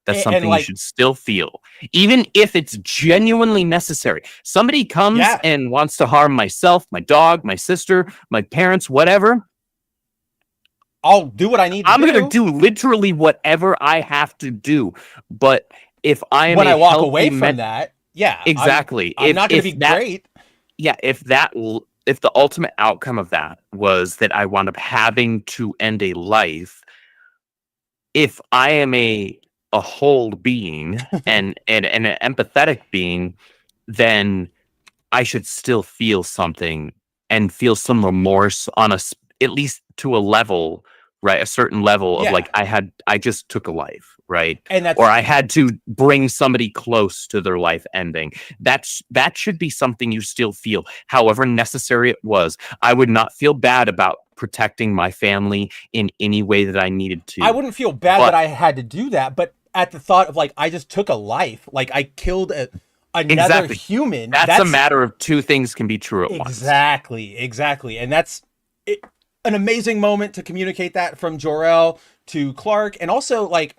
That's something you should still feel, even if it's genuinely necessary. Somebody comes and wants to harm myself, my dog, my sister, my parents, whatever. I'll do what I need to do. I'm going to do literally whatever I have to do. But if I am when I walk away from that, exactly. I'm not going to be great. Yeah, if the ultimate outcome of that was that I wound up having to end a life, if I am a whole being and an empathetic being, then I should still feel something and feel some remorse on at least to a level, right? A certain level of like, I just took a life, right? Or I had to bring somebody close to their life ending. That should be something you still feel, however necessary it was. I would not feel bad about protecting my family in any way that I needed to. I wouldn't feel bad that I had to do that, but at the thought of like, I just took a life, like I killed another human. That's a matter of two things can be true at once. Exactly. And that's an amazing moment to communicate that from Jor-El to Clark. And also, like,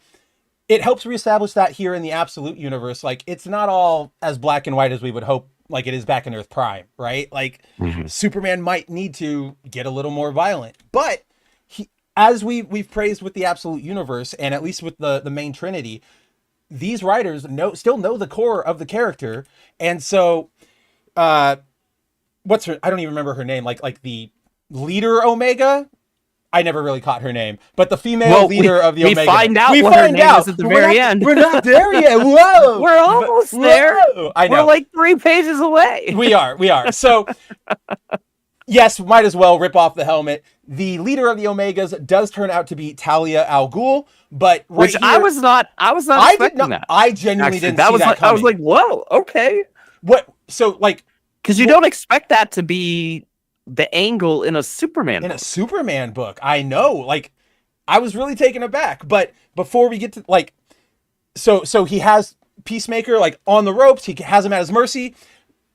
it helps reestablish that here in the Absolute universe. Like, it's not all as black and white as we would hope, like it is back in Earth Prime, right? Like, Superman might need to get a little more violent, but as we've praised with the Absolute Universe, and at least with the main Trinity, these writers still know the core of the character. And so, what's her? I don't even remember her name. Like the leader Omega. I never really caught her name, but the female leader of the Omega. We find out what her name is at the very end. We're not there yet. Whoa, we're almost there. I know. We're like 3 pages away. We are. So. Yes, might as well rip off the helmet. The leader of the Omegas does turn out to be Talia al Ghul, but I was not expecting that. I genuinely didn't see that coming. I was like, whoa, okay. What? So, like, because you don't expect that to be the angle in a Superman book. A Superman book. I know. Like, I was really taken aback. But before we get to, like, so he has Peacemaker, like, on the ropes. He has him at his mercy.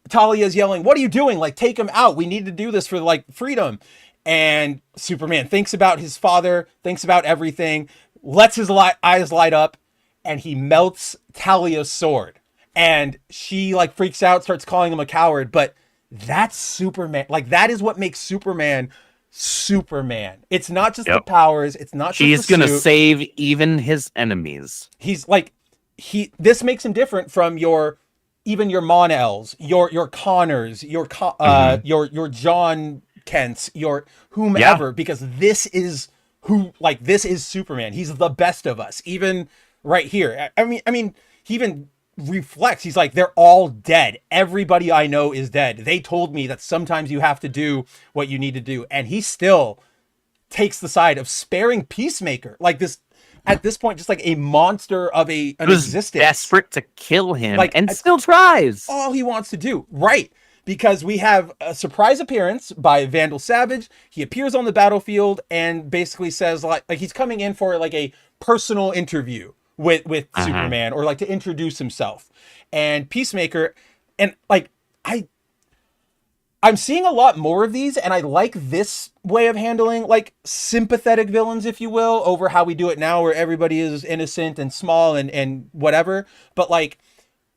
Talia's yelling, what are you doing? Like, take him out. We need to do this for, like, freedom. And Superman thinks about his father, thinks about everything, lets his eyes light up, and he melts Talia's sword. And she, like, freaks out, starts calling him a coward. But that's Superman. Like, that is what makes Superman Superman. It's not just the powers. It's not just He's going to save even his enemies. He's, like, this makes him different from even your Mon-Els, your Connors, your John Kents, your whomever, because this is Superman. He's the best of us, even right here. I mean, he even reflects. He's like, they're all dead. Everybody I know is dead. They told me that sometimes you have to do what you need to do, and he still takes the side of sparing Peacemaker. Like this. At this point, just like a monster of an existence. Desperate to kill him, like, and still tries. All he wants to do. Right. because we have a surprise appearance by Vandal Savage. He appears on the battlefield and basically says like he's coming in for like a personal interview with Superman, or like to introduce himself. And Peacemaker, and like I'm seeing a lot more of these, and I like this way of handling like sympathetic villains, if you will, over how we do it now, where everybody is innocent and small and whatever. But like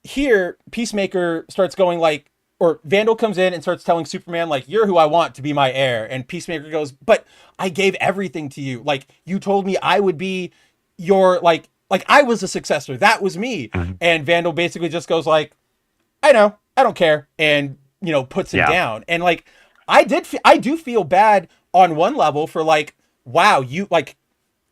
here, Peacemaker starts going like, or Vandal comes in and starts telling Superman like, "You're who I want to be my heir." And Peacemaker goes, "But I gave everything to you. Like, you told me I would be your like I was a successor. That was me." And Vandal basically just goes like, "I know, I don't care," and puts him down. And like, I do feel bad on one level for like, wow, you like,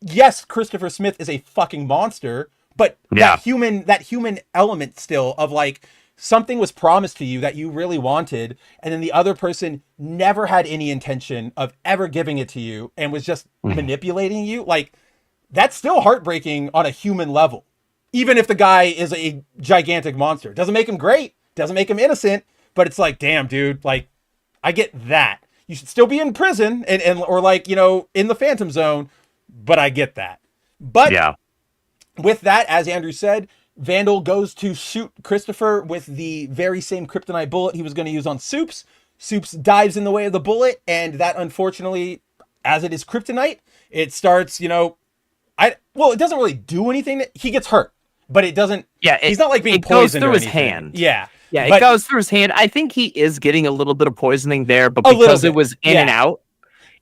yes, Christopher Smith is a fucking monster, but that human element still of like, something was promised to you that you really wanted, and then the other person never had any intention of ever giving it to you and was just manipulating you. Like, that's still heartbreaking on a human level, even if the guy is a gigantic monster. Doesn't make him great, doesn't make him innocent, but it's like, damn, dude, like, I get that. You should still be in prison and or like, in the Phantom Zone, but I get that. But with that, as Andrew said, Vandal goes to shoot Christopher with the very same kryptonite bullet he was going to use on Supes. Supes dives in the way of the bullet, and that, unfortunately, as it is kryptonite, it starts, it doesn't really do anything. He gets hurt, but it doesn't. Yeah, he's not like being poisoned through or his anything. hand. Yeah, it goes through his hand. I think he is getting a little bit of poisoning there, but because it was in and out,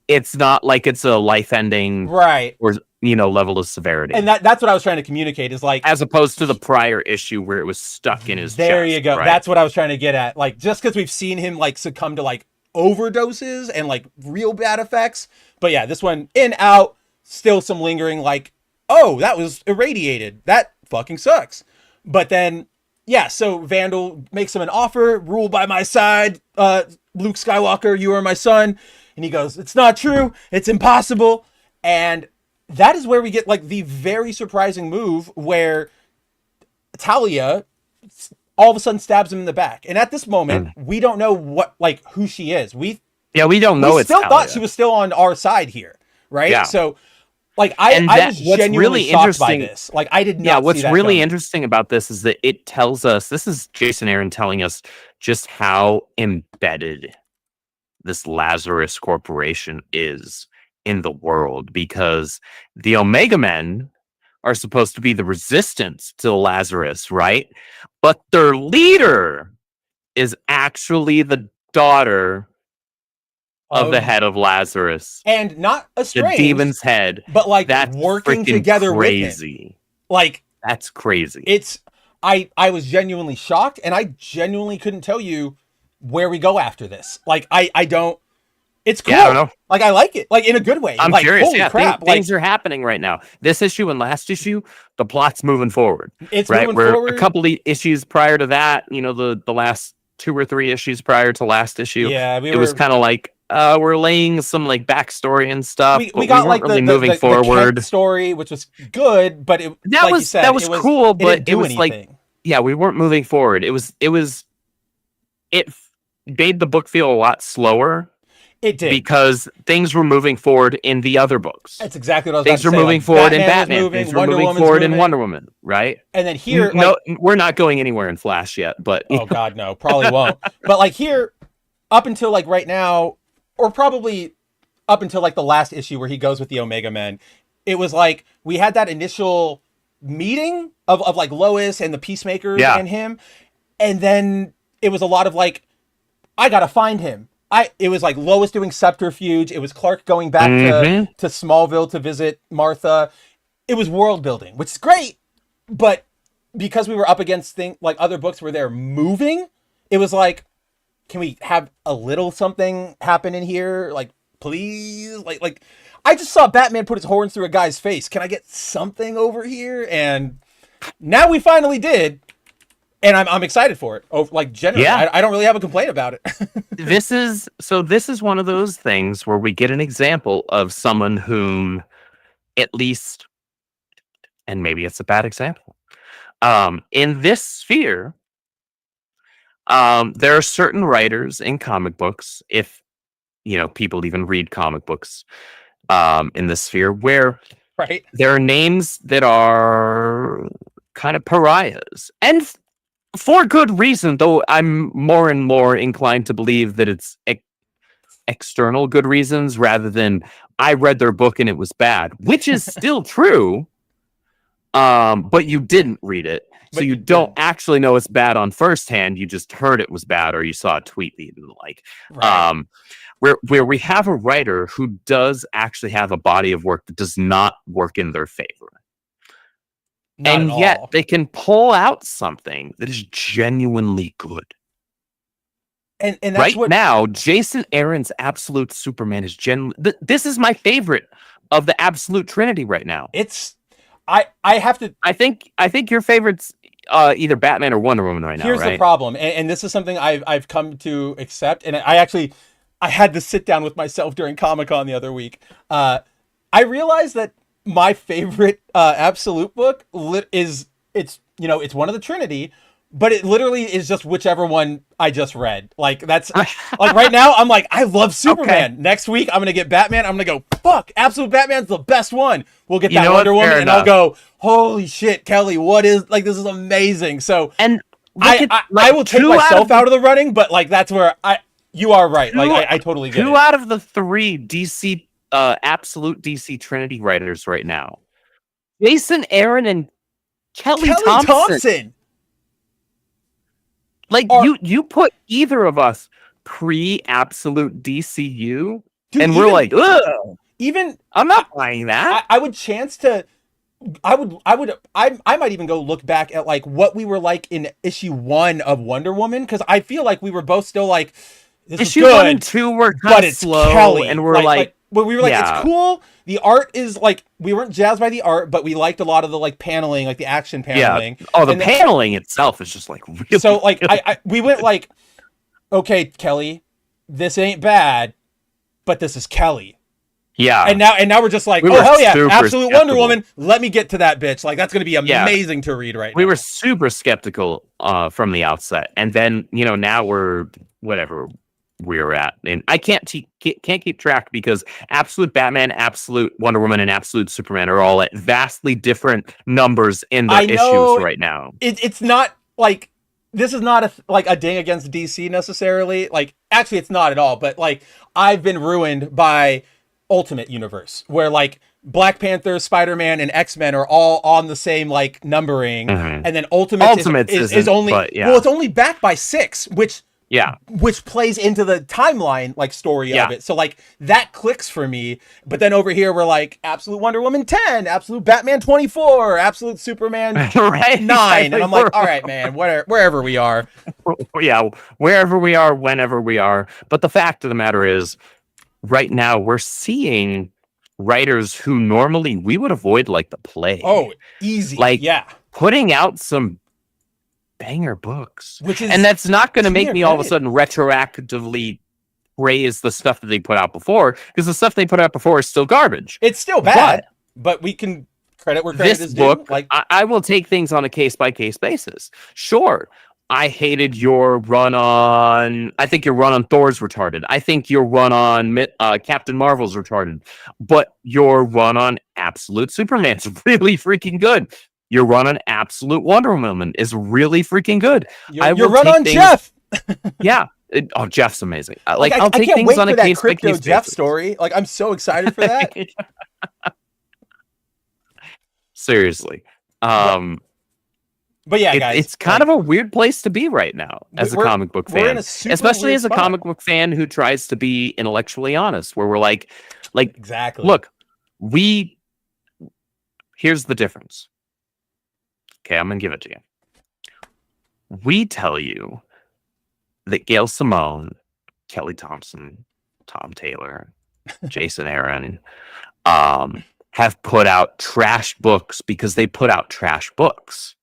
it's not like it's a life-ending or level of severity. And that's what I was trying to communicate, is like, as opposed to the prior issue where it was stuck in his chest. There you go. Right? That's what I was trying to get at. Like, just because we've seen him like succumb to like overdoses and like real bad effects, but yeah, this one in, out, still some lingering like, oh, that was irradiated. That fucking sucks. But then, so Vandal makes him an offer. Rule by my side, Luke Skywalker, you are my son. And he goes, "It's not true. It's impossible." And that is where we get like the very surprising move where Talia all of a sudden stabs him in the back. And at this moment, we don't know who she is. We don't know. We still thought she was still on our side here, right? Yeah. So like, I was genuinely really shocked by this. Like, I did not. Yeah, what's really interesting about this is that it tells us, this is Jason Aaron telling us just how embedded this Lazarus Corporation is in the world, because the Omega Men are supposed to be the resistance to Lazarus, right? But their leader is actually the daughter of the head of Lazarus, and not estranged, the demon's head, but like that's working together crazy. With him. Like, that's crazy. It's I was genuinely shocked, and I genuinely couldn't tell you where we go after this. Like, I don't. It's cool. Yeah, I don't know. Like, I like it, like, in a good way. I'm like, curious. Holy crap! Things are happening right now. This issue and last issue, the plot's moving forward. It's right. Moving forward. A couple of issues prior to that, the last 2 or 3 issues prior to last issue. Yeah, it was kind of like. We're laying some like backstory and stuff. We got like really the moving forward. The story, which was good, but it that was cool. But it was anything. Like, we weren't moving forward. It made the book feel a lot slower. It did, because things were moving forward in the other books. That's exactly what I was. Things were moving forward in Batman. Things were moving forward in Wonder Woman, right? And then here, no, we're not going anywhere in Flash yet. But oh god, no, probably won't. But like here, up until like right now. Or probably up until like the last issue where he goes with the Omega Men, it was like we had that initial meeting of like Lois and the Peacemakers and him, and then it was a lot of like, I gotta find him. It was like Lois doing subterfuge. It was Clark going back to Smallville to visit Martha. It was world building, which is great, but because we were up against like other books where they're moving, it was like, can we have a little something happen in here? Like, please? Like, I just saw Batman put his horns through a guy's face. Can I get something over here? And now we finally did. And I'm excited for it. Oh, like, generally, I don't really have a complaint about it. This is one of those things where we get an example of someone whom, at least, and maybe it's a bad example, in this sphere, There are certain writers in comic books, if people even read comic books, in this sphere, where Right. there are names that are kind of pariahs, and for good reason. Though I'm more and more inclined to believe that it's external good reasons rather than I read their book and it was bad, which is still true. But you didn't read it. So you don't actually know it's bad on first hand. You just heard it was bad, or you saw a tweet that you didn't like. Right. Where we have a writer who does actually have a body of work that does not work in their favor. Not and at yet all. they can pull out something that is genuinely good. And that's Right what now, Jason Aaron's Absolute Superman is this is my favorite of the Absolute Trinity right now. it's. I have to. I think your favorite's either Batman or Wonder Woman right now. Here's right? the problem, and this is something I've come to accept, and I had to sit down with myself during Comic-Con the other week. I realized that my favorite Absolute book it's one of the Trinity, but it literally is just whichever one I just read. Like that's like right now I'm like, I love Superman. Okay. Next week I'm gonna get Batman. I'm gonna go, fuck, Absolute Batman's the best one. We'll get You that know Wonder what? Woman, Fair and I'll enough. go, holy shit, Kelly, what is like this is amazing. So And I will take myself out of the running, but like that's where you are right. Like I totally get it. 2 out of the 3 DC Absolute DC Trinity writers right now, Jason Aaron and Kelly Thompson. Like you put either of us pre-Absolute DCU, Dude, and we're like, ugh, even I'm not buying that. I would chance to. I might even go look back at like what we were like in issue 1 of Wonder Woman, because I feel like we were both still like, this Issue is good, 1 and 2 were but kind of it's slow, Kelly, and we're like but we were like, yeah. it's cool. The art is like, we weren't jazzed by the art, but we liked a lot of the like paneling, like the action paneling. Yeah. Oh, the And then- paneling itself is just like really. So like good. we went like, okay, Kelly, this ain't bad, but this is Kelly. Yeah. And now we're just like, We oh were hell yeah, super Absolute Wonder skeptical. Woman. Let me get to that bitch. Like that's gonna be amazing to read right now. We were super skeptical from the outset, and then now we're whatever we're at, and I can't keep track because Absolute Batman, Absolute Wonder Woman, and Absolute Superman are all at vastly different numbers in their issues right now. It's not like, this is not a ding against DC necessarily. Like actually, it's not at all. But like I've been ruined by Ultimate Universe, where like Black Panther, Spider-Man, and X-Men are all on the same like numbering, and then Ultimates is only well, it's only backed by 6, which plays into the timeline like story of it. So like that clicks for me. But then over here we're like Absolute Wonder Woman 10, Absolute Batman 24, Absolute Superman 9, and I'm like, all right, man, wherever we are. Yeah, wherever we are, whenever we are. But the fact of the matter is, right now we're seeing writers who normally we would avoid like the plague. Oh, easy. Like putting out some banger books, and that's not going to make me all of a sudden retroactively praise the stuff that they put out before, because the stuff they put out before is still garbage. It's still bad, but we can credit where credit is due. Book, like I will take things on a case-by-case basis. Sure, I hated your run on. I think your run on Thor's retarded. I think your run on Captain Marvel's retarded. But your run on Absolute Superman's really freaking good. Your run on Absolute Wonder Woman is really freaking good. Your run on Jeff. Jeff's amazing. I'll I take can't things wait on for a that case by crypto case Jeff basis. story. Like I'm so excited for that. Seriously. But yeah, guys, it's kind of a weird place to be right now as a comic book fan, especially as a comic book fan who tries to be intellectually honest, where we're like exactly. Look, here's the difference. Okay, I'm gonna give it to you. We tell you that Gail Simone, Kelly Thompson, Tom Taylor, Jason Aaron, have put out trash books because they put out trash books.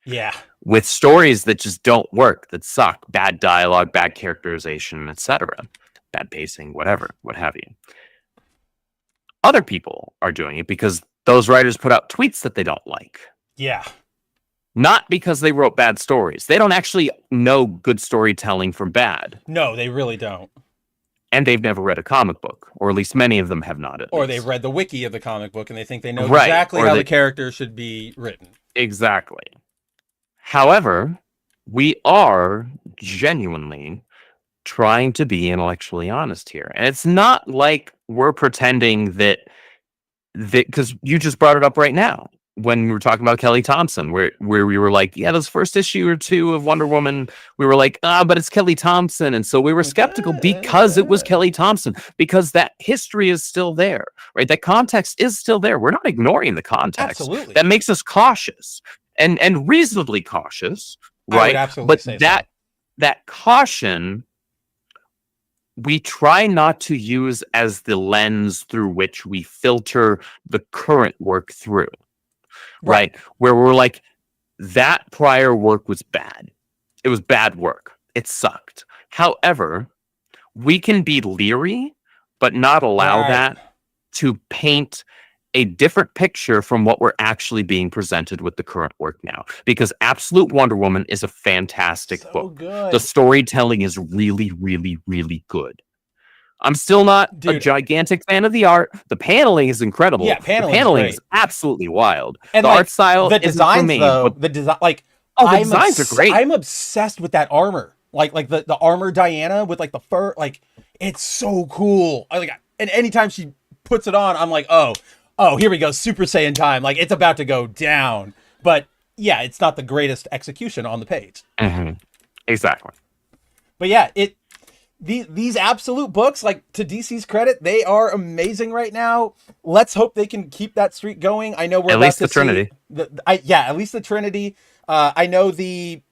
Yeah. With stories that just don't work, that suck, bad dialogue, bad characterization, etc., bad pacing, whatever, what have you. Other people are doing it because those writers put out tweets that they don't like. Yeah. Not because they wrote bad stories. They don't actually know good storytelling from bad. No, they really don't. And they've never read a comic book, or at least many of them have not. Or they've read the wiki of the comic book and they think they know Right, exactly or how they- the character should be written. Exactly. However, we are genuinely trying to be intellectually honest here. And it's not like we're pretending that because you just brought it up right now when we were talking about Kelly Thompson, where we were like, yeah, this first issue or two of Wonder Woman, we were like, but it's Kelly Thompson. And so we were skeptical because it was Kelly Thompson, because that history is still there, right? That context is still there. We're not ignoring the context. Absolutely. That makes us cautious and reasonably cautious, right? I would absolutely But say that caution, we try not to use as the lens through which we filter the current work through, right? Where we're like, that prior work was bad. It was bad work. It sucked. However, we can be leery, but not allow that to paint a different picture from what we're actually being presented with the current work now. Because Absolute Wonder Woman is a fantastic book. Good. The storytelling is really, really, really good. I'm still not a gigantic fan of the art. The paneling is incredible. Yeah, the paneling's paneling great. is absolutely wild. And the art style, the designs, for me, though, but the design, like, the designs are great. I'm obsessed with that armor, like the armor Diana with like the fur, like it's so cool. And anytime she puts it on, I'm like, oh, here we go, Super Saiyan time. Like it's about to go down. But yeah, it's not the greatest execution on the page. Mm-hmm. Exactly. But yeah, these Absolute books, like to DC's credit, they are amazing right now. Let's hope they can keep that streak going. I know we're at least the Trinity. At least the Trinity. I know the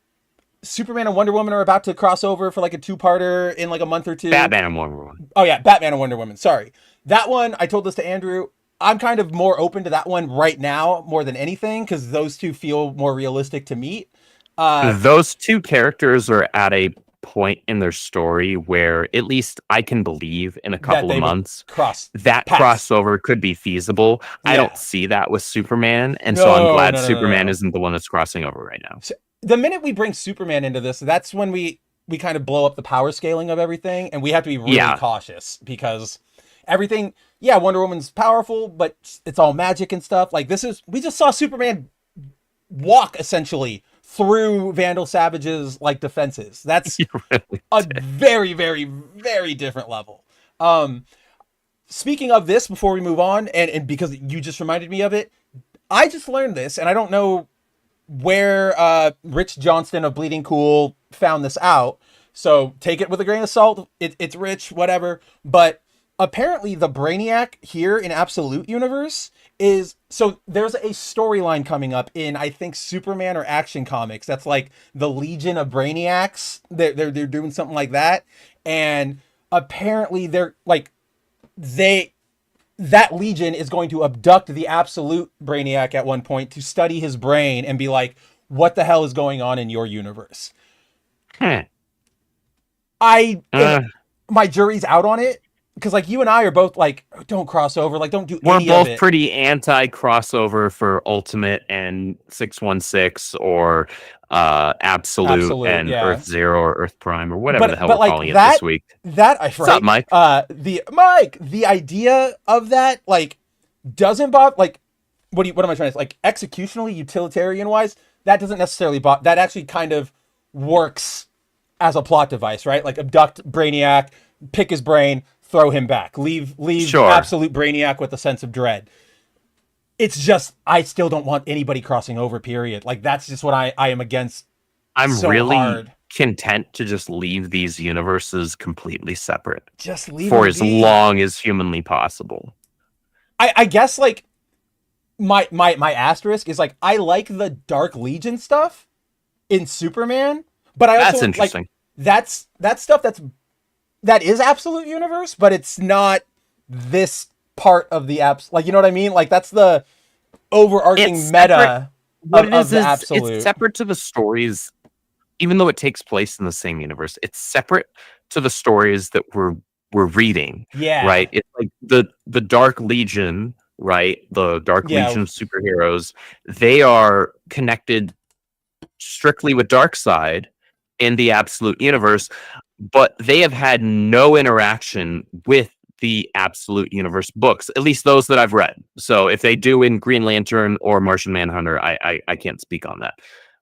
Superman and Wonder Woman are about to cross over for like a 2-parter in like a month or two. Batman and Wonder Woman. Oh yeah, Batman and Wonder Woman. Sorry, that one. I told this to Andrew. I'm kind of more open to that one right now more than anything because those two feel more realistic to meet. Those two characters are at a point in their story where at least I can believe in a couple of months crossover could be feasible. Yeah. I don't see that with Superman, and so I'm glad Superman isn't the one that's crossing over right now. So the minute we bring Superman into this, that's when we kind of blow up the power scaling of everything, and we have to be really cautious because everything. Yeah, Wonder Woman's powerful, but it's all magic and stuff. Like we just saw Superman walk essentially through Vandal Savage's like defenses. That's really a very, very, very different level. Speaking of this, before we move on, and because you just reminded me of it, I just learned this, and I don't know where Rich Johnston of Bleeding Cool found this out, so take it with a grain of salt. It's Rich, whatever, but apparently the Brainiac here in Absolute Universe is, so there's a storyline coming up in, I think, Superman or Action Comics. That's like the Legion of Brainiacs. They're doing something like that. And apparently that Legion is going to abduct the Absolute Brainiac at one point to study his brain and be like, what the hell is going on in your universe? My jury's out on it. Because like you and I are both like, don't cross over, like don't do any of it. We're both pretty anti-crossover for Ultimate and 616 or Absolute and Earth Zero or Earth Prime or whatever the hell we're calling it this week. What's up, Mike? The idea of that like doesn't bother. Like, what am I trying to say? Like executionally, utilitarian wise, that doesn't necessarily bother. That actually kind of works as a plot device, right? Like abduct Brainiac, pick his brain, throw him back, leave Absolute Brainiac with a sense of dread. It's just, I still don't want anybody crossing over, period. Like, that's just what I am against. I'm so really content to just leave these universes completely separate. Just leave for as long as humanly possible. I guess, like, my asterisk is, like, I like the Dark Legion stuff in Superman, but I also, that's interesting. Like, that's stuff that is Absolute Universe, but it's not this part of the like, you know what I mean? Like that's the overarching meta of the Absolute. It's separate to the stories, even though it takes place in the same universe. It's separate to the stories that we're reading. Yeah. Right. It's like the Dark Legion, right? The Dark Legion of superheroes. They are connected strictly with Darkseid in the Absolute Universe, but they have had no interaction with the Absolute Universe books, at least those that I've read. So if they do in Green Lantern or Martian Manhunter, I can't speak on that.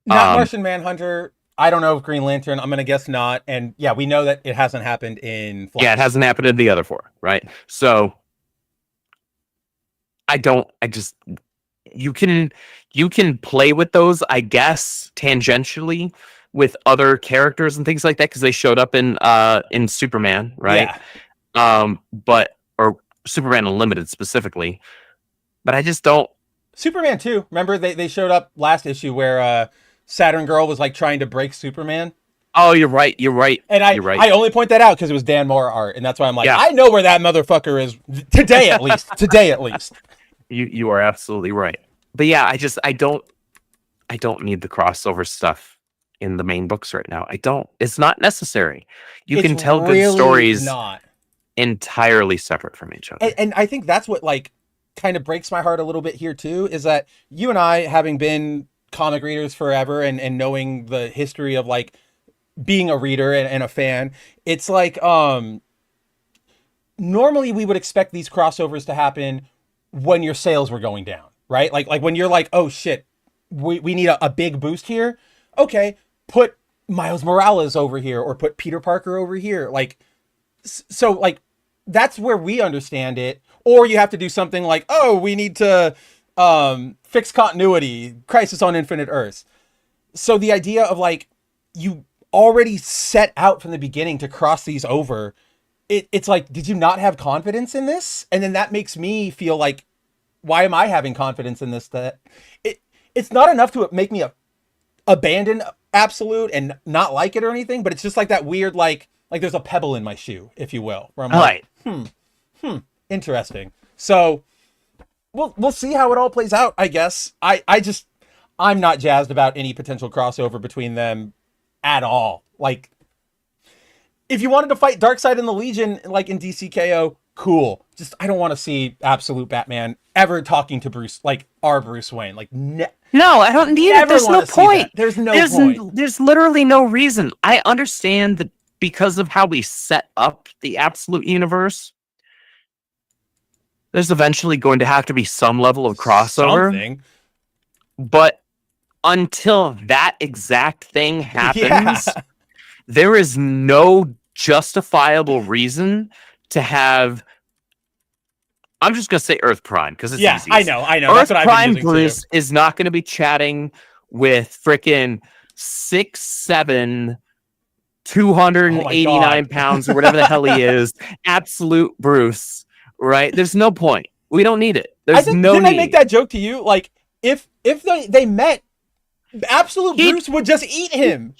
Not Martian Manhunter. I don't know if Green Lantern. I'm going to guess not. And yeah, we know that it hasn't happened in Flash. Yeah, it hasn't happened in the other four, right? So you can play with those, I guess, tangentially with other characters and things like that, because they showed up in Superman, right? Yeah. Or Superman Unlimited specifically. But I just don't. Superman 2. Remember they showed up last issue where Saturn Girl was like trying to break Superman. Oh, you're right. And I only point that out because it was Dan Moore art, and that's why I'm like, I know where that motherfucker is today at least. Today at least. You are absolutely right. But yeah, I don't need the crossover stuff in the main books right now. I don't. It's not necessary. You can tell good stories entirely separate from each other. And I think that's what like kind of breaks my heart a little bit here too, is that you and I, having been comic readers forever and knowing the history of like being a reader and a fan, it's like normally we would expect these crossovers to happen when your sales were going down, right? Like when you're like, oh shit, we need a big boost here. Okay, put Miles Morales over here or put Peter Parker over here. Like, so like that's where we understand it. Or you have to do something like, oh, we need to fix continuity, Crisis on Infinite Earths. So the idea of like, you already set out from the beginning to cross these over. It's like, did you not have confidence in this? And then that makes me feel like, why am I having confidence in this? That it's not enough to make me abandon Absolute and not like it or anything, but it's just like that weird, like there's a pebble in my shoe, if you will, where I'm like, interesting. So we'll see how it all plays out, I guess. I'm not jazzed about any potential crossover between them at all. Like, if you wanted to fight Darkseid in the Legion, like in DCKO, cool. Just, I don't want to see Absolute Batman ever talking to Bruce, like our Bruce Wayne. Like, no, I don't need it. There's no point. There's no point. There's literally no reason. I understand that because of how we set up the Absolute Universe, there's eventually going to have to be some level of crossover. Something. But until that exact thing happens, there is no justifiable reason to have. I'm just gonna say Earth Prime because it's easy. I know. Earth Prime Bruce is not going to be chatting with frickin' 6'7", 289 pounds or whatever the hell he is. Absolute Bruce, right? There's no point. We don't need it. There's no need. Didn't I make that joke to you? Like, if they met, Absolute Bruce would just eat him.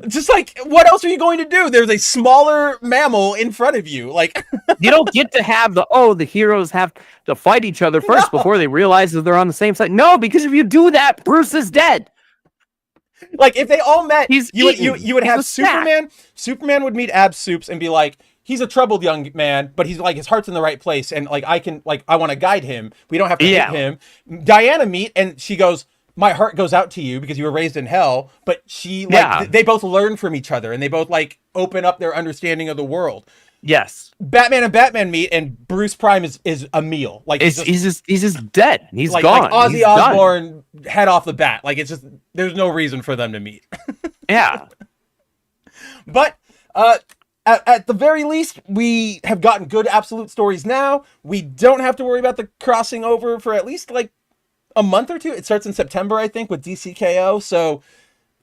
Just like, what else are you going to do? There's a smaller mammal in front of you. Like, you don't get to have the heroes have to fight each other first before they realize that they're on the same side. No, because if you do that, Bruce is dead. Like, if they all met, you would have Superman. Superman would meet Soups and be like, he's a troubled young man, but he's like, his heart's in the right place, and like I want to guide him. We don't have to hit him. Diana meet, and she goes, my heart goes out to you because you were raised in hell, but they both learn from each other and they both like open up their understanding of the world. Yes. Batman and Batman meet and Bruce Prime is a meal. Like he's just dead. He's like, gone. Like Ozzy Osbourne head off the bat. Like, it's just, there's no reason for them to meet. Yeah. But at the very least, we have gotten good Absolute stories now. We don't have to worry about the crossing over for at least like a month or two. It starts in September, I think, with DCKO. So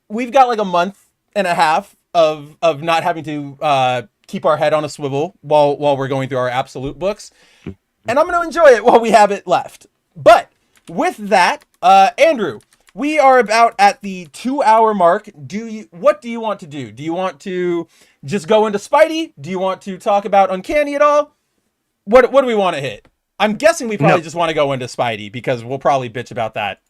we've got like a month and a half of not having to keep our head on a swivel while we're going through our Absolute books. And I'm going to enjoy it while we have it left. But with that, Andrew, we are about at the 2-hour mark. What do you want to do? Do you want to just go into Spidey? Do you want to talk about Uncanny at all? What do we want to hit? I'm guessing we probably just want to go into Spidey because we'll probably bitch about that.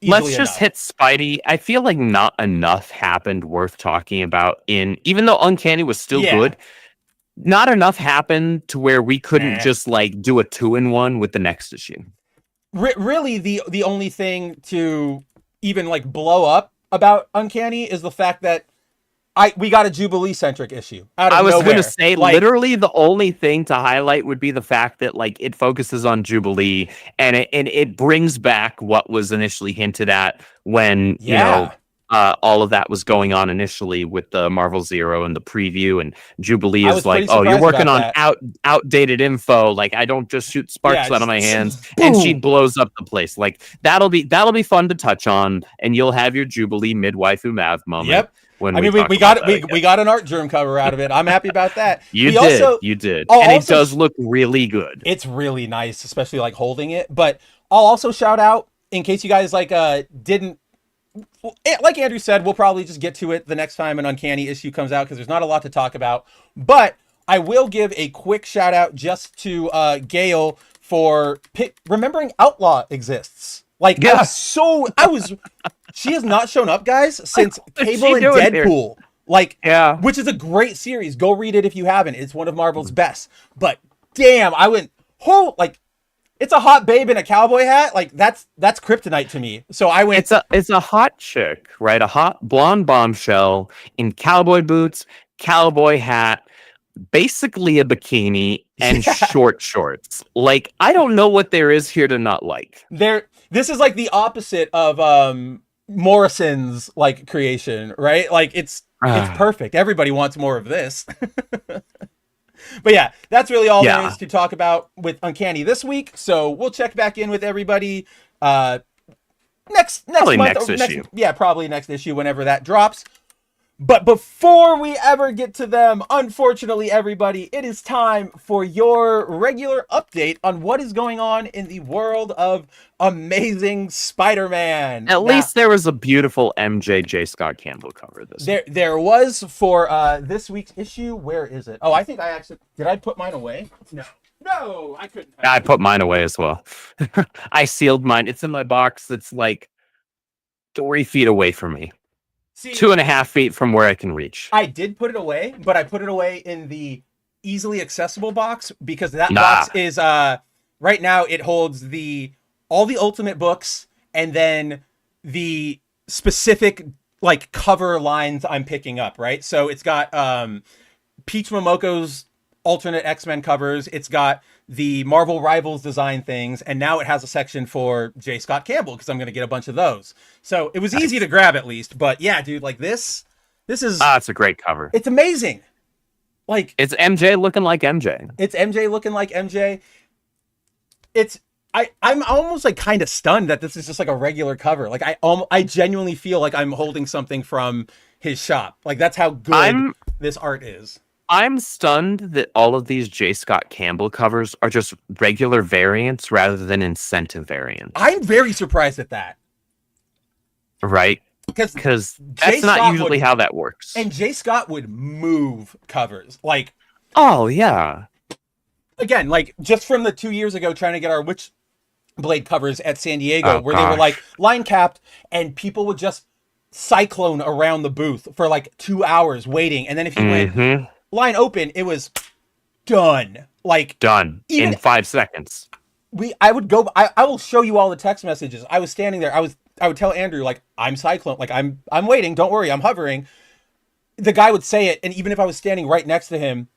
Let's just hit Spidey. I feel like not enough happened worth talking about even though Uncanny was still good, not enough happened to where we couldn't just like do a 2-in-1 with the next issue. Really, the only thing to even like blow up about Uncanny is the fact that we got a Jubilee centric issue out of I was nowhere. going to say, like, literally the only thing to highlight would be the fact that, like, it focuses on Jubilee and it brings back what was initially hinted at when, you know, all of that was going on initially with the Marvel Zero and the preview, and Jubilee is like, oh, you're working on outdated info. Like, I don't just shoot sparks out of my hands. Boom. And she blows up the place. Like, that'll be fun to touch on, and you'll have your Jubilee midwifey Mav moment. Yep. When we got an art germ cover out of it. I'm happy about that. You did. And it does look really good. It's really nice, especially like holding it. But I'll also shout out, in case you guys like didn't, like Andrew said, we'll probably just get to it the next time an Uncanny issue comes out because there's not a lot to talk about. But I will give a quick shout out just to Gail for remembering Outlaw exists. Like, yeah. She has not shown up, guys, since Cable and Deadpool. Like, yeah, which is a great series. Go read it if you haven't. It's one of Marvel's best. But damn, I went, it's a hot babe in a cowboy hat. Like, that's kryptonite to me. So I went. It's a hot chick, right? A hot blonde bombshell in cowboy boots, cowboy hat, basically a bikini and short shorts. Like, I don't know what there is here to not like. This is like the opposite of Morrison's like creation, right? Like it's perfect. Everybody wants more of this. But yeah, that's really all there is to talk about with Uncanny this week. So we'll check back in with everybody next month. Next issue. Probably next issue whenever that drops. But before we ever get to them, unfortunately, everybody, it is time for your regular update on what is going on in the world of Amazing Spider-Man. At least there was a beautiful J. Scott Campbell cover this week. There was for this week's issue. Where is it? Oh, I think did I put mine away? No, I couldn't. I put mine away as well. I sealed mine. It's in my box. It's like 3 feet away from me. See, 2.5 feet from where I can reach. I did put it away, but I put it away in the easily accessible box because that box is right now it holds all the Ultimate books and then the specific like cover lines I'm picking up, right? So it's got Peach Momoko's alternate X-Men covers, it's got the Marvel Rivals design things, and now it has a section for J. Scott Campbell because I'm going to get a bunch of those. So it was easy to grab at least. But yeah, dude, like this is... it's a great cover. It's amazing. Like it's MJ looking like MJ. It's MJ looking like MJ. I'm almost like kind of stunned that this is just like a regular cover. Like I genuinely feel like I'm holding something from his shop. Like that's how good this art is. I'm stunned that all of these J. Scott Campbell covers are just regular variants rather than incentive variants. I'm very surprised at that. Right? Because that's not usually how that works. And J. Scott would move covers. Like, oh, yeah. Again, like, just from the 2 years ago trying to get our Witchblade covers at San Diego, they were, like, line capped, and people would just cyclone around the booth for, like, 2 hours waiting. And then if you went... line open, it was done. Like done in 5 seconds. I will show you all the text messages. I was standing there. I would tell Andrew, like, I'm cyclone, like I'm waiting, don't worry, I'm hovering. The guy would say it, and even if I was standing right next to him,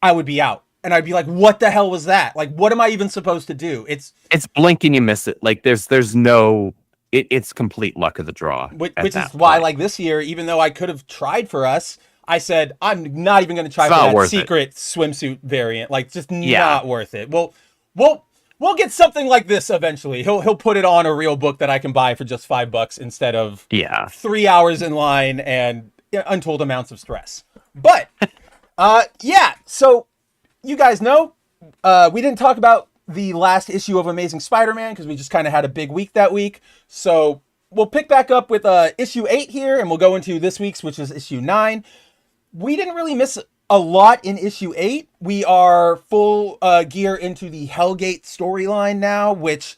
I would be out. And I'd be like, what the hell was that? Like, what am I even supposed to do? It's blink and you miss it. Like there's no it's complete luck of the draw. Which is why, like, this year, even though I could have tried for us, I said, I'm not even going to try for that secret swimsuit variant. Like, just not worth it. We'll get something like this eventually. He'll put it on a real book that I can buy for just $5 instead of 3 hours in line and untold amounts of stress. But, so you guys know, we didn't talk about the last issue of Amazing Spider-Man because we just kind of had a big week that week. So we'll pick back up with issue 8 here, and we'll go into this week's, which is issue 9. We didn't really miss a lot in issue 8. We are full gear into the Hellgate storyline now, which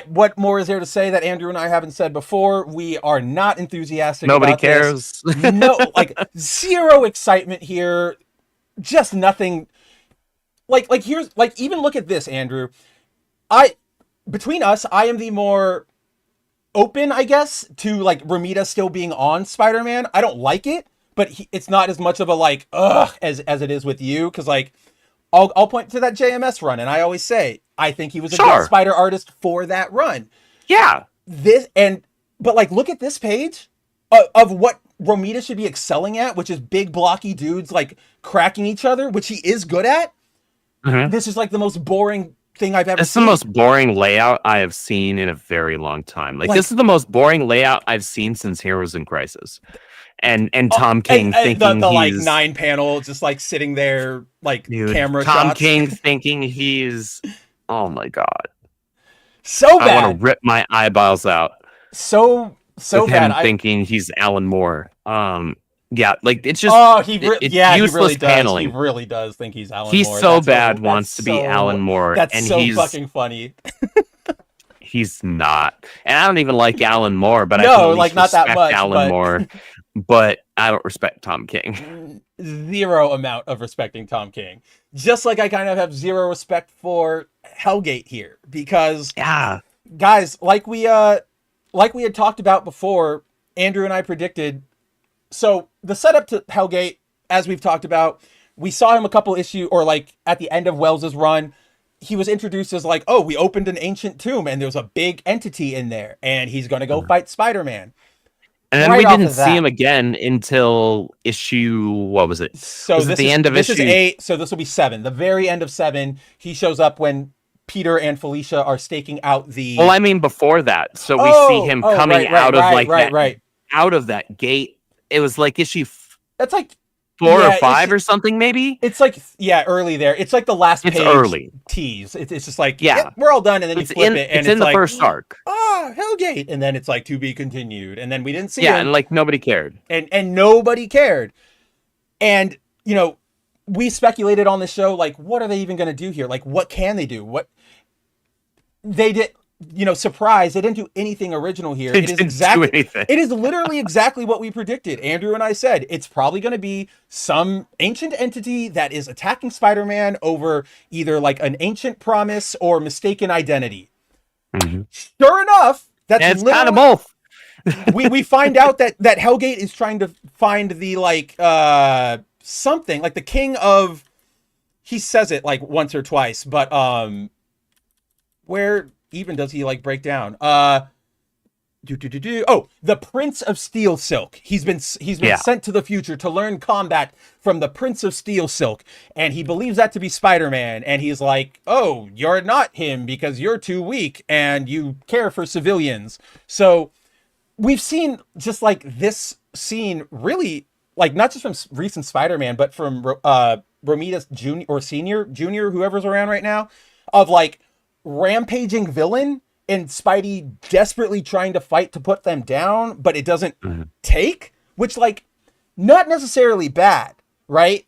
what more is there to say that Andrew and I haven't said before? We are not enthusiastic. Nobody cares. No, like zero excitement here. Just nothing. Like here's like even look at this, Andrew. Between us, I am the more open, I guess, to like Romita still being on Spider-Man. I don't like it, but it's not as much of a like ugh as it is with you, because like I'll point to that JMS run, and I always say I think he was a good Spider artist for that run. Yeah. But like look at this page of what Romita should be excelling at, which is big blocky dudes like cracking each other, which he is good at. Mm-hmm. This is like the most boring thing I've ever seen. It's the most boring layout I have seen in a very long time. Like this is the most boring layout I've seen since Heroes in Crisis. And Tom King thinking the he's like 9-panel just like sitting there like camera Tom shots. King thinking he's oh my god. So bad. I want to rip my eyeballs out. So bad. Thinking he's Alan Moore. Yeah, like it's just he really does. paneling. He really does think he's Alan Moore. He's so bad wants to be Alan Moore. That's and so fucking funny. He's not. And I don't even like Alan Moore, but no, I like not that much. Alan Moore, but I don't respect Tom King. Zero amount of respecting Tom King. Just like I kind of have zero respect for Hellgate here, because guys, like we had talked about before, Andrew and I predicted. So the setup to Hellgate, as we've talked about, we saw him a couple issue or like at the end of Wells's run. He was introduced as like, oh, we opened an ancient tomb and there's a big entity in there and he's going to go fight Spider-Man. And then we didn't see him again until issue, what was it? So was this the end of this issue? Is 8, so this will be 7. The very end of 7, he shows up when Peter and Felicia are staking out the... Well, I mean before that. So we see him coming out of that gate. It was like issue... That's like 4 or 5 or something, maybe? It's like, early there. It's like the last page early tease. It's just like, we're all done, and then you flip it, and it's in the like, first arc. Hellgate, and then it's like, to be continued, and then we didn't see him. And like, nobody cared. And nobody cared. And, you know, we speculated on the show, like, what are they even going to do here? Like, what can they do? What... They did... You know, surprise, they didn't do anything original here. It is literally exactly what we predicted. Andrew and I said, it's probably going to be some ancient entity that is attacking Spider-Man over either like an ancient promise or mistaken identity. Mm-hmm. Sure enough, it's kind of both. we find out that Hellgate is trying to find the like something like the king of, he says it like once or twice, but where even does he like break down? Oh, the Prince of Steel Silk. He's been sent to the future to learn combat from the Prince of Steel Silk, and he believes that to be Spider-Man. And he's like, "Oh, you're not him because you're too weak and you care for civilians." So we've seen just like this scene, really, like not just from recent Spider-Man, but from Romita's junior or senior, whoever's around right now, of like rampaging villain and Spidey desperately trying to fight to put them down, but it doesn't take, which like not necessarily bad, right?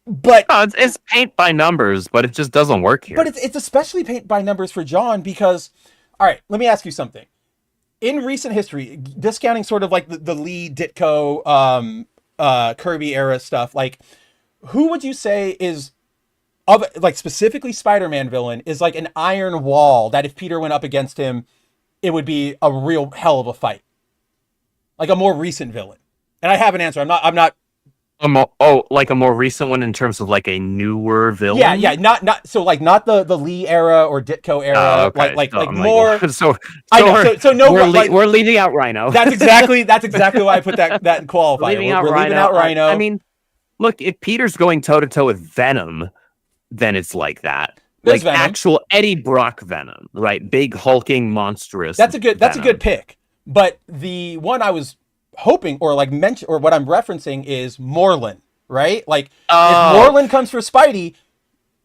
But it's paint by numbers, but it just doesn't work here. But it's especially paint by numbers for John because, all right, let me ask you something. In recent history, discounting sort of like the Lee Ditko, Kirby era stuff, like who would you say is of like specifically Spider-Man villain is like an iron wall that if Peter went up against him, it would be a real hell of a fight. Like a more recent villain. And I have an answer. I'm not like a more recent one in terms of like a newer villain. Yeah. Not so like not the Lee era or Ditko era. Okay. Like more. We're leaving out Rhino. That's exactly why I put that qualifier. We're leaving out Rhino. I mean, look, if Peter's going toe to toe with Venom, then it's like that. There's like Venom. Actual Eddie Brock Venom, right? Big hulking monstrous. That's a good pick. But the one I was hoping or like mention or what I'm referencing is Moreland, right? Like if Moreland comes for Spidey,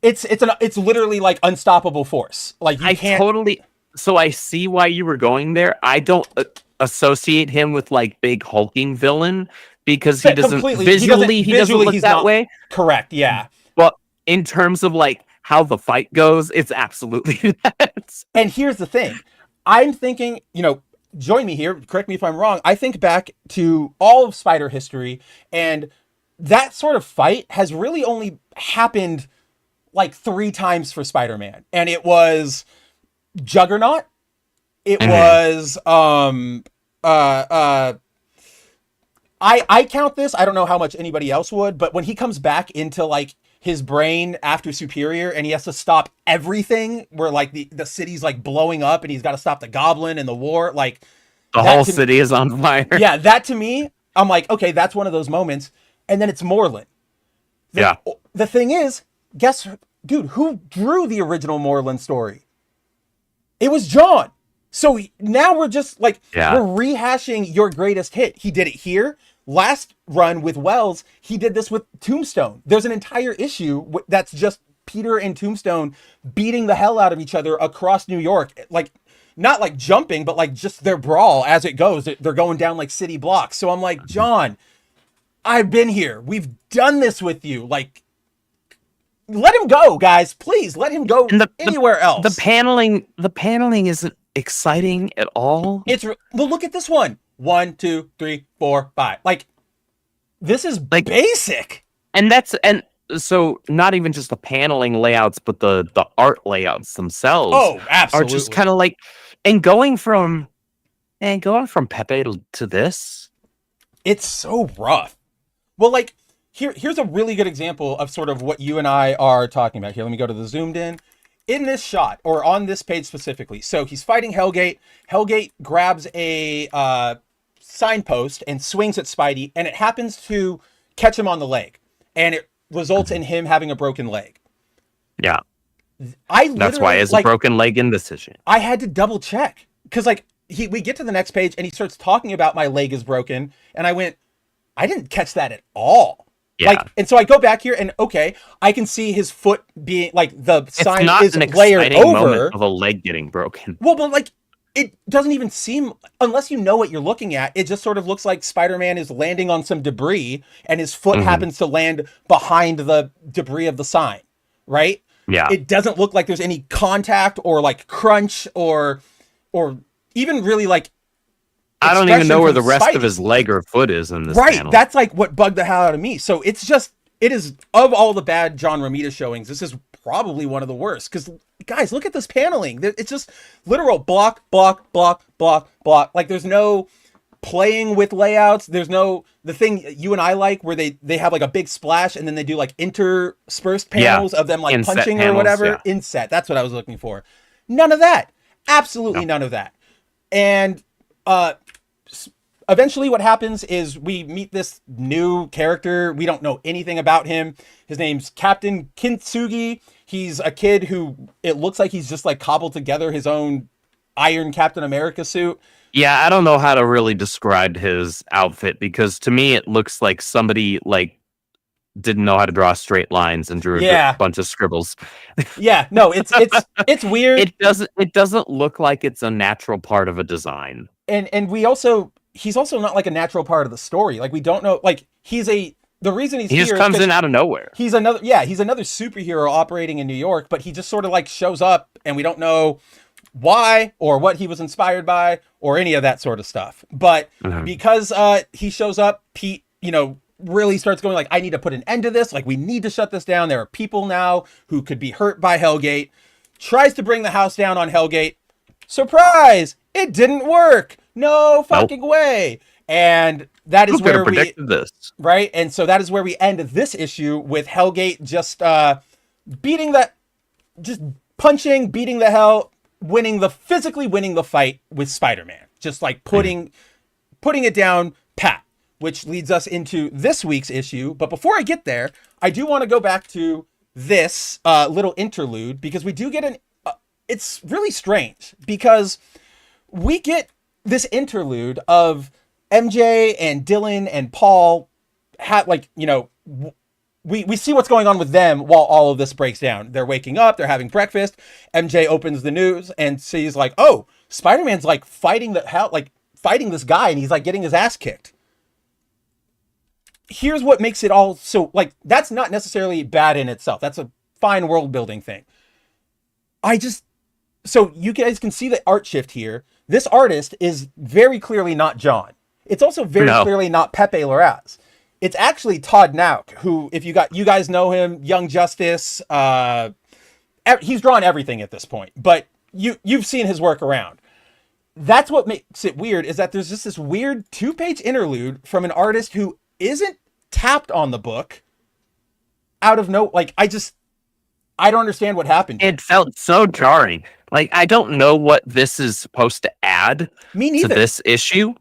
it's literally like unstoppable force. Like you can't. So I see why you were going there. I don't associate him with like big hulking villain because he doesn't visually look that way. Correct. Yeah. But in terms of like how the fight goes, it's absolutely that. And here's the thing. I'm thinking, join me here. Correct me if I'm wrong. I think back to all of Spider history, and that sort of fight has really only happened like 3 times for Spider-Man. And it was Juggernaut, it was I count this, I don't know how much anybody else would, but when he comes back into like his brain after Superior and he has to stop everything, where like the city's like blowing up and he's got to stop the goblin and the war, like the whole city is on fire. Yeah, that to me, I'm like, okay, that's one of those moments. And then it's Moreland. The thing is, dude, who drew the original Moreland story? It was John. So now we're just like, we're rehashing your greatest hit. He did it here. Last run with Wells, he did this with Tombstone. There's an entire issue that's just Peter and Tombstone beating the hell out of each other across New York. Like, not like jumping, but like just their brawl as it goes. They're going down like city blocks. So I'm like, John, I've been here. We've done this with you. Like, let him go, guys. Please let him go anywhere else. The paneling isn't exciting at all. Well, look at this one. 1, 2, 3, 4, 5. Like, this is like basic. And so not even just the paneling layouts, but the art layouts themselves. Oh, absolutely. Are just kind of like, and going from Pepe to this, it's so rough. Well, like here's a really good example of sort of what you and I are talking about here. Let me go to the zoomed in. In this shot, or on this page specifically, so he's fighting Hellgate. Hellgate grabs a signpost and swings at Spidey, and it happens to catch him on the leg, and it results in him having a broken leg. Yeah, that's why it's a broken leg in this issue. I had to double check because like we get to the next page and he starts talking about my leg is broken, and I went, I didn't catch that at all. Yeah. Like, and so I go back here and okay, I can see his foot being like the sign is layered over of a leg getting broken. Well, but like it doesn't even seem, unless you know what you're looking at, it just sort of looks like Spider-Man is landing on some debris and his foot happens to land behind the debris of the sign, right? Yeah. It doesn't look like there's any contact or like crunch or even really like I don't even know where the rest of his leg or foot is in this panel. That's like what bugged the hell out of me. So it is, of all the bad John Romita showings, this is probably one of the worst. Because, guys, look at this paneling. It's just literal block, block, block, block, block. Like, there's no playing with layouts. There's no, the thing you and I like, where they have like a big splash and then they do like interspersed panels of them like inset punching panels, or whatever. Inset, that's what I was looking for. None of that. Absolutely none of that. And eventually what happens is we meet this new character. We don't know anything about him. His name's Captain Kintsugi. He's a kid who, it looks like he's just like cobbled together his own Iron Captain America suit. Yeah, I don't know how to really describe his outfit, because to me it looks like somebody like didn't know how to draw straight lines and drew a bunch of scribbles. Yeah, no, it's weird. It doesn't look like it's a natural part of a design. And he's also not like a natural part of the story. Like, we don't know, like the reason he just comes in out of nowhere. He's another superhero operating in New York, but he just sort of like shows up and we don't know why or what he was inspired by or any of that sort of stuff. But because he shows up, Pete, really starts going like, I need to put an end to this. Like, we need to shut this down. There are people now who could be hurt by Hellgate. Tries to bring the house down on Hellgate. Surprise! It didn't work. No fucking way. And that is where we predicted this. Right? And so that is where we end this issue with Hellgate just punching, beating the hell, physically winning the fight with Spider-Man. Just like putting it down pat, which leads us into this week's issue. But before I get there, I do want to go back to this little interlude, because we do get it's really strange, because we get this interlude of MJ and Dylan and Paul we see what's going on with them while all of this breaks down. They're waking up, they're having breakfast. MJ opens the news and sees like, oh, Spider-Man's like fighting this guy, and he's like getting his ass kicked. Here's what makes it all so, like, that's not necessarily bad in itself. That's a fine world building thing. So you guys can see the art shift here. This artist is very clearly not John. It's also very clearly not Pepe Larraz. It's actually Todd Nauk, who, if you guys know him, Young Justice, he's drawn everything at this point, but you've seen his work around. that's what makes it weird, is that there's just this weird 2-page interlude from an artist who isn't tapped on the book out of no, like, I don't understand what happened. It felt so jarring. Like, I don't know what this is supposed to add to this issue.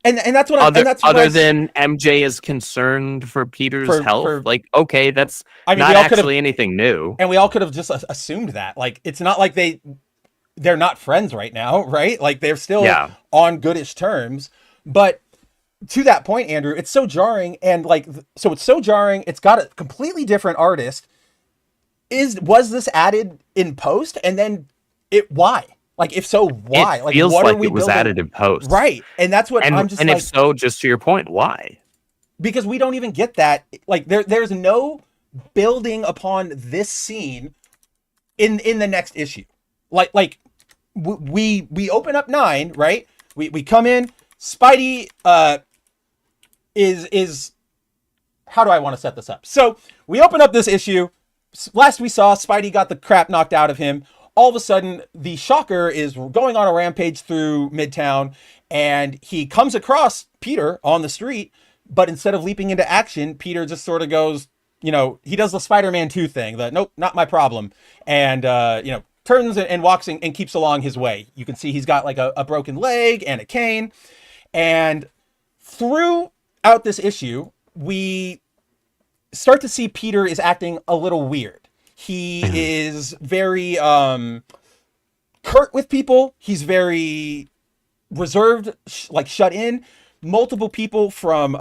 And that's what other than MJ is concerned for Peter's health. Like, okay, that's not actually anything new. And we all could have just assumed that. Like, it's not like they're not friends right now, right? Like, they're still on goodish terms. But to that point, Andrew, it's so jarring. And like, so it's so jarring. It's got a completely different artist. Was this added in post? And then why? Like, if so, why? It feels what like are we it was building? added in post. Right. And that's what I'm just and if so, just to your point, why? Because we don't even get that. Like, there's no building upon this scene in the next issue. Like we open up 9, right? We come in, Spidey is how do I want to set this up? So we open up this issue. Last we saw, Spidey got the crap knocked out of him. All of a sudden, the Shocker is going on a rampage through Midtown, and he comes across Peter on the street, but instead of leaping into action, Peter just sort of goes, he does the Spider-Man 2 thing, nope, not my problem, and, turns and walks and keeps along his way. You can see he's got like a broken leg and a cane, and throughout this issue, we start to see Peter is acting a little weird. He is very curt with people. He's very reserved, like shut in. Multiple people from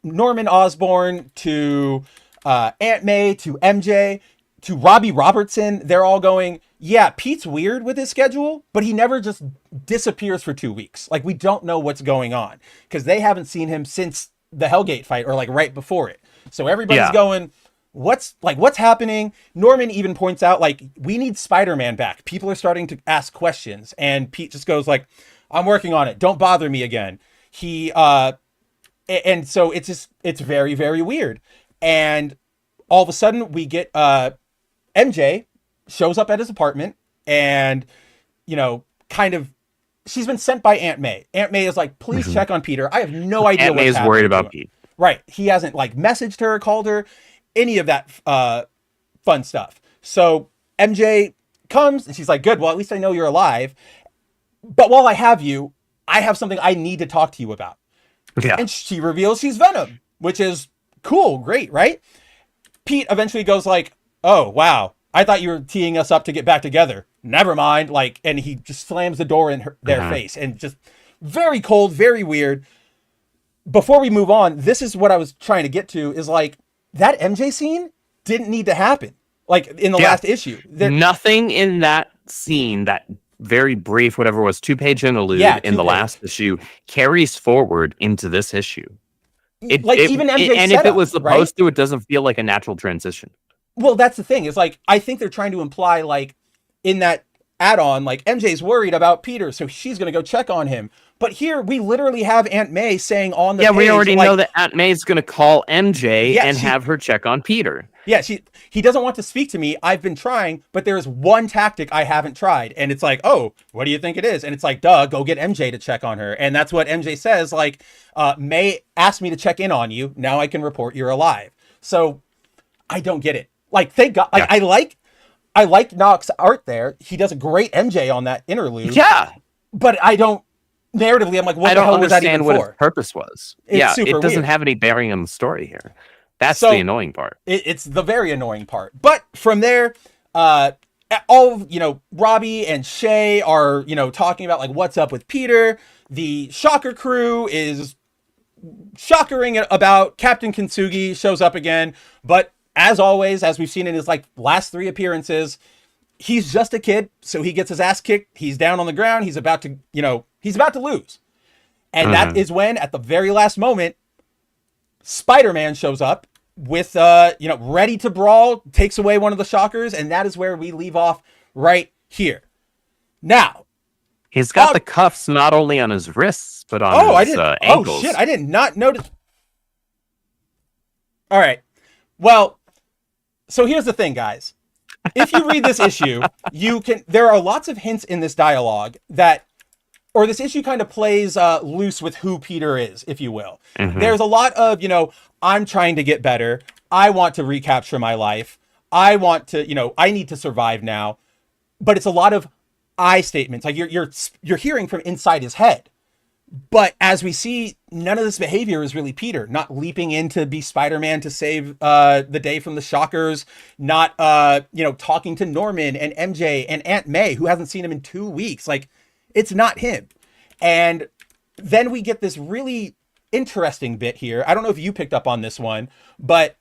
Norman Osborn to Aunt May to MJ to Robbie Robertson, they're all going, yeah, Pete's weird with his schedule, but he never just disappears for 2 weeks. Like, we don't know what's going on because they haven't seen him since the Hellgate fight or like right before it. So everybody's going, what's happening? Norman even points out, like, we need Spider-Man back. People are starting to ask questions, and Pete just goes like, I'm working on it. Don't bother me again. And so it's very, very weird. And all of a sudden we get, MJ shows up at his apartment and, kind of, she's been sent by Aunt May. Aunt May is like, please check on Peter. I have no idea Aunt May is worried about Pete. Right. He hasn't like messaged her, called her, any of that fun stuff. So MJ comes and she's like, good, well, at least I know you're alive. But while I have you, I have something I need to talk to you about. Yeah. And she reveals she's Venom, which is cool, great, right? Pete eventually goes like, oh, wow, I thought you were teeing us up to get back together. Never mind. Like, and he just slams the door in their face, and just very cold, very weird. Before we move on, this is what I was trying to get to, is like, that MJ scene didn't need to happen. Like in the last issue. Nothing in that scene, that very brief, whatever it was, 2-page interlude in the last issue, carries forward into this issue. Even MJ and if it was supposed to, it doesn't feel like a natural transition. Well, that's the thing. Is like, I think they're trying to imply, like, in that add-on, like, MJ's worried about Peter, so she's going to go check on him. But here, we literally have Aunt May saying on the page, we already know that Aunt May's going to call MJ and have her check on Peter. Yeah, he doesn't want to speak to me. I've been trying, but there is one tactic I haven't tried. And it's like, oh, what do you think it is? And it's like, duh, go get MJ to check on her. And that's what MJ says, like, May asked me to check in on you. Now I can report you're alive. So I don't get it. Like, thank God. Like, I like Knox's art there. He does a great MJ on that interlude. Yeah. But I don't, narratively, I'm like, what the hell was that even for? I don't understand what its purpust was. It doesn't have any bearing on the story here. That's the annoying part. It's the very annoying part. But from there, all, Robbie and Shay are, talking about, like, what's up with Peter. The Shocker crew is shockering about Captain Kintsugi, shows up again. But as always, as we've seen in his, like, last 3 appearances, he's just a kid. So he gets his ass kicked. He's down on the ground. He's about to, he's about to lose. And that is when, at the very last moment, Spider-Man shows up with, ready to brawl, takes away one of the Shockers, and that is where we leave off right here. Now, he's got the cuffs not only on his wrists, but on his ankles. Oh, shit, I did not notice. All right. Well, so here's the thing, guys. If you read this issue, there are lots of hints in this dialogue that this issue kind of plays loose with who Peter is, if you will. There's a lot of, I'm trying to get better. I want to recapture my life. I want to, I need to survive now. But it's a lot of I statements. Like you're hearing from inside his head. But as we see, none of this behavior is really Peter. Not leaping in to be Spider-Man to save the day from the Shockers. Not, talking to Norman and MJ and Aunt May, who hasn't seen him in 2 weeks. Like, it's not him. And then we get this really interesting bit here. I don't know if you picked up on this one, but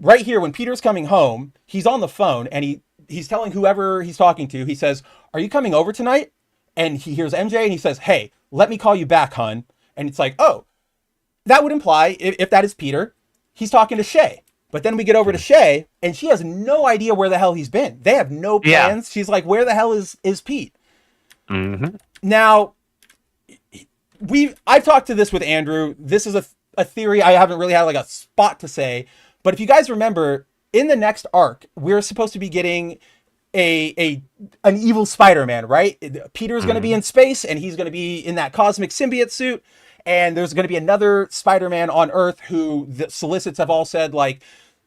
right here, when Peter's coming home, he's on the phone and he's telling whoever he's talking to, he says, "Are you coming over tonight?" And he hears MJ and he says, "Hey, let me call you back, hun." And it's like, oh, that would imply, if that is Peter, he's talking to Shay. But then we get over to Shay and she has no idea where the hell he's been. They have no plans. Yeah. She's like, where the hell is Pete? Now, I've talked to this with Andrew. This is a theory. I haven't really had like a spot to say. But if you guys remember, in the next arc, we're supposed to be getting an evil Spider-Man, right? Peter's going to be in space and he's going to be in that cosmic symbiote suit. And there's going to be another Spider-Man on Earth who the solicits have all said, like,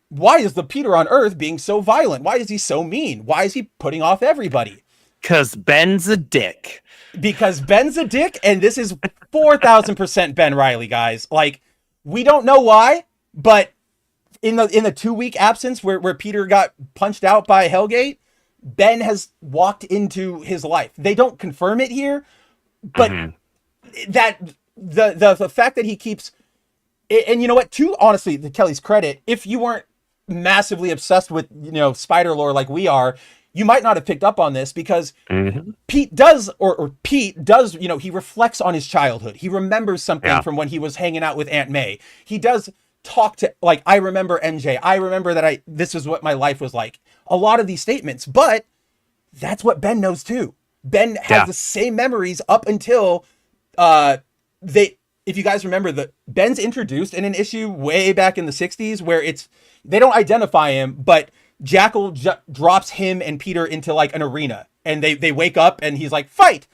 why is the Peter on Earth being so violent? Why is he so mean? Why is he putting off everybody? Because Ben's a dick. Because Ben's a dick, and this is 4,000% Ben Reilly, guys. Like, we don't know why, but in the 2-week absence where Peter got punched out by Hellgate, Ben has walked into his life. They don't confirm it here, but that the fact that he keeps, and you know what, honestly, to Kelly's credit, if you weren't massively obsessed with, spider lore like we are, you might not have picked up on this because Pete does, he reflects on his childhood. He remembers something from when he was hanging out with Aunt May. He does talk to, like, I remember MJ. I remember that this is what my life was like. A lot of these statements, but that's what Ben knows too. Ben has the same memories up until if you guys remember, Ben's introduced in an issue way back in the 60s where they don't identify him, but Jackal drops him and Peter into like an arena and they wake up and he's like, fight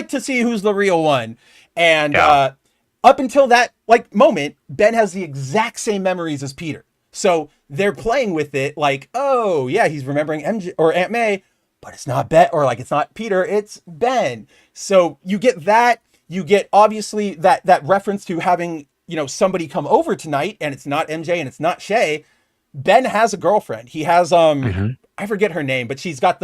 to see who's the real one. And up until that like moment, Ben has the exact same memories as Peter. So they're playing with it like, oh yeah, he's remembering MJ or Aunt May, but it's not Ben, or like it's not Peter, it's Ben. So you get that. You get obviously that reference to having, somebody come over tonight and it's not MJ and it's not Shay. Ben has a girlfriend. He has, I forget her name, but she's got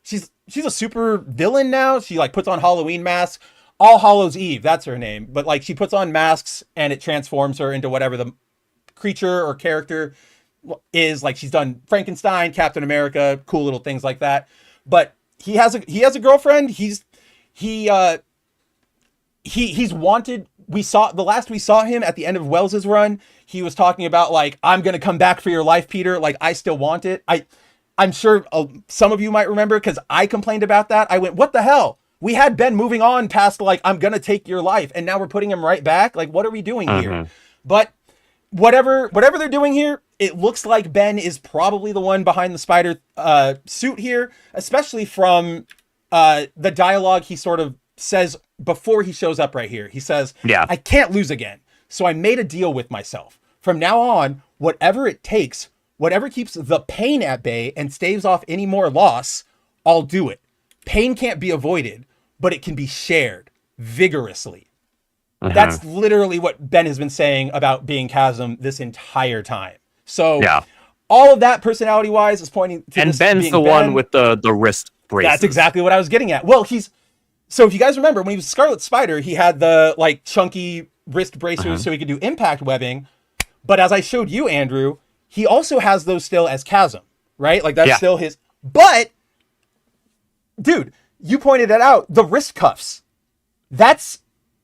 she's a super villain now. She like puts on Halloween masks. All Hallows Eve, that's her name. But like she puts on masks and it transforms her into whatever the creature or character is. Like she's done Frankenstein, Captain America, cool little things like that. But he has a girlfriend. He's wanted. The last we saw him at the end of Wells's run, he was talking about like, I'm going to come back for your life, Peter. Like I still want it. I'm sure some of you might remember because I complained about that. I went, what the hell? We had Ben moving on past like, I'm going to take your life. And now we're putting him right back. Like, what are we doing here? But whatever they're doing here, it looks like Ben is probably the one behind the spider suit here, especially from the dialogue he sort of says before he shows up right here. He says, I can't lose again. So I made a deal with myself. From now on, whatever it takes, whatever keeps the pain at bay and staves off any more loss, I'll do it. Pain can't be avoided, but it can be shared vigorously. That's literally what Ben has been saying about being Chasm this entire time. So all of that personality wise is pointing to and this Ben's being the Ben. one with the wrist braces. That's exactly what I was getting at. Well, so if you guys remember when he was Scarlet Spider, he had the like chunky wrist bracers so he could do impact webbing. But as I showed you, Andrew, he also has those still as Chasm, right? Like that's still his, but dude, you pointed it out. The wrist cuffs, that's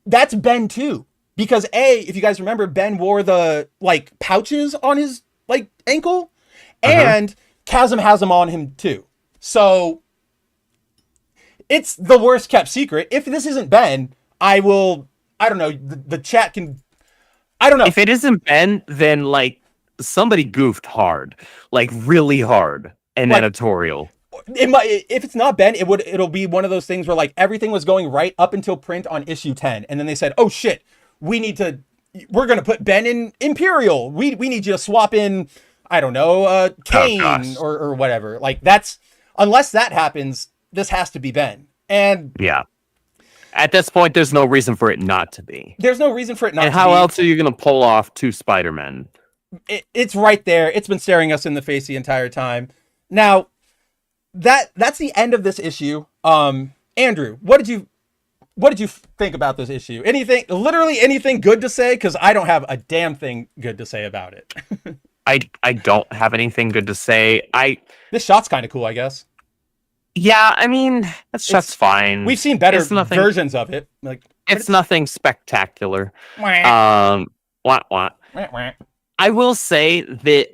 Ben too. Because if you guys remember, Ben wore the like pouches on his like ankle and Chasm has them on him too. So it's the worst kept secret. If this isn't Ben, I don't know. The chat can, I don't know. If it isn't Ben, then like somebody goofed hard, like really hard, an editorial. if it's not Ben, it'll be one of those things where like everything was going right up until print on issue 10, and then they said, "Oh shit, we're gonna put Ben in Imperial. We need you to swap in, I don't know, Kane or whatever." Like unless that happens, this has to be Ben. And yeah, at this point, there's no reason for it not to be. There's no reason for it not to be. And how else are you gonna pull off 2 Spider-Men? It's right there. It's been staring us in the face the entire time. Now, that's the end of this issue. Andrew, what did you think about this issue? Literally anything good to say? Because I don't have a damn thing good to say about it. I don't have anything good to say. This shot's kind of cool, I guess. Yeah, I mean, that's fine. We've seen better versions of it. Like it's nothing spectacular. What? I will say that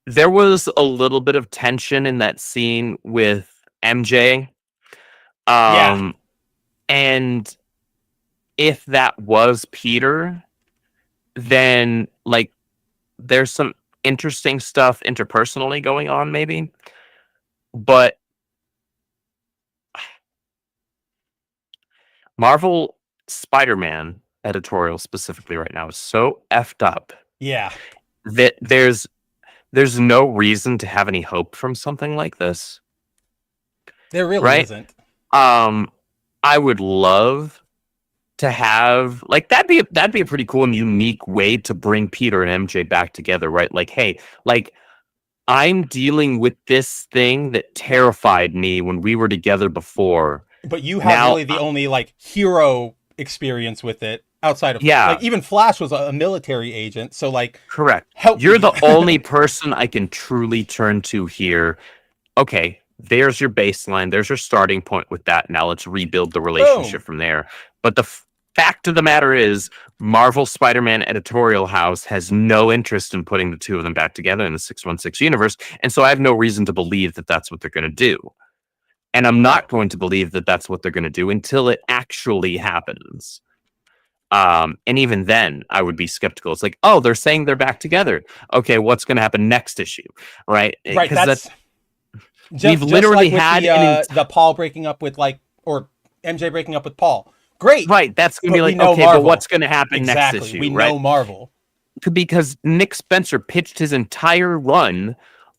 there was a little bit of tension in that scene with MJ. And if that was Peter, then like there's some interesting stuff interpersonally going on maybe. But Marvel Spider-Man editorial specifically right now is so effed up. Yeah. That there's no reason to have any hope from something like this. There really isn't. I would love to have like that'd be a pretty cool and unique way to bring Peter and MJ back together, right? Like, hey, like I'm dealing with this thing that terrified me when we were together before. But you have really the only like hero experience with it outside of like even Flash was a military agent, so like correct. You're the only person I can truly turn to here. Okay, there's your baseline. There's your starting point with that. Now let's rebuild the relationship from there. But the fact of the matter is, Marvel Spider-Man editorial house has no interest in putting the two of them back together in the 616 universe, and so I have no reason to believe that that's what they're going to do. And I'm not going to believe that that's what they're going to do until it actually happens. And even then, I would be skeptical. It's like, oh, they're saying they're back together. Okay, what's going to happen next issue, right? Right. That's we've literally like had the Paul breaking up with or MJ breaking up with Paul. Great. Right. That's going to be like, okay, Marvel. But what's going to happen next issue? We know Marvel. Because Nick Spencer pitched his entire run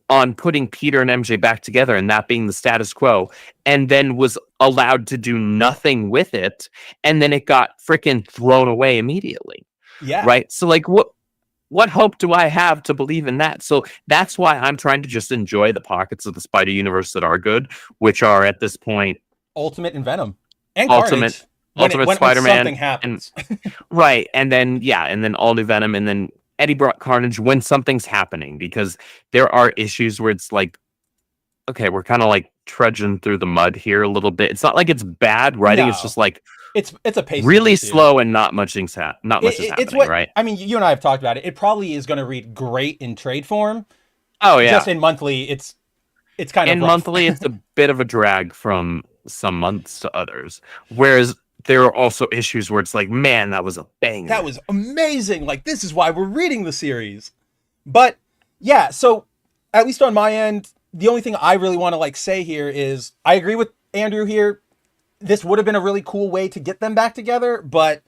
on putting Peter and MJ back together and that being the status quo, and then was allowed to do nothing with it, and then it got freaking thrown away immediately. Yeah. Right? So like what hope do I have to believe in that? So that's why I'm trying to just enjoy the pockets of the Spider Universe that are good, which are at this point Ultimate and Venom. And Ultimate Spider-Man. When something happens. Right. And then All-New Venom, and then Eddie Brock Carnage when something's happening, because there are issues where it's like, okay, we're kind of like trudging through the mud here a little bit. It's not like it's bad writing. No. It's just like it's a pace really slow and not much is happening, right? I mean, you and I have talked about it. It probably is going to read great in trade form. Oh yeah. Just in monthly, it's kind of in rough. Monthly. It's a bit of a drag from some months to others, whereas there are also issues where it's like, man, that was a banger. That was amazing. Like, this is why we're reading the series. But yeah, so at least on my end, the only thing I really want to like say here is I agree with Andrew here. This would have been a really cool way to get them back together, but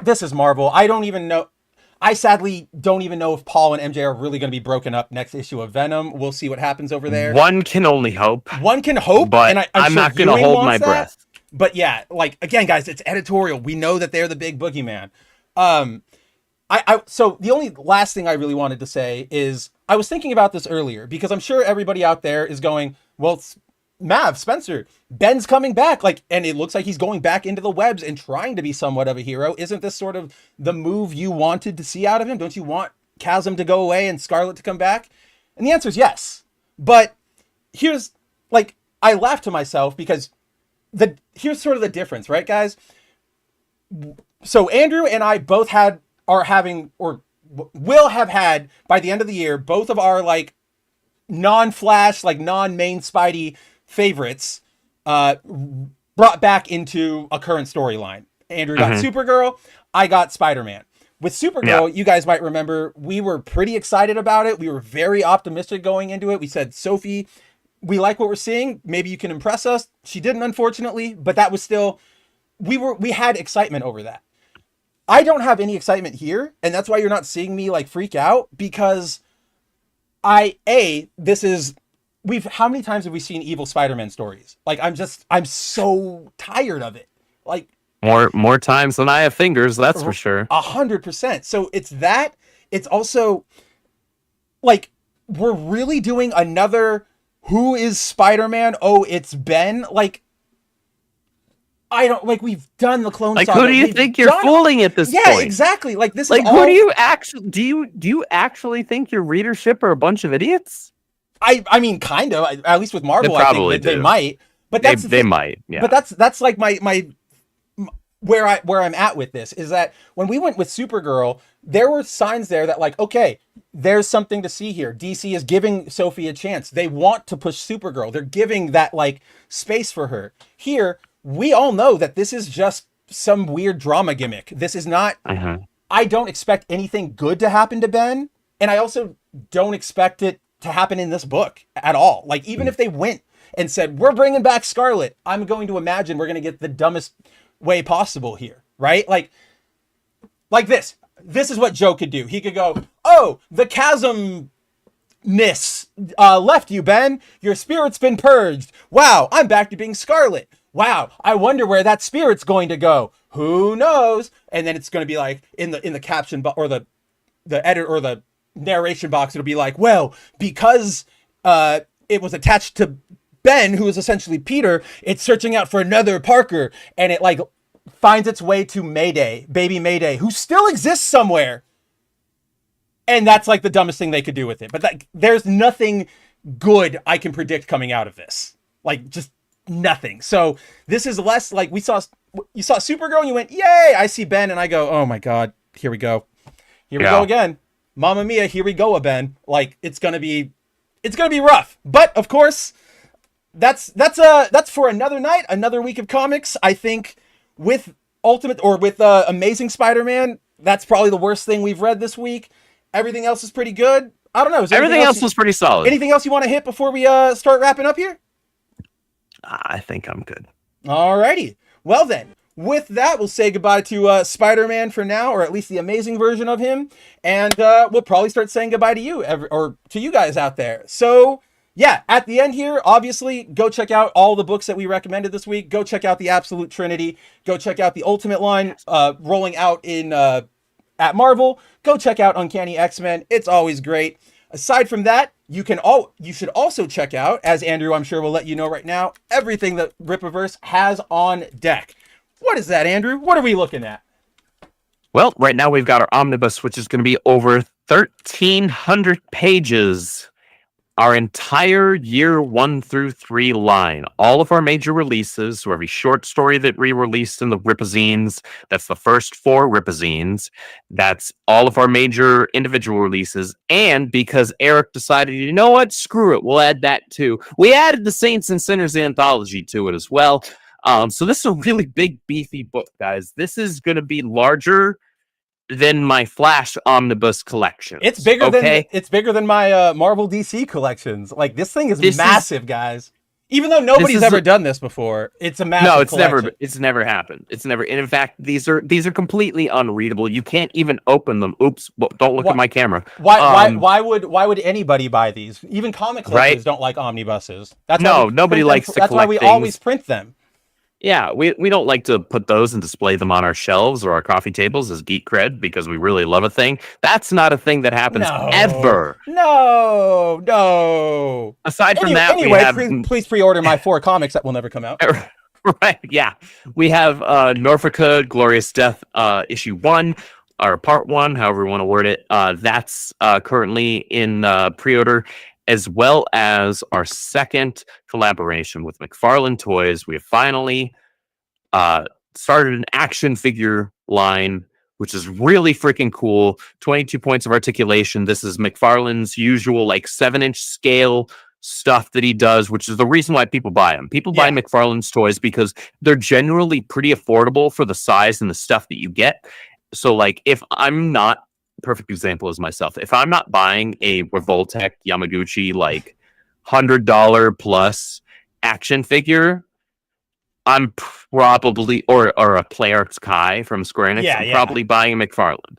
this is Marvel. I don't even know. I sadly don't even know if Paul and MJ are really going to be broken up next issue of Venom. We'll see what happens over there. One can only hope. But and I'm not going to hold my breath. But yeah, like, again, guys, it's editorial. We know that they're the big boogeyman. So the only last thing I really wanted to say is I was thinking about this earlier because I'm sure everybody out there is going, well, Mav, Spencer, Ben's coming back. Like, and it looks like he's going back into the webs and trying to be somewhat of a hero. Isn't this sort of the move you wanted to see out of him? Don't you want Chasm to go away and Scarlet to come back? And the answer is yes. But here's, like, I laugh to myself because here's sort of the difference, right, guys? So Andrew and I both will have had by the end of the year both of our like non-Flash, like non-main Spidey favorites brought back into a current storyline. Andrew got Supergirl, I got Spider-Man. With Supergirl, you guys might remember we were pretty excited about it. We were very optimistic going into it. We said Sophie we like what we're seeing. Maybe you can impress us. She didn't, unfortunately, but that was still, we had excitement over that. I don't have any excitement here, and that's why you're not seeing me like freak out, because how many times have we seen evil Spider-Man stories? Like, I'm so tired of it. Like, more times than I have fingers, that's for sure. 100%. So it's that. It's also like, we're really doing another who is Spider-Man? Oh, it's Ben. Like, I don't, like, we've done the Clone Like, Saga. who do you think you're fooling at this point? Yeah, exactly. Like, this like, is all... who do you actually, do you actually think your readership are a bunch of idiots? I mean, kind of, at least with Marvel, I think they might, but that's they might, yeah. But that's like my where I'm at with this is that when we went with Supergirl, there were signs there that, like, okay, there's something to see here. DC is giving Sophie a chance. They want to push Supergirl. They're giving that, like, space for her. Here, we all know that this is just some weird drama gimmick. This is not, I don't expect anything good to happen to Ben. And I also don't expect it to happen in this book at all. Like, even if they went and said, we're bringing back Scarlet, I'm going to imagine we're going to get the dumbest way possible here, right? Like this is what Joe could do. He could go, oh, the chasm left you, Ben. Your spirit's been purged. Wow, I'm back to being Scarlet. Wow, I wonder where that spirit's going to go. Who knows? And then it's going to be like in the caption or the edit or the narration box, it'll be like, well, because it was attached to Ben, who is essentially Peter, it's searching out for another Parker, and it like finds its way to Mayday, baby Mayday, who still exists somewhere. And that's like the dumbest thing they could do with it. But like, there's nothing good I can predict coming out of this. Like, just nothing. So this is less like you saw Supergirl and you went, yay, I see Ben, and I go, oh my God, here we go. Here we go again. Mamma mia, here we go, Ben. Like, it's gonna be rough. But of course, that's for another night, another week of comics. I think with Amazing Spider-Man, that's probably the worst thing we've read this week. Everything else is pretty good. I don't know. Everything else was pretty solid. Anything else you want to hit before we start wrapping up here? I think I'm good. Alrighty. Well then, with that, we'll say goodbye to Spider-Man for now, or at least the amazing version of him. And we'll probably start saying goodbye to you, or to you guys out there. So, yeah, at the end here, obviously, go check out all the books that we recommended this week. Go check out the Absolute Trinity. Go check out the Ultimate line rolling out in at Marvel. Go check out Uncanny X-Men. It's always great. Aside from that, you should also check out, as Andrew I'm sure will let you know right now, everything that RIPPAVERSE has on deck. What is that, Andrew? What are we looking at? Well, right now we've got our omnibus, which is going to be over 1,300 pages. Our entire year 1 through 3 line. All of our major releases, so every short story that we released in the Rippazines, that's the first 4 Rippazines. That's all of our major individual releases. And because Eric decided, you know what, screw it, we'll add that too. We added the Saints and Sinners anthology to it as well. So this is a really big, beefy book, guys. This is going to be larger than my Flash omnibus collection. It's bigger than my Marvel DC collections. Like, this thing is massive, guys. Even though nobody's ever done this before, it's a massive collection. It's never happened. And in fact, these are completely unreadable. You can't even open them. Oops, don't look at my camera. Why would anybody buy these? Even comic collectors don't like omnibuses. Nobody likes to collect That's why we always print them. Yeah, we don't like to put those and display them on our shelves or our coffee tables as geek cred because we really love a thing. That's not a thing that happens ever. No. Aside from that, please pre-order my 4 comics that will never come out. Right, yeah. We have Norfolka Glorious Death issue 1, or part 1, however you want to word it. That's currently in pre-order, as well as our second collaboration with McFarlane Toys. We have finally started an action figure line, which is really freaking cool. 22 points of articulation. This is McFarlane's usual, like, 7-inch scale stuff that he does, which is the reason why people buy them. People buy McFarlane's toys because they're generally pretty affordable for the size and the stuff that you get. So, like, if I'm not, perfect example is myself. If I'm not buying a Revoltech Yamaguchi, like, $100 plus action figure, I'm probably or a Playarts Kai from Square Enix. I'm probably buying a McFarlane.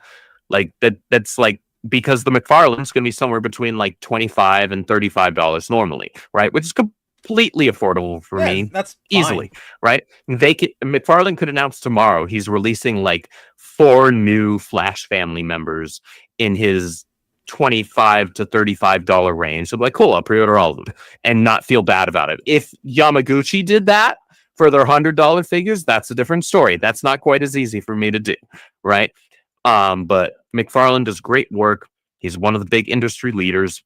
Like that's like, because the McFarlane's going to be somewhere between like $25 and $35 normally, right? Which is completely affordable for me. That's easily, right? McFarlane could announce tomorrow he's releasing like 4 new Flash family members in his $25 to $35 range. So I'm like, cool, I'll pre-order all of them and not feel bad about it. If Yamaguchi did that for their $100 figures, that's a different story. That's not quite as easy for me to do, right? But McFarlane does great work. He's one of the big industry leaders.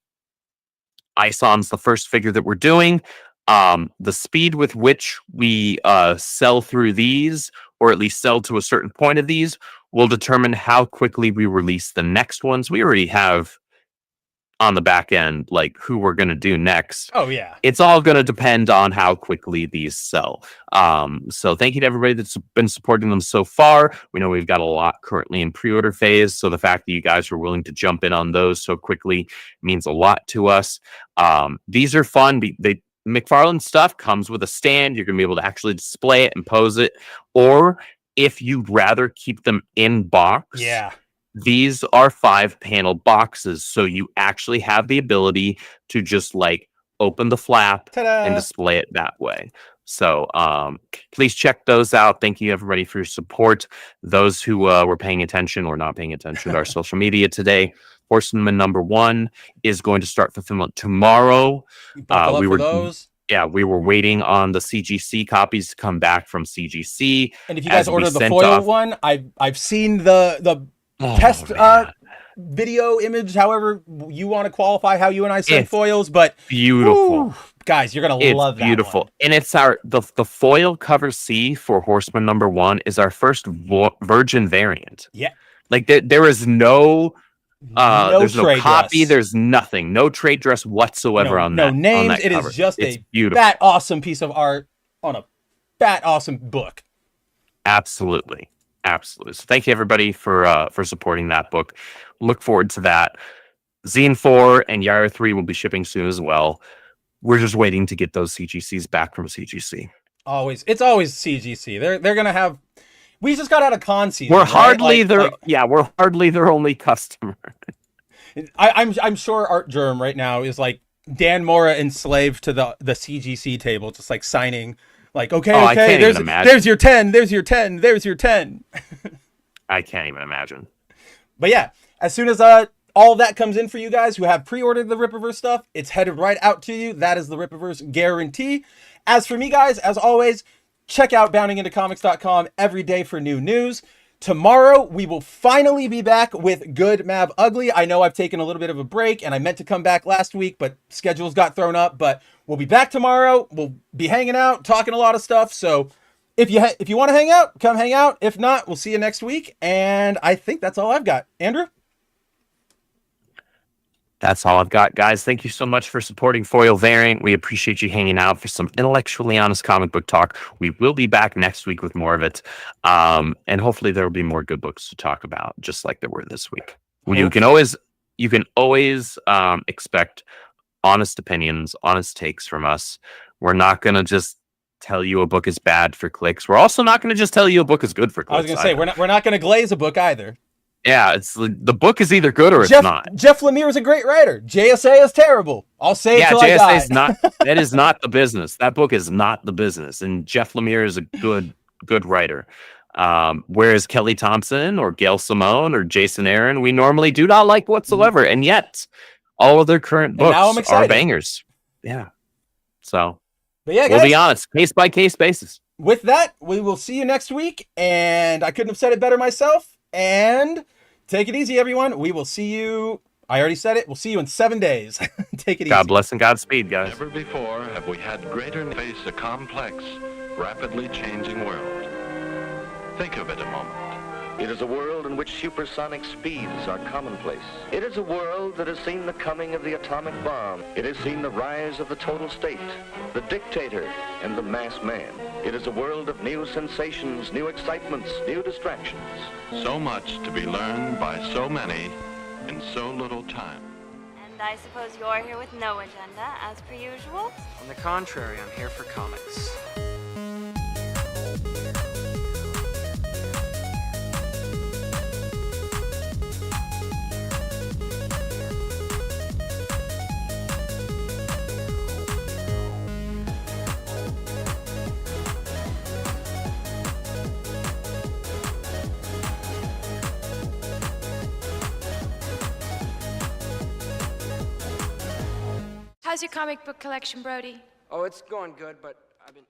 Ison's the first figure that we're doing. The speed with which we sell through these, or at least sell to a certain point of these, will determine how quickly we release the next ones. We already have on the back end, like, who we're going to do next. Oh, yeah. It's all going to depend on how quickly these sell. So thank you to everybody that's been supporting them so far. We know we've got a lot currently in pre-order phase, so the fact that you guys are willing to jump in on those so quickly means a lot to us. These are fun. McFarlane stuff comes with a stand. You're going to be able to actually display it and pose it. Or if you'd rather keep them in box, these are 5-panel boxes. So you actually have the ability to just like open the flap and display it that way. So please check those out. Thank you, everybody, for your support. Those who were paying attention or not paying attention to our social media today, Horseman #1 is going to start fulfillment tomorrow. We were waiting on the CGC copies to come back from CGC. And if you guys order the foil one, I've seen the test video image, however you want to qualify how you and I send foils, but beautiful. Guys, you're gonna love that. Beautiful. One. And it's the foil cover C for Horseman #1 is our first virgin variant. Yeah. Like there is no there's no copy, dress. There's nothing, no trade dress whatsoever on that. No names. On that it cover. Is just it's a beautiful, fat awesome piece of art on a fat awesome book. Absolutely. So thank you, everybody, for supporting that book. Look forward to that. Zine 4 and Yara 3 will be shipping soon as well. We're just waiting to get those CGCs back from CGC. It's always CGC. They're gonna have. We just got out of con season. We're hardly we're hardly their only customer. I'm sure Art Germ right now is like Dan Mora enslaved to the CGC table, just like signing, like okay, there's your 10, there's your 10, there's your 10. I can't even imagine. But yeah, as soon as all that comes in for you guys who have pre-ordered the Rippaverse stuff, it's headed right out to you. That is the Rippaverse guarantee. As for me, guys, as always, check out boundingintocomics.com every day for new news. Tomorrow, we will finally be back with Good, Mab, Ugly. I know I've taken a little bit of a break, and I meant to come back last week, but schedules got thrown up. But we'll be back tomorrow. We'll be hanging out, talking a lot of stuff. So if you want to hang out, come hang out. If not, we'll see you next week. And I think that's all I've got. Andrew? That's all I've got, guys. Thank you so much for supporting Foil Variant. We appreciate you hanging out for some intellectually honest comic book talk. We will be back next week with more of it. And hopefully there will be more good books to talk about, just like there were this week. You can always expect honest opinions, honest takes from us. We're not going to just tell you a book is bad for clicks. We're also not going to just tell you a book is good for clicks. I was going to say, we're not going to glaze a book either. Yeah, it's the book is either good or it's not. Jeff Lemire is a great writer. JSA is terrible. I'll say it till I die. Is not. That is not the business. That book is not the business. And Jeff Lemire is a good writer. Whereas Kelly Thompson or Gail Simone or Jason Aaron, we normally do not like whatsoever. And yet, all of their current books are bangers. Yeah. So, but yeah, guys, we'll be honest, case by case basis. With that, we will see you next week. And I couldn't have said it better myself. And take it easy, everyone. We will see you. I already said it. We'll see you in 7 days. Take it easy. God bless and Godspeed, guys. Never before have we had greater face a complex, rapidly changing world. Think of it a moment. It is a world in which supersonic speeds are commonplace. It is a world that has seen the coming of the atomic bomb. It has seen the rise of the total state, the dictator, and the mass man. It is a world of new sensations, new excitements, new distractions. So much to be learned by so many in so little time. And And I suppose you're here with no agenda, as per usual? On the contrary, I'm here for comics. How's your comic book collection, Brody? Oh, it's going good, but I've been...